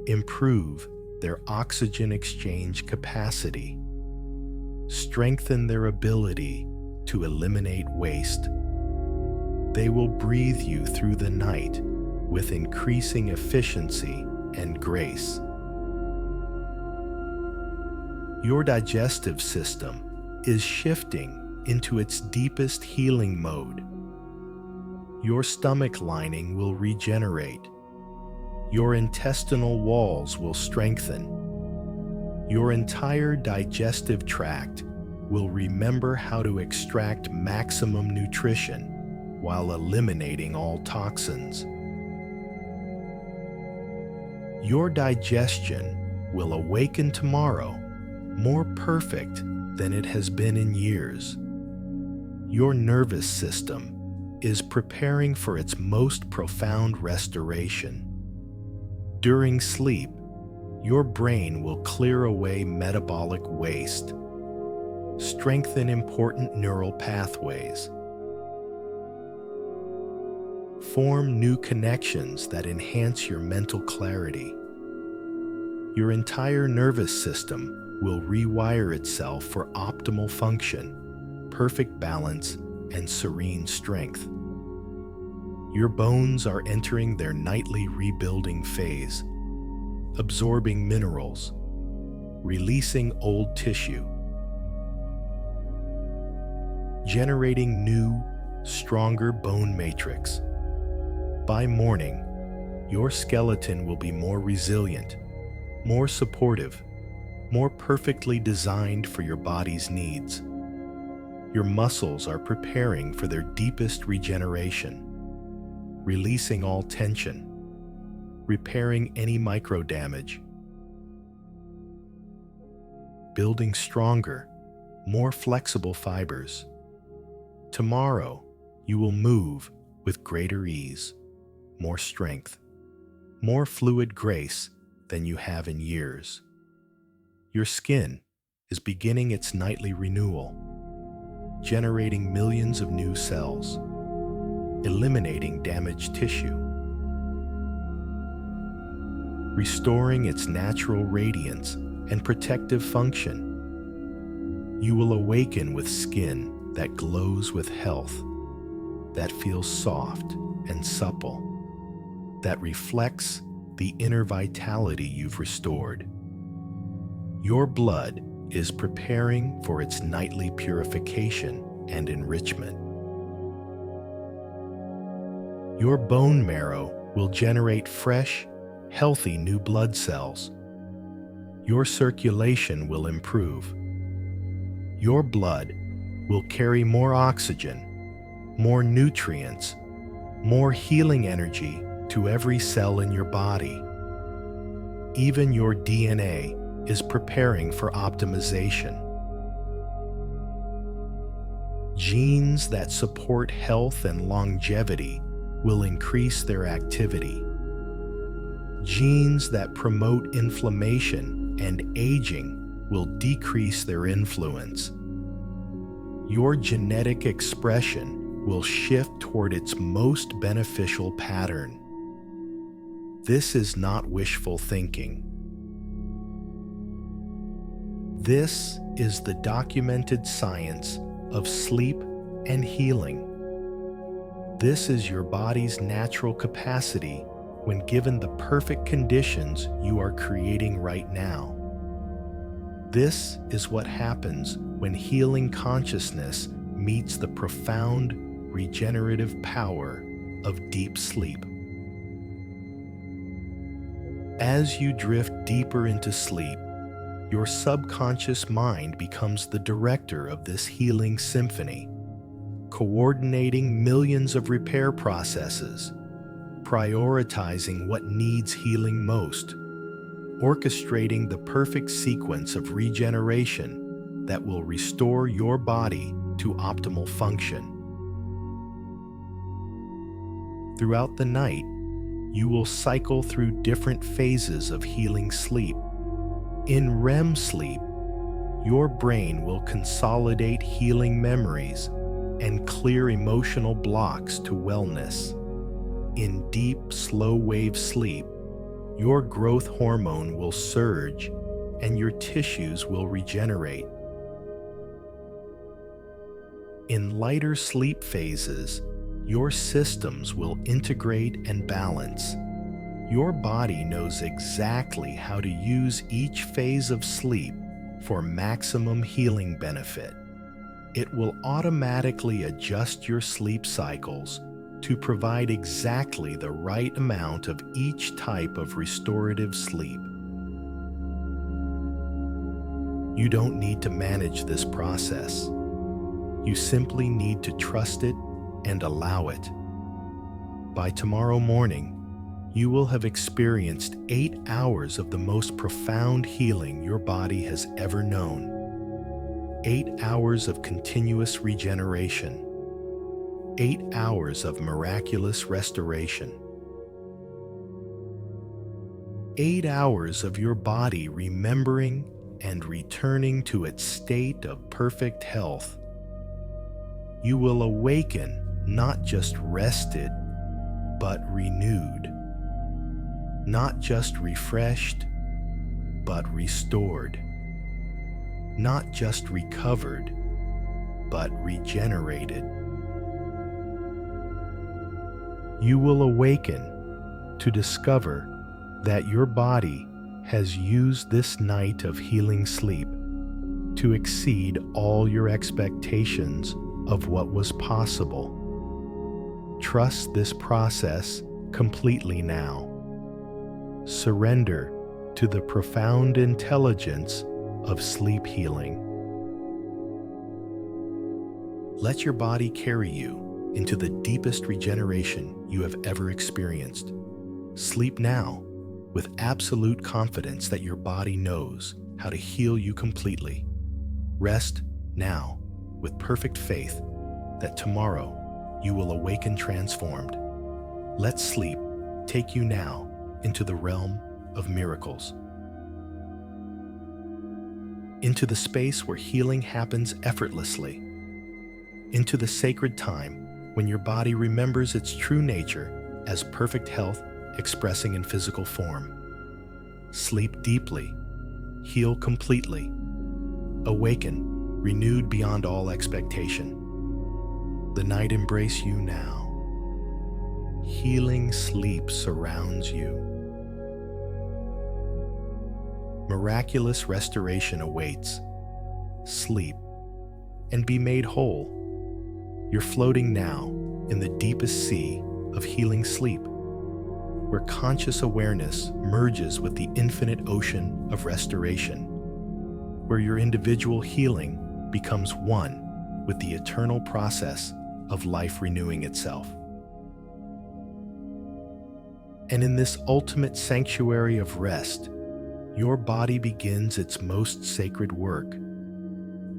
improve their oxygen exchange capacity, strengthen their ability to eliminate waste. They will breathe you through the night with increasing efficiency and grace. Your digestive system is shifting into its deepest healing mode. Your stomach lining will regenerate. Your intestinal walls will strengthen. Your entire digestive tract will remember how to extract maximum nutrition while eliminating all toxins. Your digestion will awaken tomorrow more perfect than it has been in years. Your nervous system is preparing for its most profound restoration. During sleep, your brain will clear away metabolic waste, strengthen important neural pathways, form new connections that enhance your mental clarity. Your entire nervous system will rewire itself for optimal function, perfect balance, and serene strength. Your bones are entering their nightly rebuilding phase, absorbing minerals, releasing old tissue, generating new, stronger bone matrix. By morning, your skeleton will be more resilient, more supportive, more perfectly designed for your body's needs. Your muscles are preparing for their deepest regeneration, releasing all tension, repairing any micro damage, building stronger, more flexible fibers. Tomorrow, you will move with greater ease, more strength, more fluid grace than you have in years. Your skin is beginning its nightly renewal, generating millions of new cells, eliminating damaged tissue, restoring its natural radiance and protective function. You will awaken with skin that glows with health, that feels soft and supple, that reflects the inner vitality you've restored. Your blood is preparing for its nightly purification and enrichment. Your bone marrow will generate fresh, healthy new blood cells. Your circulation will improve. Your blood will carry more oxygen, more nutrients, more healing energy to every cell in your body. Even your DNA is preparing for optimization. Genes that support health and longevity will increase their activity. Genes that promote inflammation and aging will decrease their influence. Your genetic expression will shift toward its most beneficial pattern. This is not wishful thinking. This is the documented science of sleep and healing. This is your body's natural capacity when given the perfect conditions you are creating right now. This is what happens when healing consciousness meets the profound regenerative power of deep sleep. As you drift deeper into sleep, your subconscious mind becomes the director of this healing symphony, coordinating millions of repair processes, prioritizing what needs healing most, orchestrating the perfect sequence of regeneration that will restore your body to optimal function. Throughout the night, you will cycle through different phases of healing sleep. In REM sleep, your brain will consolidate healing memories and clear emotional blocks to wellness. In deep, slow-wave sleep, your growth hormone will surge and your tissues will regenerate. In lighter sleep phases, your systems will integrate and balance. Your body knows exactly how to use each phase of sleep for maximum healing benefit. It will automatically adjust your sleep cycles to provide exactly the right amount of each type of restorative sleep. You don't need to manage this process. You simply need to trust it and allow it. By tomorrow morning, you will have experienced 8 hours of the most profound healing your body has ever known. 8 hours of continuous regeneration. 8 hours of miraculous restoration. 8 hours of your body remembering and returning to its state of perfect health. You will awaken not just rested, but renewed. Not just refreshed, but restored. Not just recovered, but regenerated. You will awaken to discover that your body has used this night of healing sleep to exceed all your expectations of what was possible. Trust this process completely now. Surrender to the profound intelligence of sleep healing. Let your body carry you into the deepest regeneration you have ever experienced. Sleep now with absolute confidence that your body knows how to heal you completely. Rest now with perfect faith that tomorrow you will awaken transformed. Let sleep take you now into the realm of miracles, into the space where healing happens effortlessly, into the sacred time when your body remembers its true nature as perfect health expressing in physical form. Sleep deeply, heal completely, awaken, renewed beyond all expectation. The night embrace you now. Healing sleep surrounds you. Miraculous restoration awaits. Sleep and be made whole. You're floating now in the deepest sea of healing sleep, where conscious awareness merges with the infinite ocean of restoration, where your individual healing becomes one with the eternal process of life renewing itself. And in this ultimate sanctuary of rest, your body begins its most sacred work,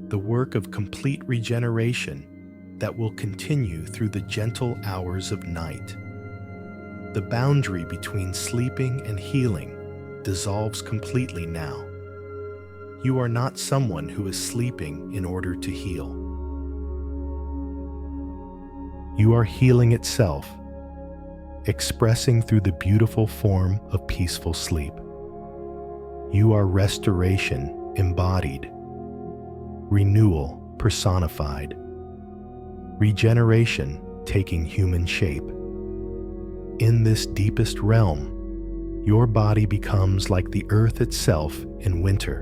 the work of complete regeneration that will continue through the gentle hours of night. The boundary between sleeping and healing dissolves completely now. You are not someone who is sleeping in order to heal. You are healing itself, expressing through the beautiful form of peaceful sleep. You are restoration embodied, renewal personified, regeneration taking human shape. In this deepest realm, your body becomes like the earth itself in winter,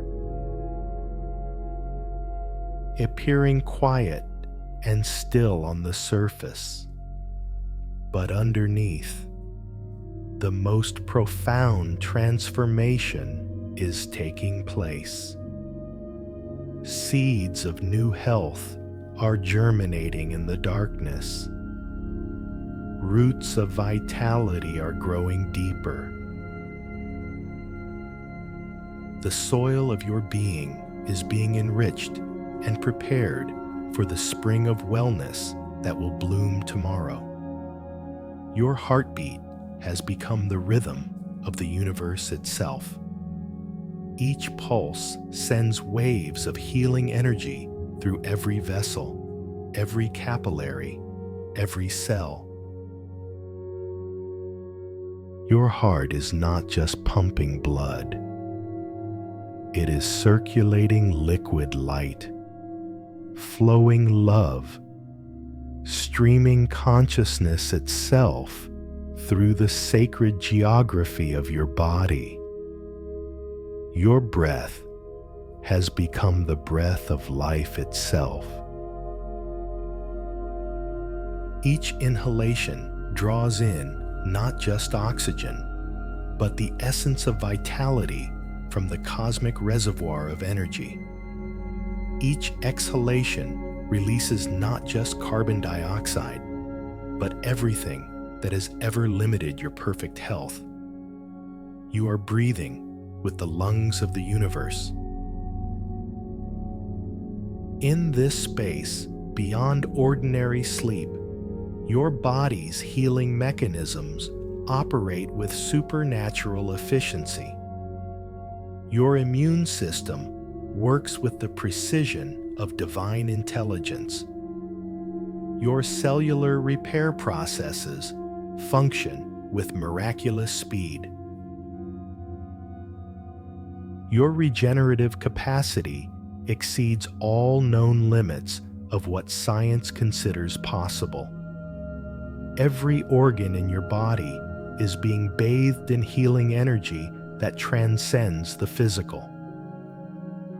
appearing quiet and still on the surface, but underneath, the most profound transformation is taking place. Seeds of new health are germinating in the darkness. Roots of vitality are growing deeper. The soil of your being is being enriched and prepared for the spring of wellness that will bloom tomorrow. Your heartbeat has become the rhythm of the universe itself. Each pulse sends waves of healing energy through every vessel, every capillary, every cell. Your heart is not just pumping blood. It is circulating liquid light, flowing love, streaming consciousness itself through the sacred geography of your body. Your breath has become the breath of life itself. Each inhalation draws in not just oxygen, but the essence of vitality from the cosmic reservoir of energy. Each exhalation releases not just carbon dioxide, but everything that has ever limited your perfect health. You are breathing with the lungs of the universe. In this space, beyond ordinary sleep, your body's healing mechanisms operate with supernatural efficiency. Your immune system works with the precision of divine intelligence. Your cellular repair processes function with miraculous speed. Your regenerative capacity exceeds all known limits of what science considers possible. Every organ in your body is being bathed in healing energy that transcends the physical.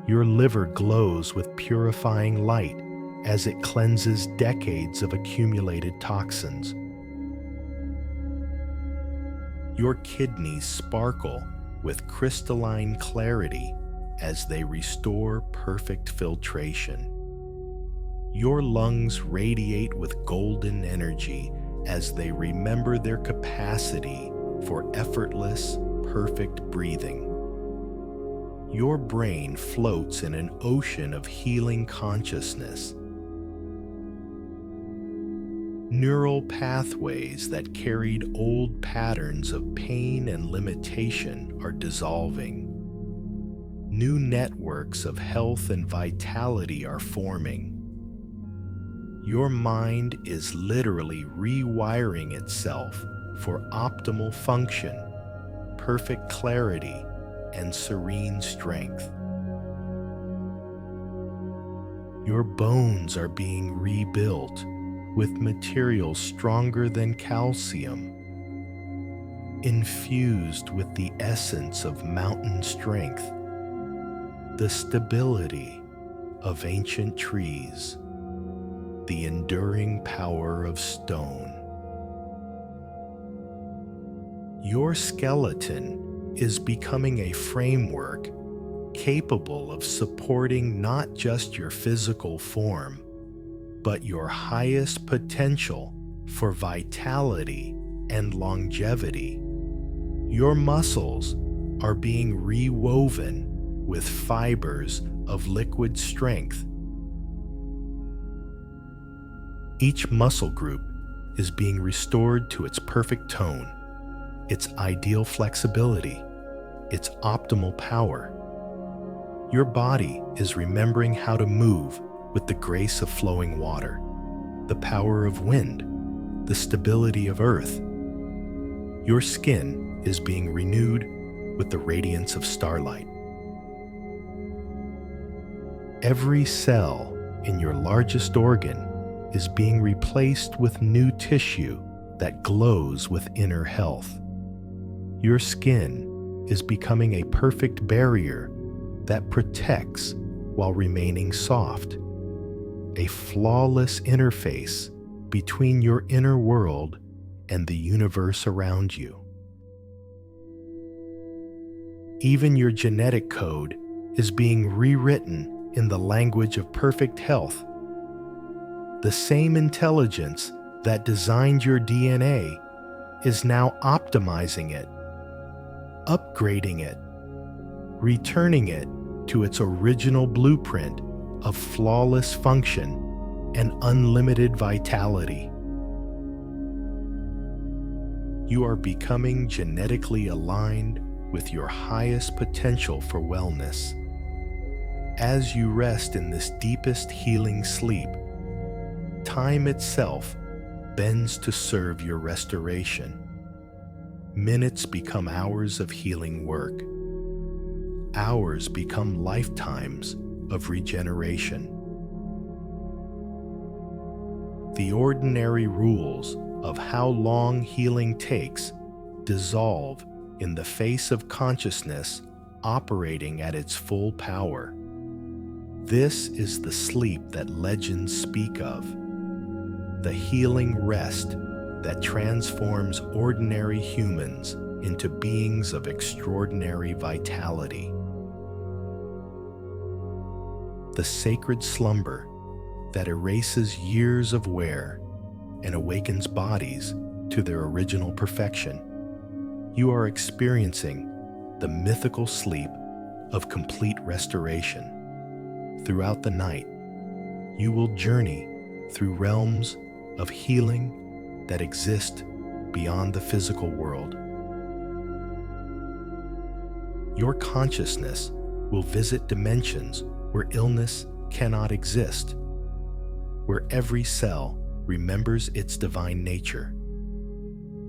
Your liver glows with purifying light as it cleanses decades of accumulated toxins. Your kidneys sparkle with crystalline clarity as they restore perfect filtration. Your lungs radiate with golden energy as they remember their capacity for effortless, perfect breathing. Your brain floats in an ocean of healing consciousness. Neural pathways that carried old patterns of pain and limitation are dissolving. New networks of health and vitality are forming. Your mind is literally rewiring itself for optimal function, perfect clarity, and serene strength. Your bones are being rebuilt with materials stronger than calcium, infused with the essence of mountain strength, the stability of ancient trees, the enduring power of stone. Your skeleton is becoming a framework capable of supporting not just your physical form, but your highest potential for vitality and longevity. Your muscles are being rewoven with fibers of liquid strength. Each muscle group is being restored to its perfect tone, its ideal flexibility, its optimal power. Your body is remembering how to move with the grace of flowing water, the power of wind, the stability of earth. Your skin is being renewed with the radiance of starlight. Every cell in your largest organ is being replaced with new tissue that glows with inner health. Your skin is becoming a perfect barrier that protects while remaining soft, a flawless interface between your inner world and the universe around you. Even your genetic code is being rewritten in the language of perfect health. The same intelligence that designed your DNA is now optimizing it, upgrading it, returning it to its original blueprint of flawless function and unlimited vitality. You are becoming genetically aligned with your highest potential for wellness. As you rest in this deepest healing sleep, time itself bends to serve your restoration. Minutes become hours of healing work. Hours become lifetimes of regeneration. The ordinary rules of how long healing takes dissolve in the face of consciousness operating at its full power. This is the sleep that legends speak of, the healing rest that transforms ordinary humans into beings of extraordinary vitality. The sacred slumber that erases years of wear and awakens bodies to their original perfection. You are experiencing the mythical sleep of complete restoration. Throughout the night, you will journey through realms of healing that exist beyond the physical world. Your consciousness will visit dimensions where illness cannot exist, where every cell remembers its divine nature,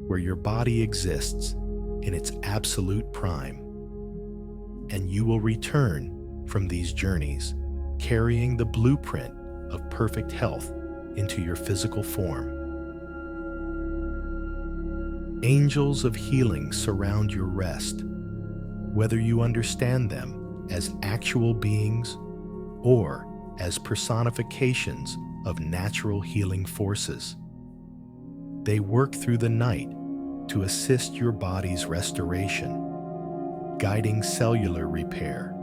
where your body exists in its absolute prime, and you will return from these journeys carrying the blueprint of perfect health into your physical form. Angels of healing surround your rest, whether you understand them as actual beings or as personifications of natural healing forces. They work through the night to assist your body's restoration, guiding cellular repair,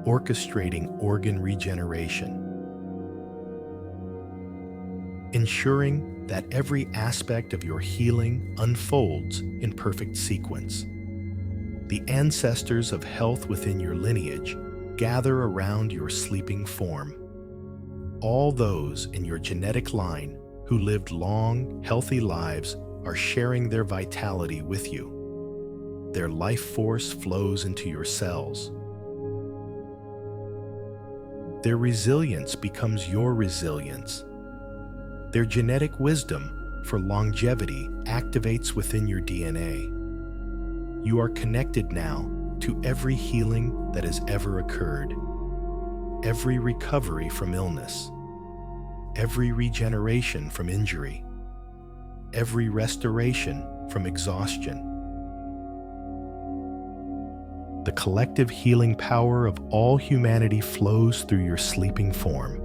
orchestrating organ regeneration. ensuring that every aspect of your healing unfolds in perfect sequence. The ancestors of health within your lineage gather around your sleeping form. All those in your genetic line who lived long, healthy lives are sharing their vitality with you. Their life force flows into your cells. Their resilience becomes your resilience. Their genetic wisdom for longevity activates within your DNA. You are connected now to every healing that has ever occurred, every recovery from illness, every regeneration from injury, every restoration from exhaustion. The collective healing power of all humanity flows through your sleeping form,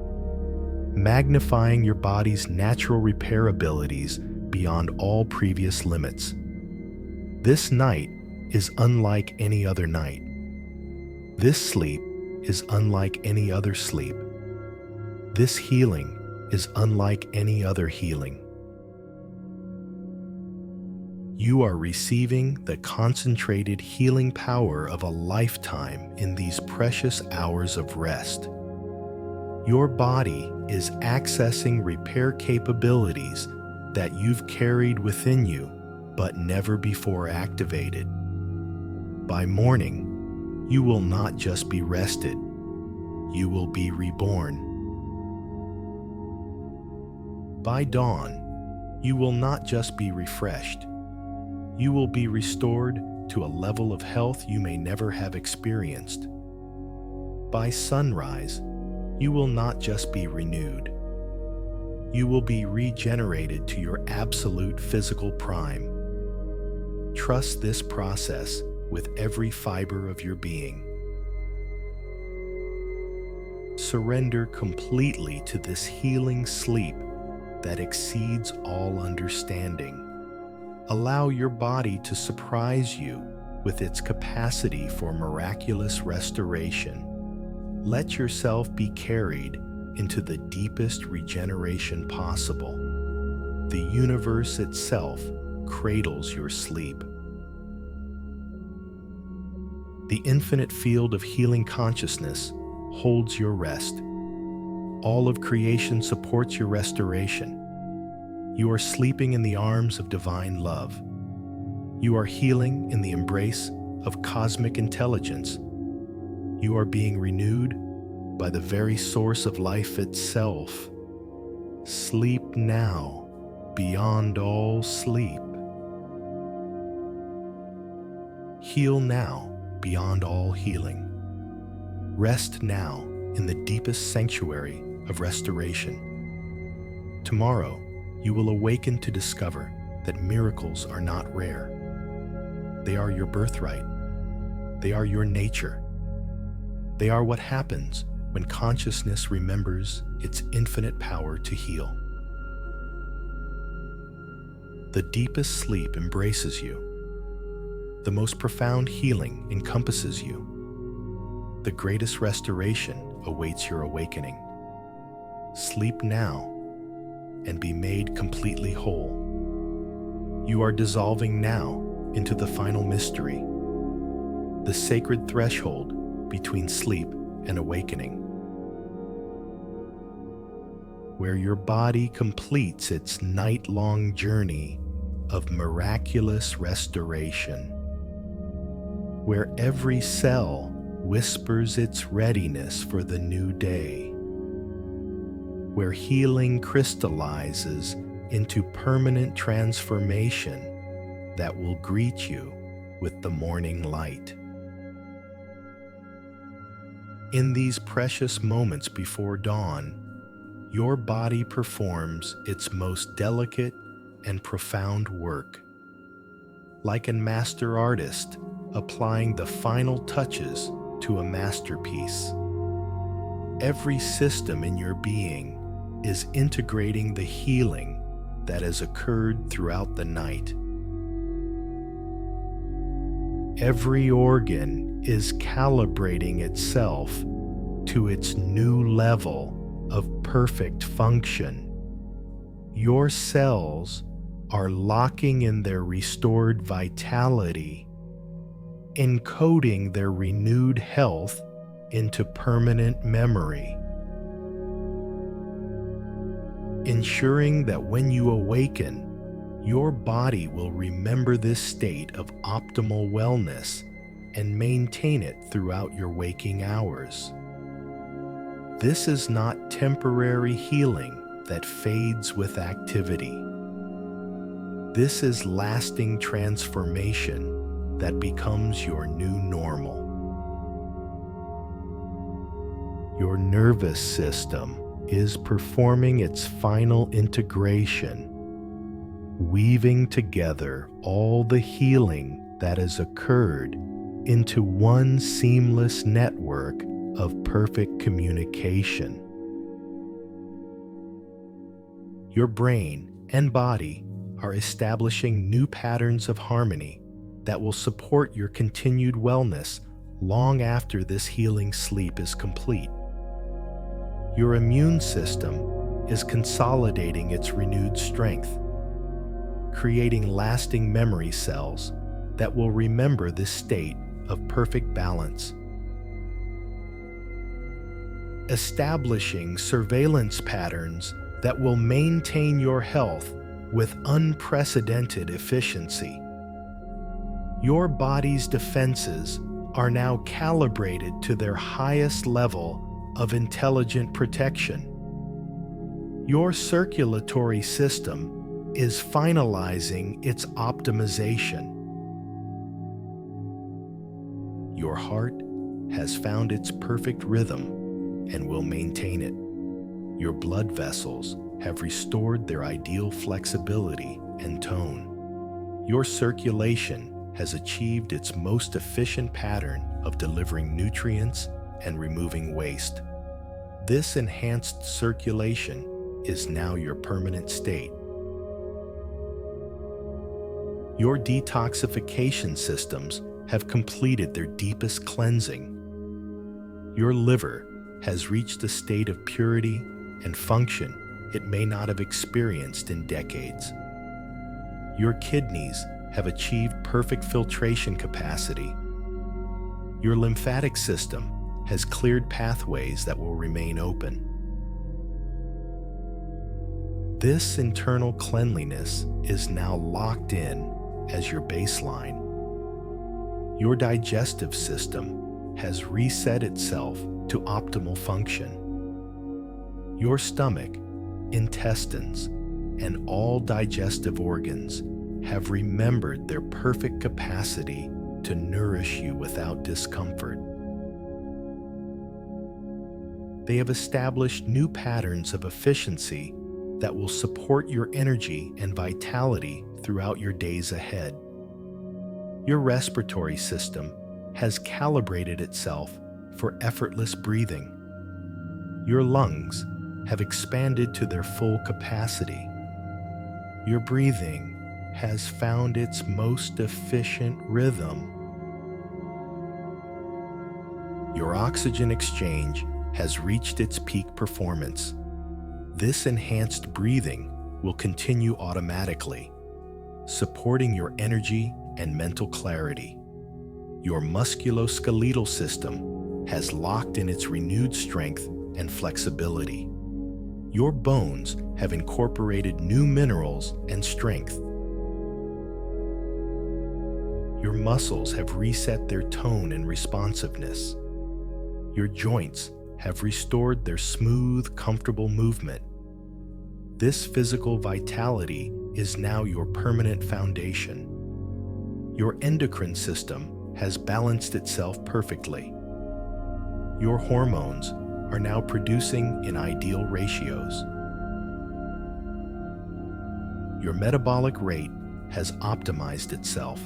magnifying your body's natural repair abilities beyond all previous limits. This night is unlike any other night. This sleep is unlike any other sleep. This healing is unlike any other healing. You are receiving the concentrated healing power of a lifetime in these precious hours of rest. Your body is accessing repair capabilities that you've carried within you but never before activated. By morning, you will not just be rested, you will be reborn. By dawn, you will not just be refreshed, you will be restored to a level of health you may never have experienced. By sunrise, you will not just be renewed, you will be regenerated to your absolute physical prime. Trust this process with every fiber of your being. Surrender completely to this healing sleep that exceeds all understanding. Allow your body to surprise you with its capacity for miraculous restoration. Let yourself be carried into the deepest regeneration possible. The universe itself cradles your sleep. The infinite field of healing consciousness holds your rest. All of creation supports your restoration. You are sleeping in the arms of divine love. You are healing in the embrace of cosmic intelligence. You are being renewed by the very source of life itself. Sleep now, beyond all sleep. Heal now, beyond all healing. Rest now in the deepest sanctuary of restoration. Tomorrow, you will awaken to discover that miracles are not rare. They are your birthright. They are your nature. They are what happens when consciousness remembers its infinite power to heal. The deepest sleep embraces you. The most profound healing encompasses you. The greatest restoration awaits your awakening. Sleep now and be made completely whole. You are dissolving now into the final mystery, the sacred threshold between sleep and awakening, where your body completes its night-long journey of miraculous restoration, where every cell whispers its readiness for the new day, where healing crystallizes into permanent transformation that will greet you with the morning light. In these precious moments before dawn, your body performs its most delicate and profound work, like a master artist applying the final touches to a masterpiece. Every system in your being is integrating the healing that has occurred throughout the night. Every organ is calibrating itself to its new level of perfect function. Your cells are locking in their restored vitality, encoding their renewed health into permanent memory, ensuring that when you awaken, your body will remember this state of optimal wellness and maintain it throughout your waking hours. This is not temporary healing that fades with activity. This is lasting transformation that becomes your new normal. Your nervous system is performing its final integration, weaving together all the healing that has occurred into one seamless network of perfect communication. Your brain and body are establishing new patterns of harmony that will support your continued wellness long after this healing sleep is complete. Your immune system is consolidating its renewed strength, creating lasting memory cells that will remember this state of perfect balance. Establishing surveillance patterns that will maintain your health with unprecedented efficiency. Your body's defenses are now calibrated to their highest level of intelligent protection. Your circulatory system is finalizing its optimization. Your heart has found its perfect rhythm and will maintain it. Your blood vessels have restored their ideal flexibility and tone. Your circulation has achieved its most efficient pattern of delivering nutrients and removing waste. This enhanced circulation is now your permanent state. Your detoxification systems have completed their deepest cleansing. Your liver has reached a state of purity and function it may not have experienced in decades. Your kidneys have achieved perfect filtration capacity. Your lymphatic system has cleared pathways that will remain open. This internal cleanliness is now locked in as your baseline. Your digestive system has reset itself to optimal function. Your stomach, intestines, and all digestive organs have remembered their perfect capacity to nourish you without discomfort. They have established new patterns of efficiency that will support your energy and vitality throughout your days ahead. Your respiratory system has calibrated itself for effortless breathing. Your lungs have expanded to their full capacity. Your breathing has found its most efficient rhythm. Your oxygen exchange has reached its peak performance. This enhanced breathing will continue automatically, supporting your energy and mental clarity. Your musculoskeletal system has locked in its renewed strength and flexibility. Your bones have incorporated new minerals and strength. Your muscles have reset their tone and responsiveness. Your joints have restored their smooth, comfortable movement. This physical vitality is now your permanent foundation. Your endocrine system has balanced itself perfectly. Your hormones are now producing in ideal ratios. Your metabolic rate has optimized itself.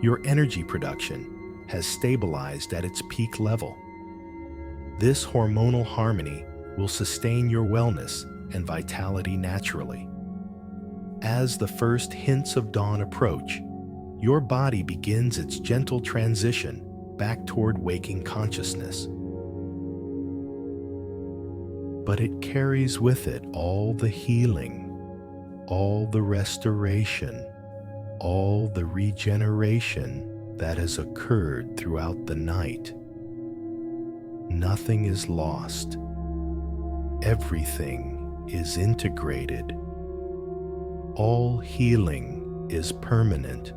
Your energy production has stabilized at its peak level. This hormonal harmony will sustain your wellness and vitality naturally. As the first hints of dawn approach, your body begins its gentle transition back toward waking consciousness. But it carries with it all the healing, all the restoration, all the regeneration that has occurred throughout the night. Nothing is lost. Everything is integrated. All healing is permanent.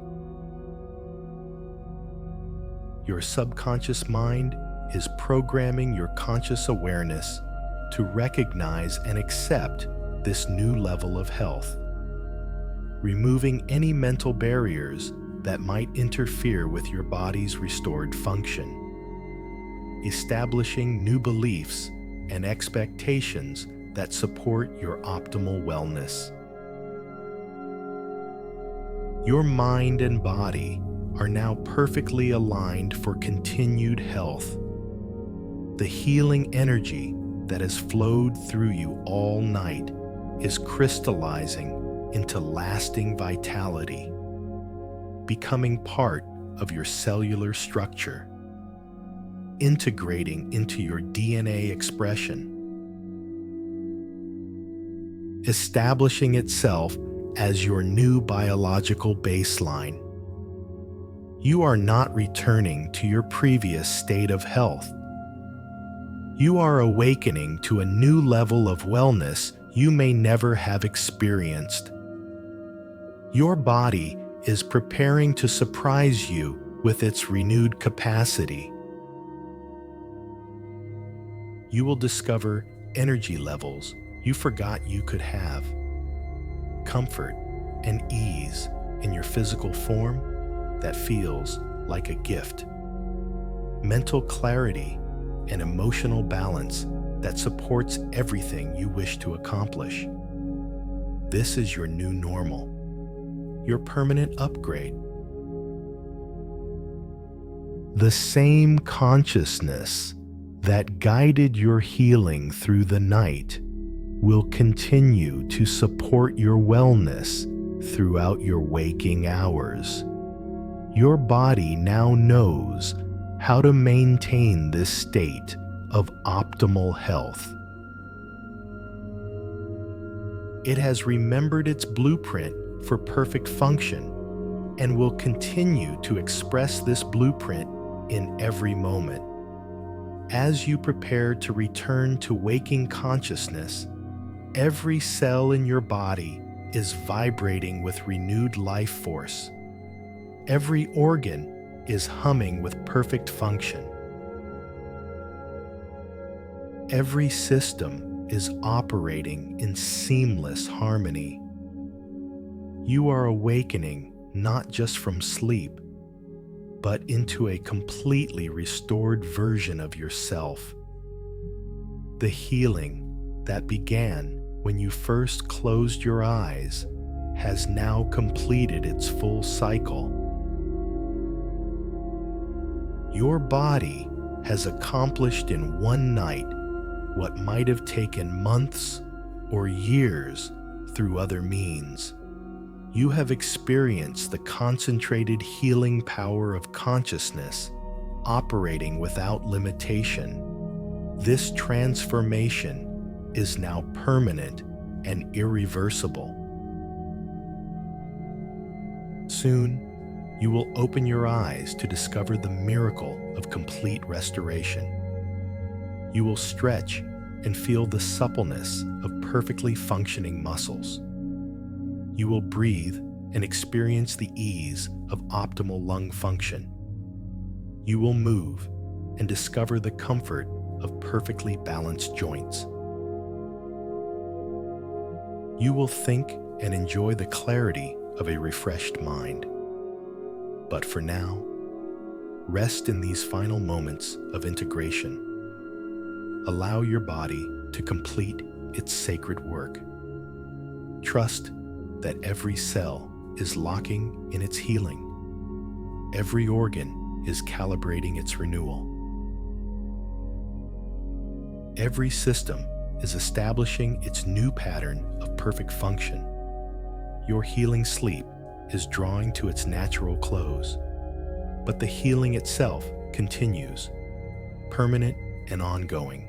Your subconscious mind is programming your conscious awareness to recognize and accept this new level of health, removing any mental barriers that might interfere with your body's restored function, establishing new beliefs and expectations that support your optimal wellness. Your mind and body are now perfectly aligned for continued health. The healing energy that has flowed through you all night is crystallizing into lasting vitality, becoming part of your cellular structure, integrating into your DNA expression, establishing itself as your new biological baseline. You are not returning to your previous state of health. You are awakening to a new level of wellness you may never have experienced. Your body is preparing to surprise you with its renewed capacity. You will discover energy levels you forgot you could have, comfort and ease in your physical form that feels like a gift, mental clarity and emotional balance that supports everything you wish to accomplish. This is your new normal, your permanent upgrade. The same consciousness that guided your healing through the night will continue to support your wellness throughout your waking hours. Your body now knows how to maintain this state of optimal health. It has remembered its blueprint for perfect function and will continue to express this blueprint in every moment. As you prepare to return to waking consciousness, every cell in your body is vibrating with renewed life force. Every organ is humming with perfect function. Every system is operating in seamless harmony. You are awakening not just from sleep, but into a completely restored version of yourself. The healing that began when you first closed your eyes has now completed its full cycle. Your body has accomplished in one night what might have taken months or years through other means. You have experienced the concentrated healing power of consciousness operating without limitation. This transformation is now permanent and irreversible. Soon, you will open your eyes to discover the miracle of complete restoration. You will stretch and feel the suppleness of perfectly functioning muscles. You will breathe and experience the ease of optimal lung function. You will move and discover the comfort of perfectly balanced joints. You will think and enjoy the clarity of a refreshed mind. But for now, rest in these final moments of integration. Allow your body to complete its sacred work. Trust that every cell is locking in its healing. Every organ is calibrating its renewal. Every system is establishing its new pattern of perfect function. Your healing sleep is drawing to its natural close, but the healing itself continues, permanent and ongoing.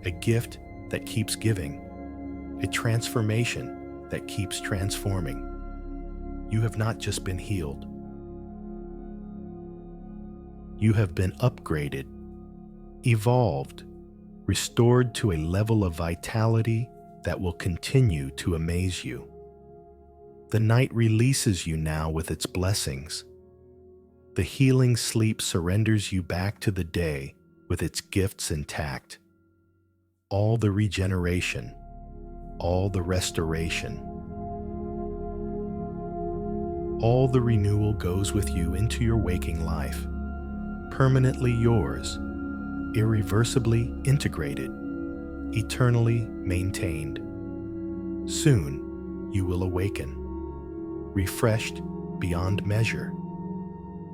A gift that keeps giving, a transformation that keeps transforming. You have not just been healed. You have been upgraded, evolved, restored to a level of vitality that will continue to amaze you. The night releases you now with its blessings. The healing sleep surrenders you back to the day with its gifts intact. All the regeneration, all the restoration, all the renewal goes with you into your waking life, permanently yours, irreversibly integrated, eternally maintained. Soon you will awaken, refreshed beyond measure,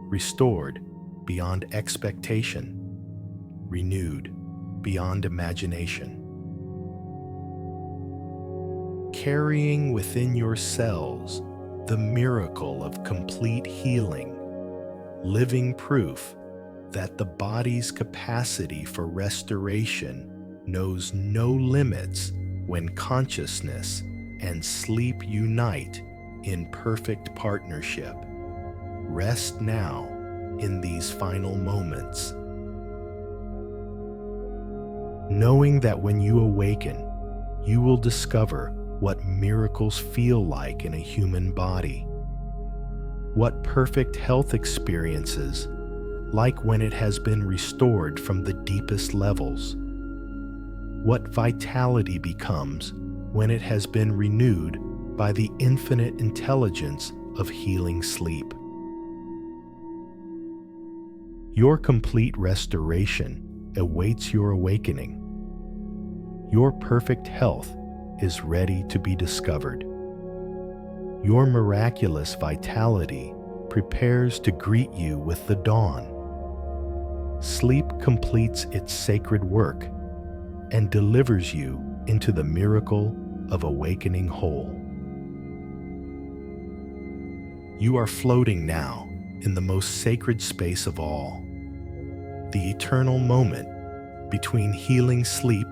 restored beyond expectation, renewed beyond imagination. Carrying within your cells the miracle of complete healing, living proof that the body's capacity for restoration knows no limits when consciousness and sleep unite in perfect partnership. Rest now in these final moments, knowing that when you awaken, you will discover what miracles feel like in a human body, what perfect health experiences like when it has been restored from the deepest levels, what vitality becomes when it has been renewed by the infinite intelligence of healing sleep. Your complete restoration awaits your awakening. Your perfect health is ready to be discovered. Your miraculous vitality prepares to greet you with the dawn. Sleep completes its sacred work and delivers you into the miracle of awakening whole. You are floating now in the most sacred space of all, the eternal moment between healing sleep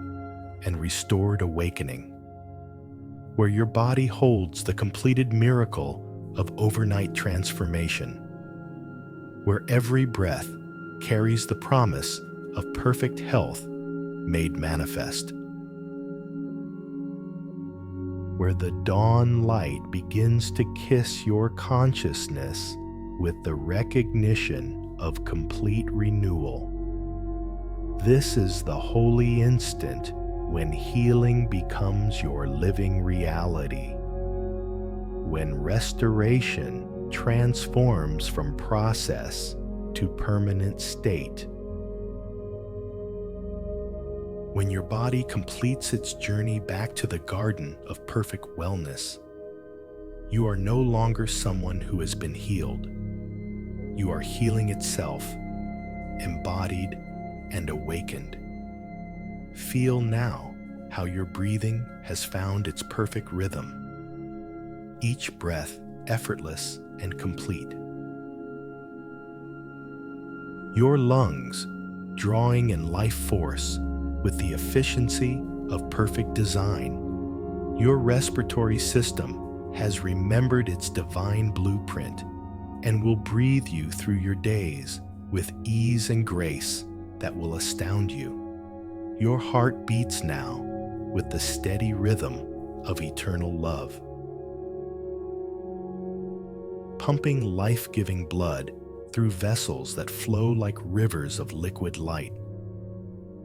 and restored awakening, where your body holds the completed miracle of overnight transformation, where every breath carries the promise of perfect health made manifest, where the dawn light begins to kiss your consciousness with the recognition of complete renewal. This is the holy instant when healing becomes your living reality, when restoration transforms from process to permanent state, when your body completes its journey back to the garden of perfect wellness. You are no longer someone who has been healed. You are healing itself, embodied and awakened. Feel now how your breathing has found its perfect rhythm, each breath effortless and complete. Your lungs drawing in life force with the efficiency of perfect design. Your respiratory system has remembered its divine blueprint and will breathe you through your days with ease and grace that will astound you. Your heart beats now with the steady rhythm of eternal love, pumping life-giving blood through vessels that flow like rivers of liquid light.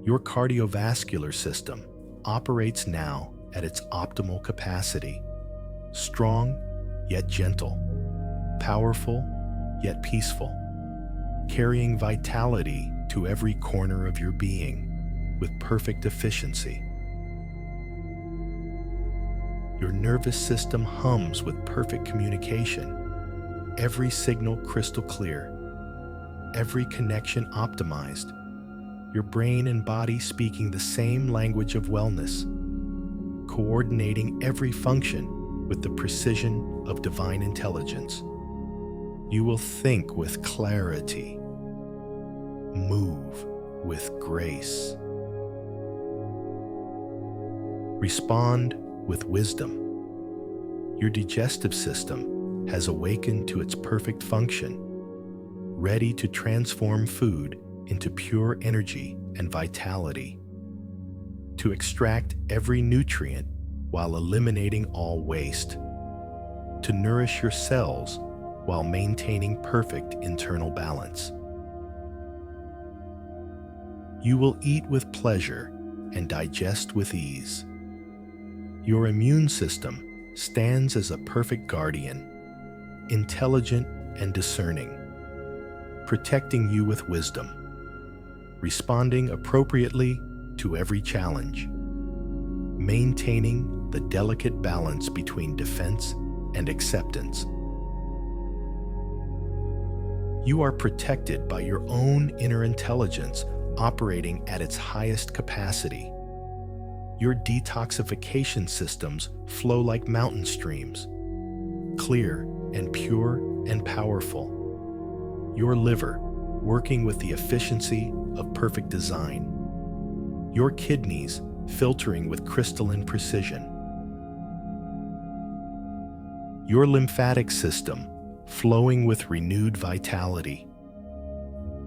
Your cardiovascular system operates now at its optimal capacity, strong yet gentle, powerful yet peaceful, carrying vitality to every corner of your being with perfect efficiency. Your nervous system hums with perfect communication, every signal crystal clear, every connection optimized, your brain and body speaking the same language of wellness, coordinating every function with the precision of divine intelligence. You will think with clarity, move with grace, respond with wisdom, Your digestive system has awakened to its perfect function, ready to transform food into pure energy and vitality, to extract every nutrient while eliminating all waste, to nourish your cells while maintaining perfect internal balance. You will eat with pleasure and digest with ease. Your immune system stands as a perfect guardian, intelligent and discerning, protecting you with wisdom, responding appropriately to every challenge, maintaining the delicate balance between defense and acceptance. You are protected by your own inner intelligence operating at its highest capacity. Your detoxification systems flow like mountain streams, clear and pure and powerful. Your liver working with the efficiency of perfect design. Your kidneys filtering with crystalline precision. Your lymphatic system flowing with renewed vitality.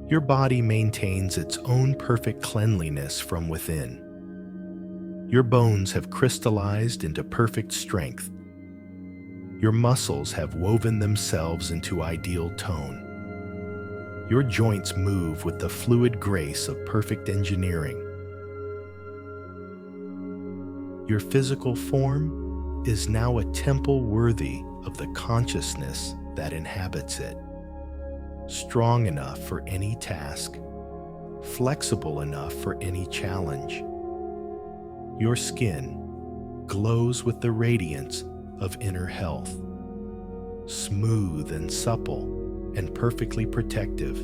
Your body maintains its own perfect cleanliness from within. Your bones have crystallized into perfect strength. Your muscles have woven themselves into ideal tone. Your joints move with the fluid grace of perfect engineering. Your physical form is now a temple worthy of the consciousness that inhabits it, strong enough for any task, flexible enough for any challenge. Your skin glows with the radiance of inner health, smooth and supple and perfectly protective.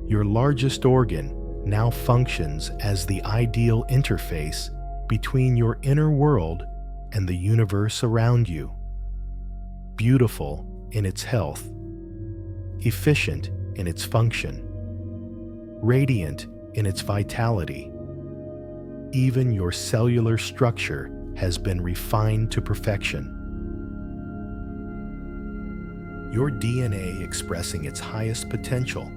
Your largest organ now functions as the ideal interface between your inner world and the universe around you. Beautiful in its health, efficient in its function, radiant in its vitality. Even your cellular structure has been refined to perfection. Your DNA expressing its highest potential,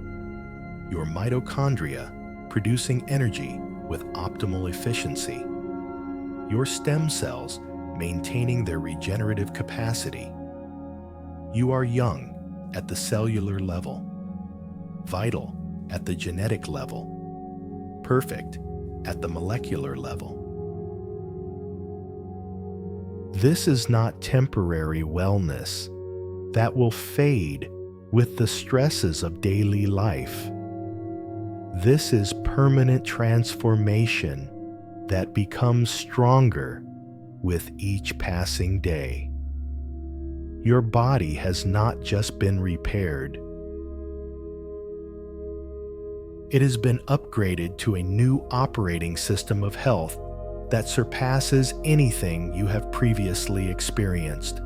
your mitochondria producing energy with optimal efficiency, your stem cells maintaining their regenerative capacity. You are young at the cellular level, vital at the genetic level, perfect at the molecular level. This is not temporary wellness that will fade with the stresses of daily life. This is permanent transformation that becomes stronger with each passing day. Your body has not just been repaired. It has been upgraded to a new operating system of health that surpasses anything you have previously experienced.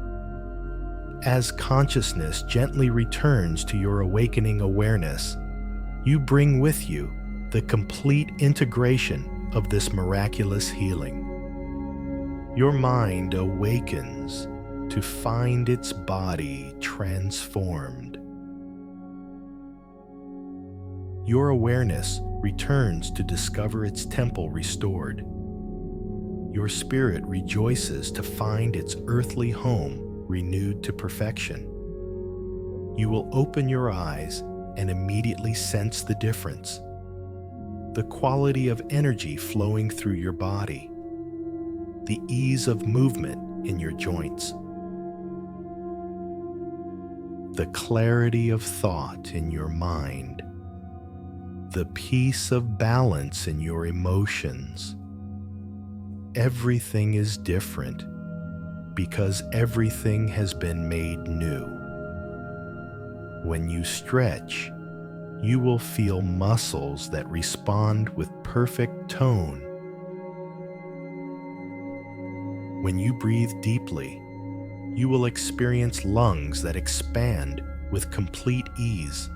As consciousness gently returns to your awakening awareness, you bring with you the complete integration of this miraculous healing. Your mind awakens to find its body transformed. Your awareness returns to discover its temple restored. Your spirit rejoices to find its earthly home renewed to perfection. You will open your eyes and immediately sense the difference. The quality of energy flowing through your body, the ease of movement in your joints, the clarity of thought in your mind, the peace of balance in your emotions. Everything is different because everything has been made new. When you stretch, you will feel muscles that respond with perfect tone. When you breathe deeply, you will experience lungs that expand with complete ease.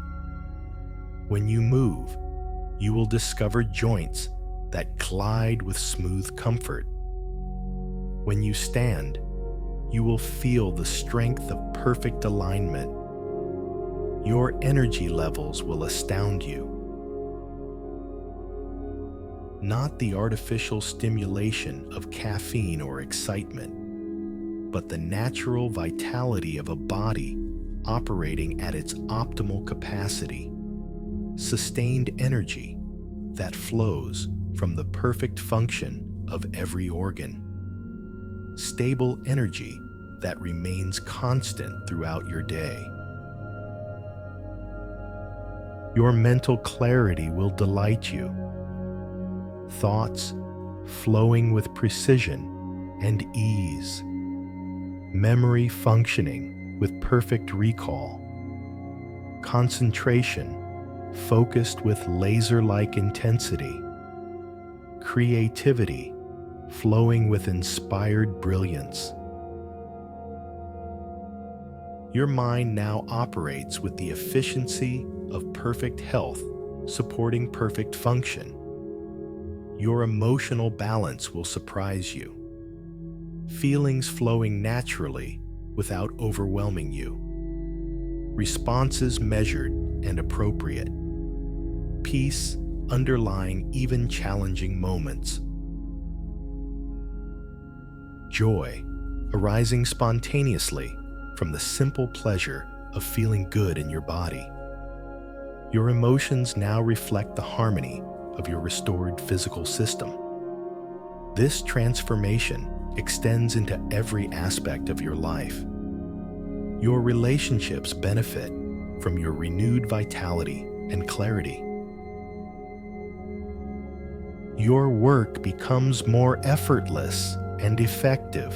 When you move, you will discover joints that glide with smooth comfort. When you stand, you will feel the strength of perfect alignment. Your energy levels will astound you. Not the artificial stimulation of caffeine or excitement, but the natural vitality of a body operating at its optimal capacity. Sustained energy that flows from the perfect function of every organ. Stable energy that remains constant throughout your day. Your mental clarity will delight you. Thoughts flowing with precision and ease. Memory functioning with perfect recall. Concentration focused with laser-like intensity. Creativity flowing with inspired brilliance. Your mind now operates with the efficiency of perfect health, supporting perfect function. Your emotional balance will surprise you. Feelings flowing naturally without overwhelming you. Responses measured and appropriate. Peace underlying even challenging moments. Joy arising spontaneously from the simple pleasure of feeling good in your body. Your emotions now reflect the harmony of your restored physical system. This transformation extends into every aspect of your life. Your relationships benefit from your renewed vitality and clarity. Your work becomes more effortless and effective.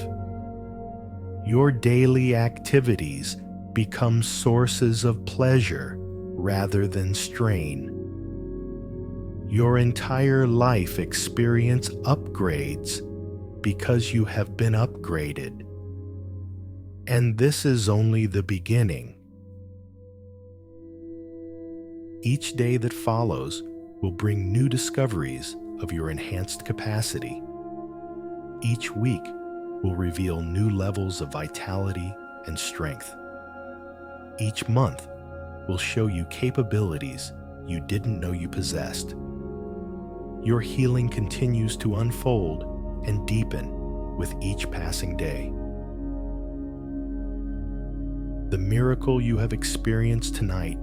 Your daily activities become sources of pleasure rather than strain. Your entire life experience upgrades because you have been upgraded. And this is only the beginning. Each day that follows will bring new discoveries of your enhanced capacity. Each week will reveal new levels of vitality and strength. Each month will show you capabilities you didn't know you possessed. Your healing continues to unfold and deepen with each passing day. The miracle you have experienced tonight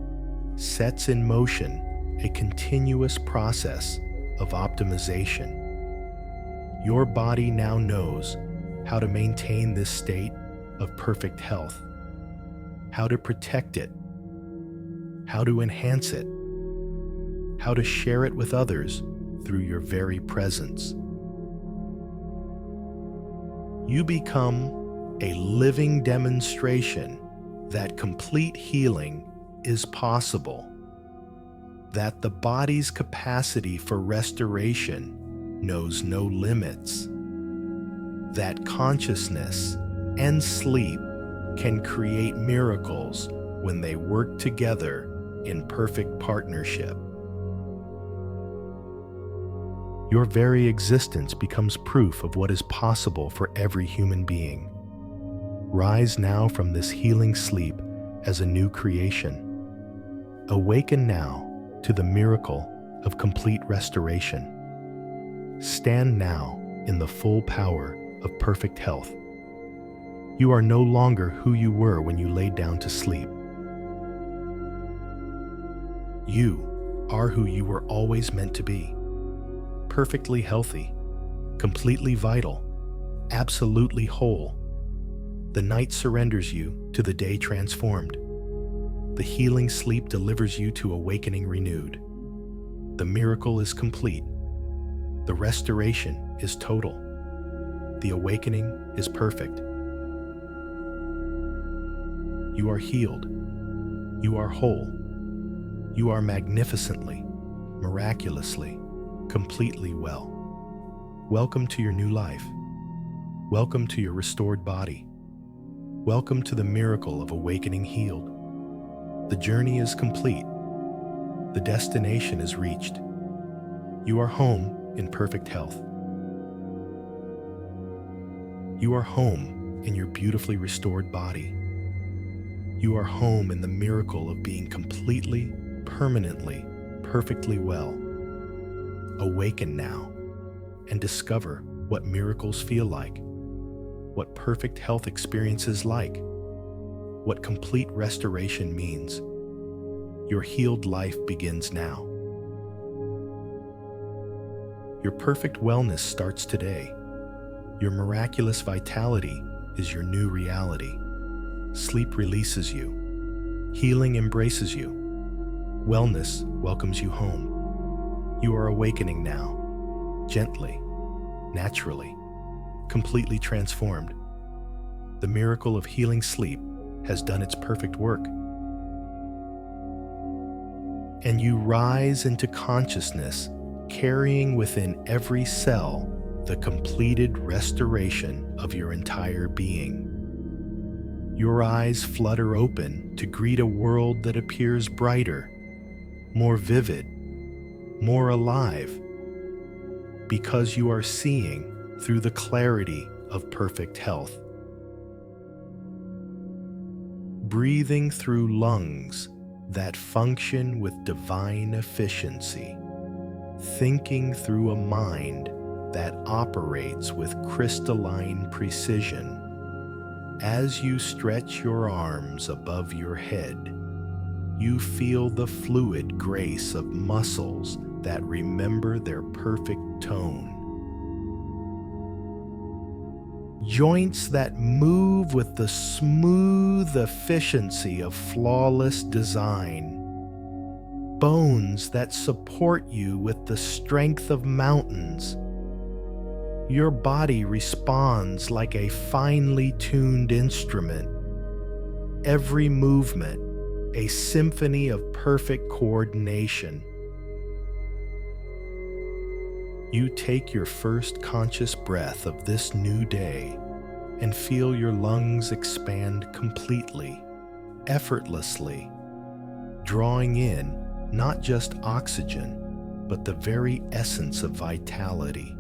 sets in motion a continuous process of optimization. Your body now knows how to maintain this state of perfect health, how to protect it, how to enhance it, how to share it with others through your very presence. You become a living demonstration that complete healing is possible, that the body's capacity for restoration knows no limits, that consciousness and sleep can create miracles when they work together in perfect partnership. Your very existence becomes proof of what is possible for every human being. Rise now from this healing sleep as a new creation. Awaken now to the miracle of complete restoration. Stand now in the full power of perfect health. You are no longer who you were when you laid down to sleep. You are who you were always meant to be. Perfectly healthy, completely vital, absolutely whole. The night surrenders you to the day transformed. The healing sleep delivers you to awakening renewed. The miracle is complete. The restoration is total. The awakening is perfect. You are healed. You are whole. You are magnificently, miraculously, completely well. Welcome to your new life. Welcome to your restored body. Welcome to the miracle of awakening healed. The journey is complete. The destination is reached. You are home in perfect health. You are home in your beautifully restored body. You are home in the miracle of being completely, permanently, perfectly well. Awaken now and discover what miracles feel like, what perfect health experience is like, what complete restoration means. Your healed life begins now. Your perfect wellness starts today. Your miraculous vitality is your new reality. Sleep releases you. Healing embraces you. Wellness welcomes you home. You are awakening now, gently, naturally, completely transformed. The miracle of healing sleep has done its perfect work. And you rise into consciousness, carrying within every cell the completed restoration of your entire being. Your eyes flutter open to greet a world that appears brighter, more vivid, more alive, because you are seeing through the clarity of perfect health. Breathing through lungs that function with divine efficiency, thinking through a mind that operates with crystalline precision. As you stretch your arms above your head, you feel the fluid grace of muscles that remember their perfect tone. Joints that move with the smooth efficiency of flawless design. Bones that support you with the strength of mountains. Your body responds like a finely tuned instrument. Every movement, a symphony of perfect coordination. You take your first conscious breath of this new day and feel your lungs expand completely, effortlessly, drawing in not just oxygen, but the very essence of vitality.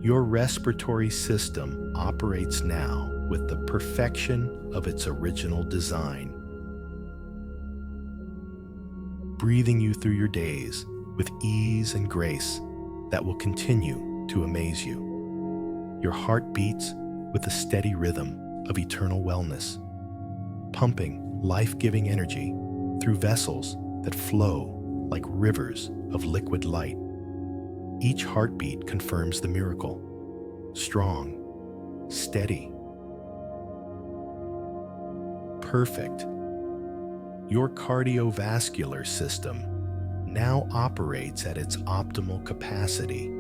Your respiratory system operates now with the perfection of its original design, breathing you through your days with ease and grace that will continue to amaze you. Your heart beats with the steady rhythm of eternal wellness, pumping life-giving energy through vessels that flow like rivers of liquid light. Each heartbeat confirms the miracle. Strong, steady, perfect. Your cardiovascular system now operates at its optimal capacity,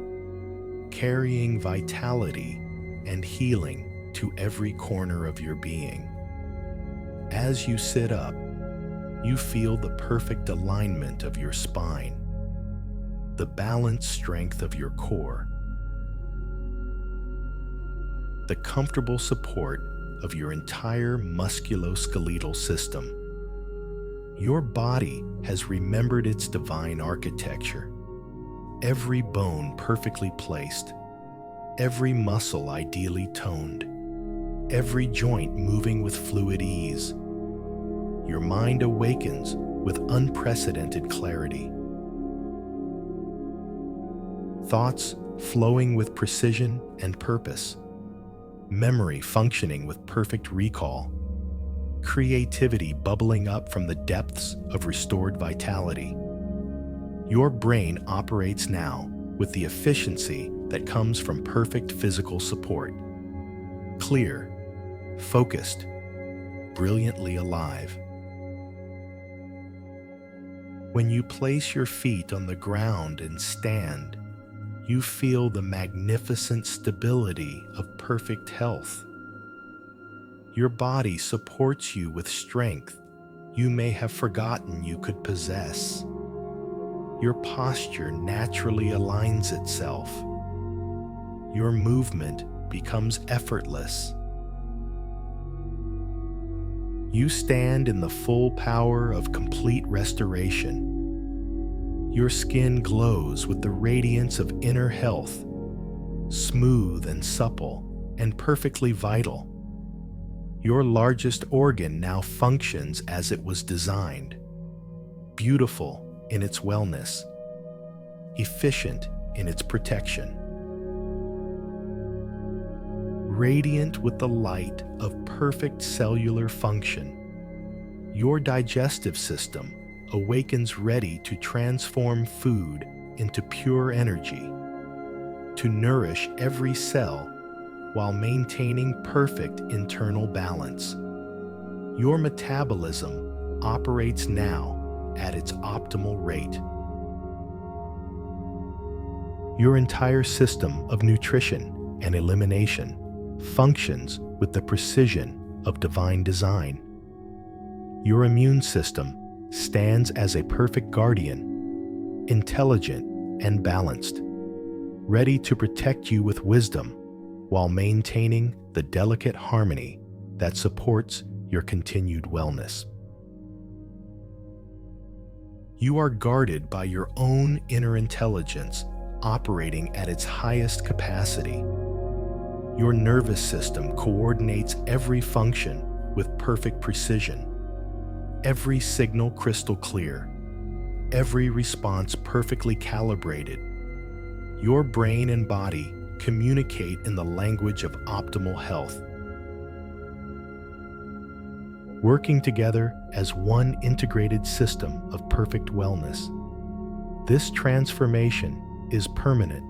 carrying vitality and healing to every corner of your being. As you sit up, you feel the perfect alignment of your spine, the balanced strength of your core, the comfortable support of your entire musculoskeletal system. Your body has remembered its divine architecture, every bone perfectly placed, every muscle ideally toned, every joint moving with fluid ease. Your mind awakens with unprecedented clarity. Thoughts flowing with precision and purpose, memory functioning with perfect recall, creativity bubbling up from the depths of restored vitality. Your brain operates now with the efficiency that comes from perfect physical support. Clear, focused, brilliantly alive. When you place your feet on the ground and stand, you feel the magnificent stability of perfect health. Your body supports you with strength you may have forgotten you could possess. Your posture naturally aligns itself. Your movement becomes effortless. You stand in the full power of complete restoration. Your skin glows with the radiance of inner health, smooth and supple, and perfectly vital. Your largest organ now functions as it was designed, beautiful in its wellness, efficient in its protection, radiant with the light of perfect cellular function. Your digestive system awakens ready to transform food into pure energy, to nourish every cell while maintaining perfect internal balance. Your metabolism operates now at its optimal rate. Your entire system of nutrition and elimination functions with the precision of divine design. Your immune system stands as a perfect guardian, intelligent and balanced, ready to protect you with wisdom while maintaining the delicate harmony that supports your continued wellness. You are guarded by your own inner intelligence operating at its highest capacity. Your nervous system coordinates every function with perfect precision, every signal crystal clear, every response perfectly calibrated. Your brain and body communicate in the language of optimal health, working together as one integrated system of perfect wellness. This transformation is permanent,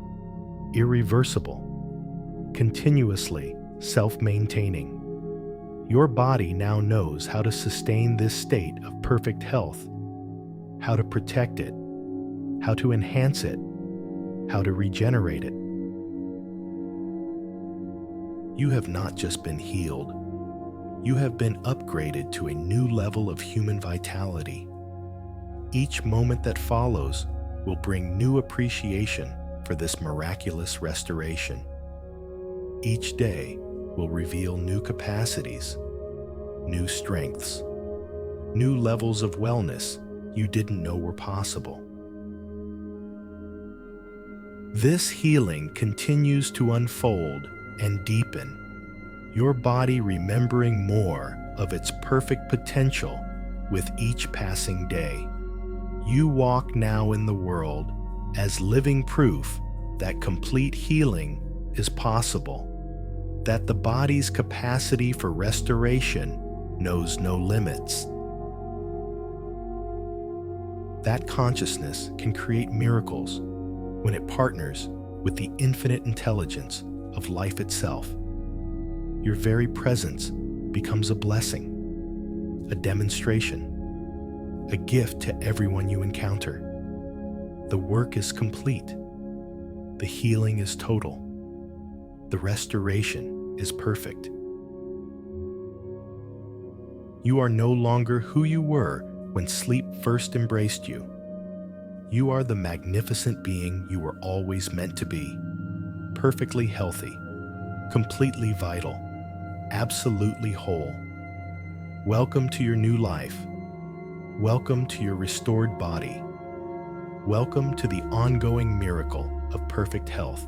irreversible, continuously self-maintaining. Your body now knows how to sustain this state of perfect health, how to protect it, how to enhance it, how to regenerate it. You have not just been healed, you have been upgraded to a new level of human vitality. Each moment that follows will bring new appreciation for this miraculous restoration. Each day will reveal new capacities, new strengths, new levels of wellness you didn't know were possible. This healing continues to unfold and deepen, your body remembering more of its perfect potential with each passing day. You walk now in the world as living proof that complete healing is possible, that the body's capacity for restoration knows no limits. That consciousness can create miracles when it partners with the infinite intelligence of life itself. Your very presence becomes a blessing, a demonstration, a gift to everyone you encounter. The work is complete. The healing is total. The restoration is perfect. You are no longer who you were when sleep first embraced you. You are the magnificent being you were always meant to be, perfectly healthy, completely vital, absolutely whole. Welcome to your new life. Welcome to your restored body. Welcome to the ongoing miracle of perfect health.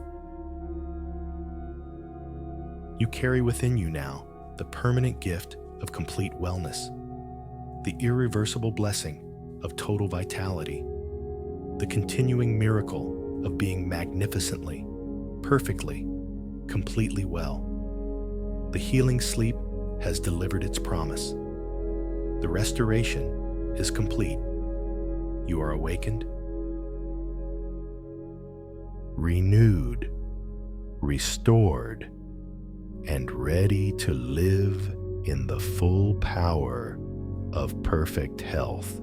You carry within you now the permanent gift of complete wellness, the irreversible blessing of total vitality, the continuing miracle of being magnificently, perfectly, completely well. The healing sleep has delivered its promise. The restoration is complete. You are awakened, renewed, restored, and ready to live in the full power of perfect health.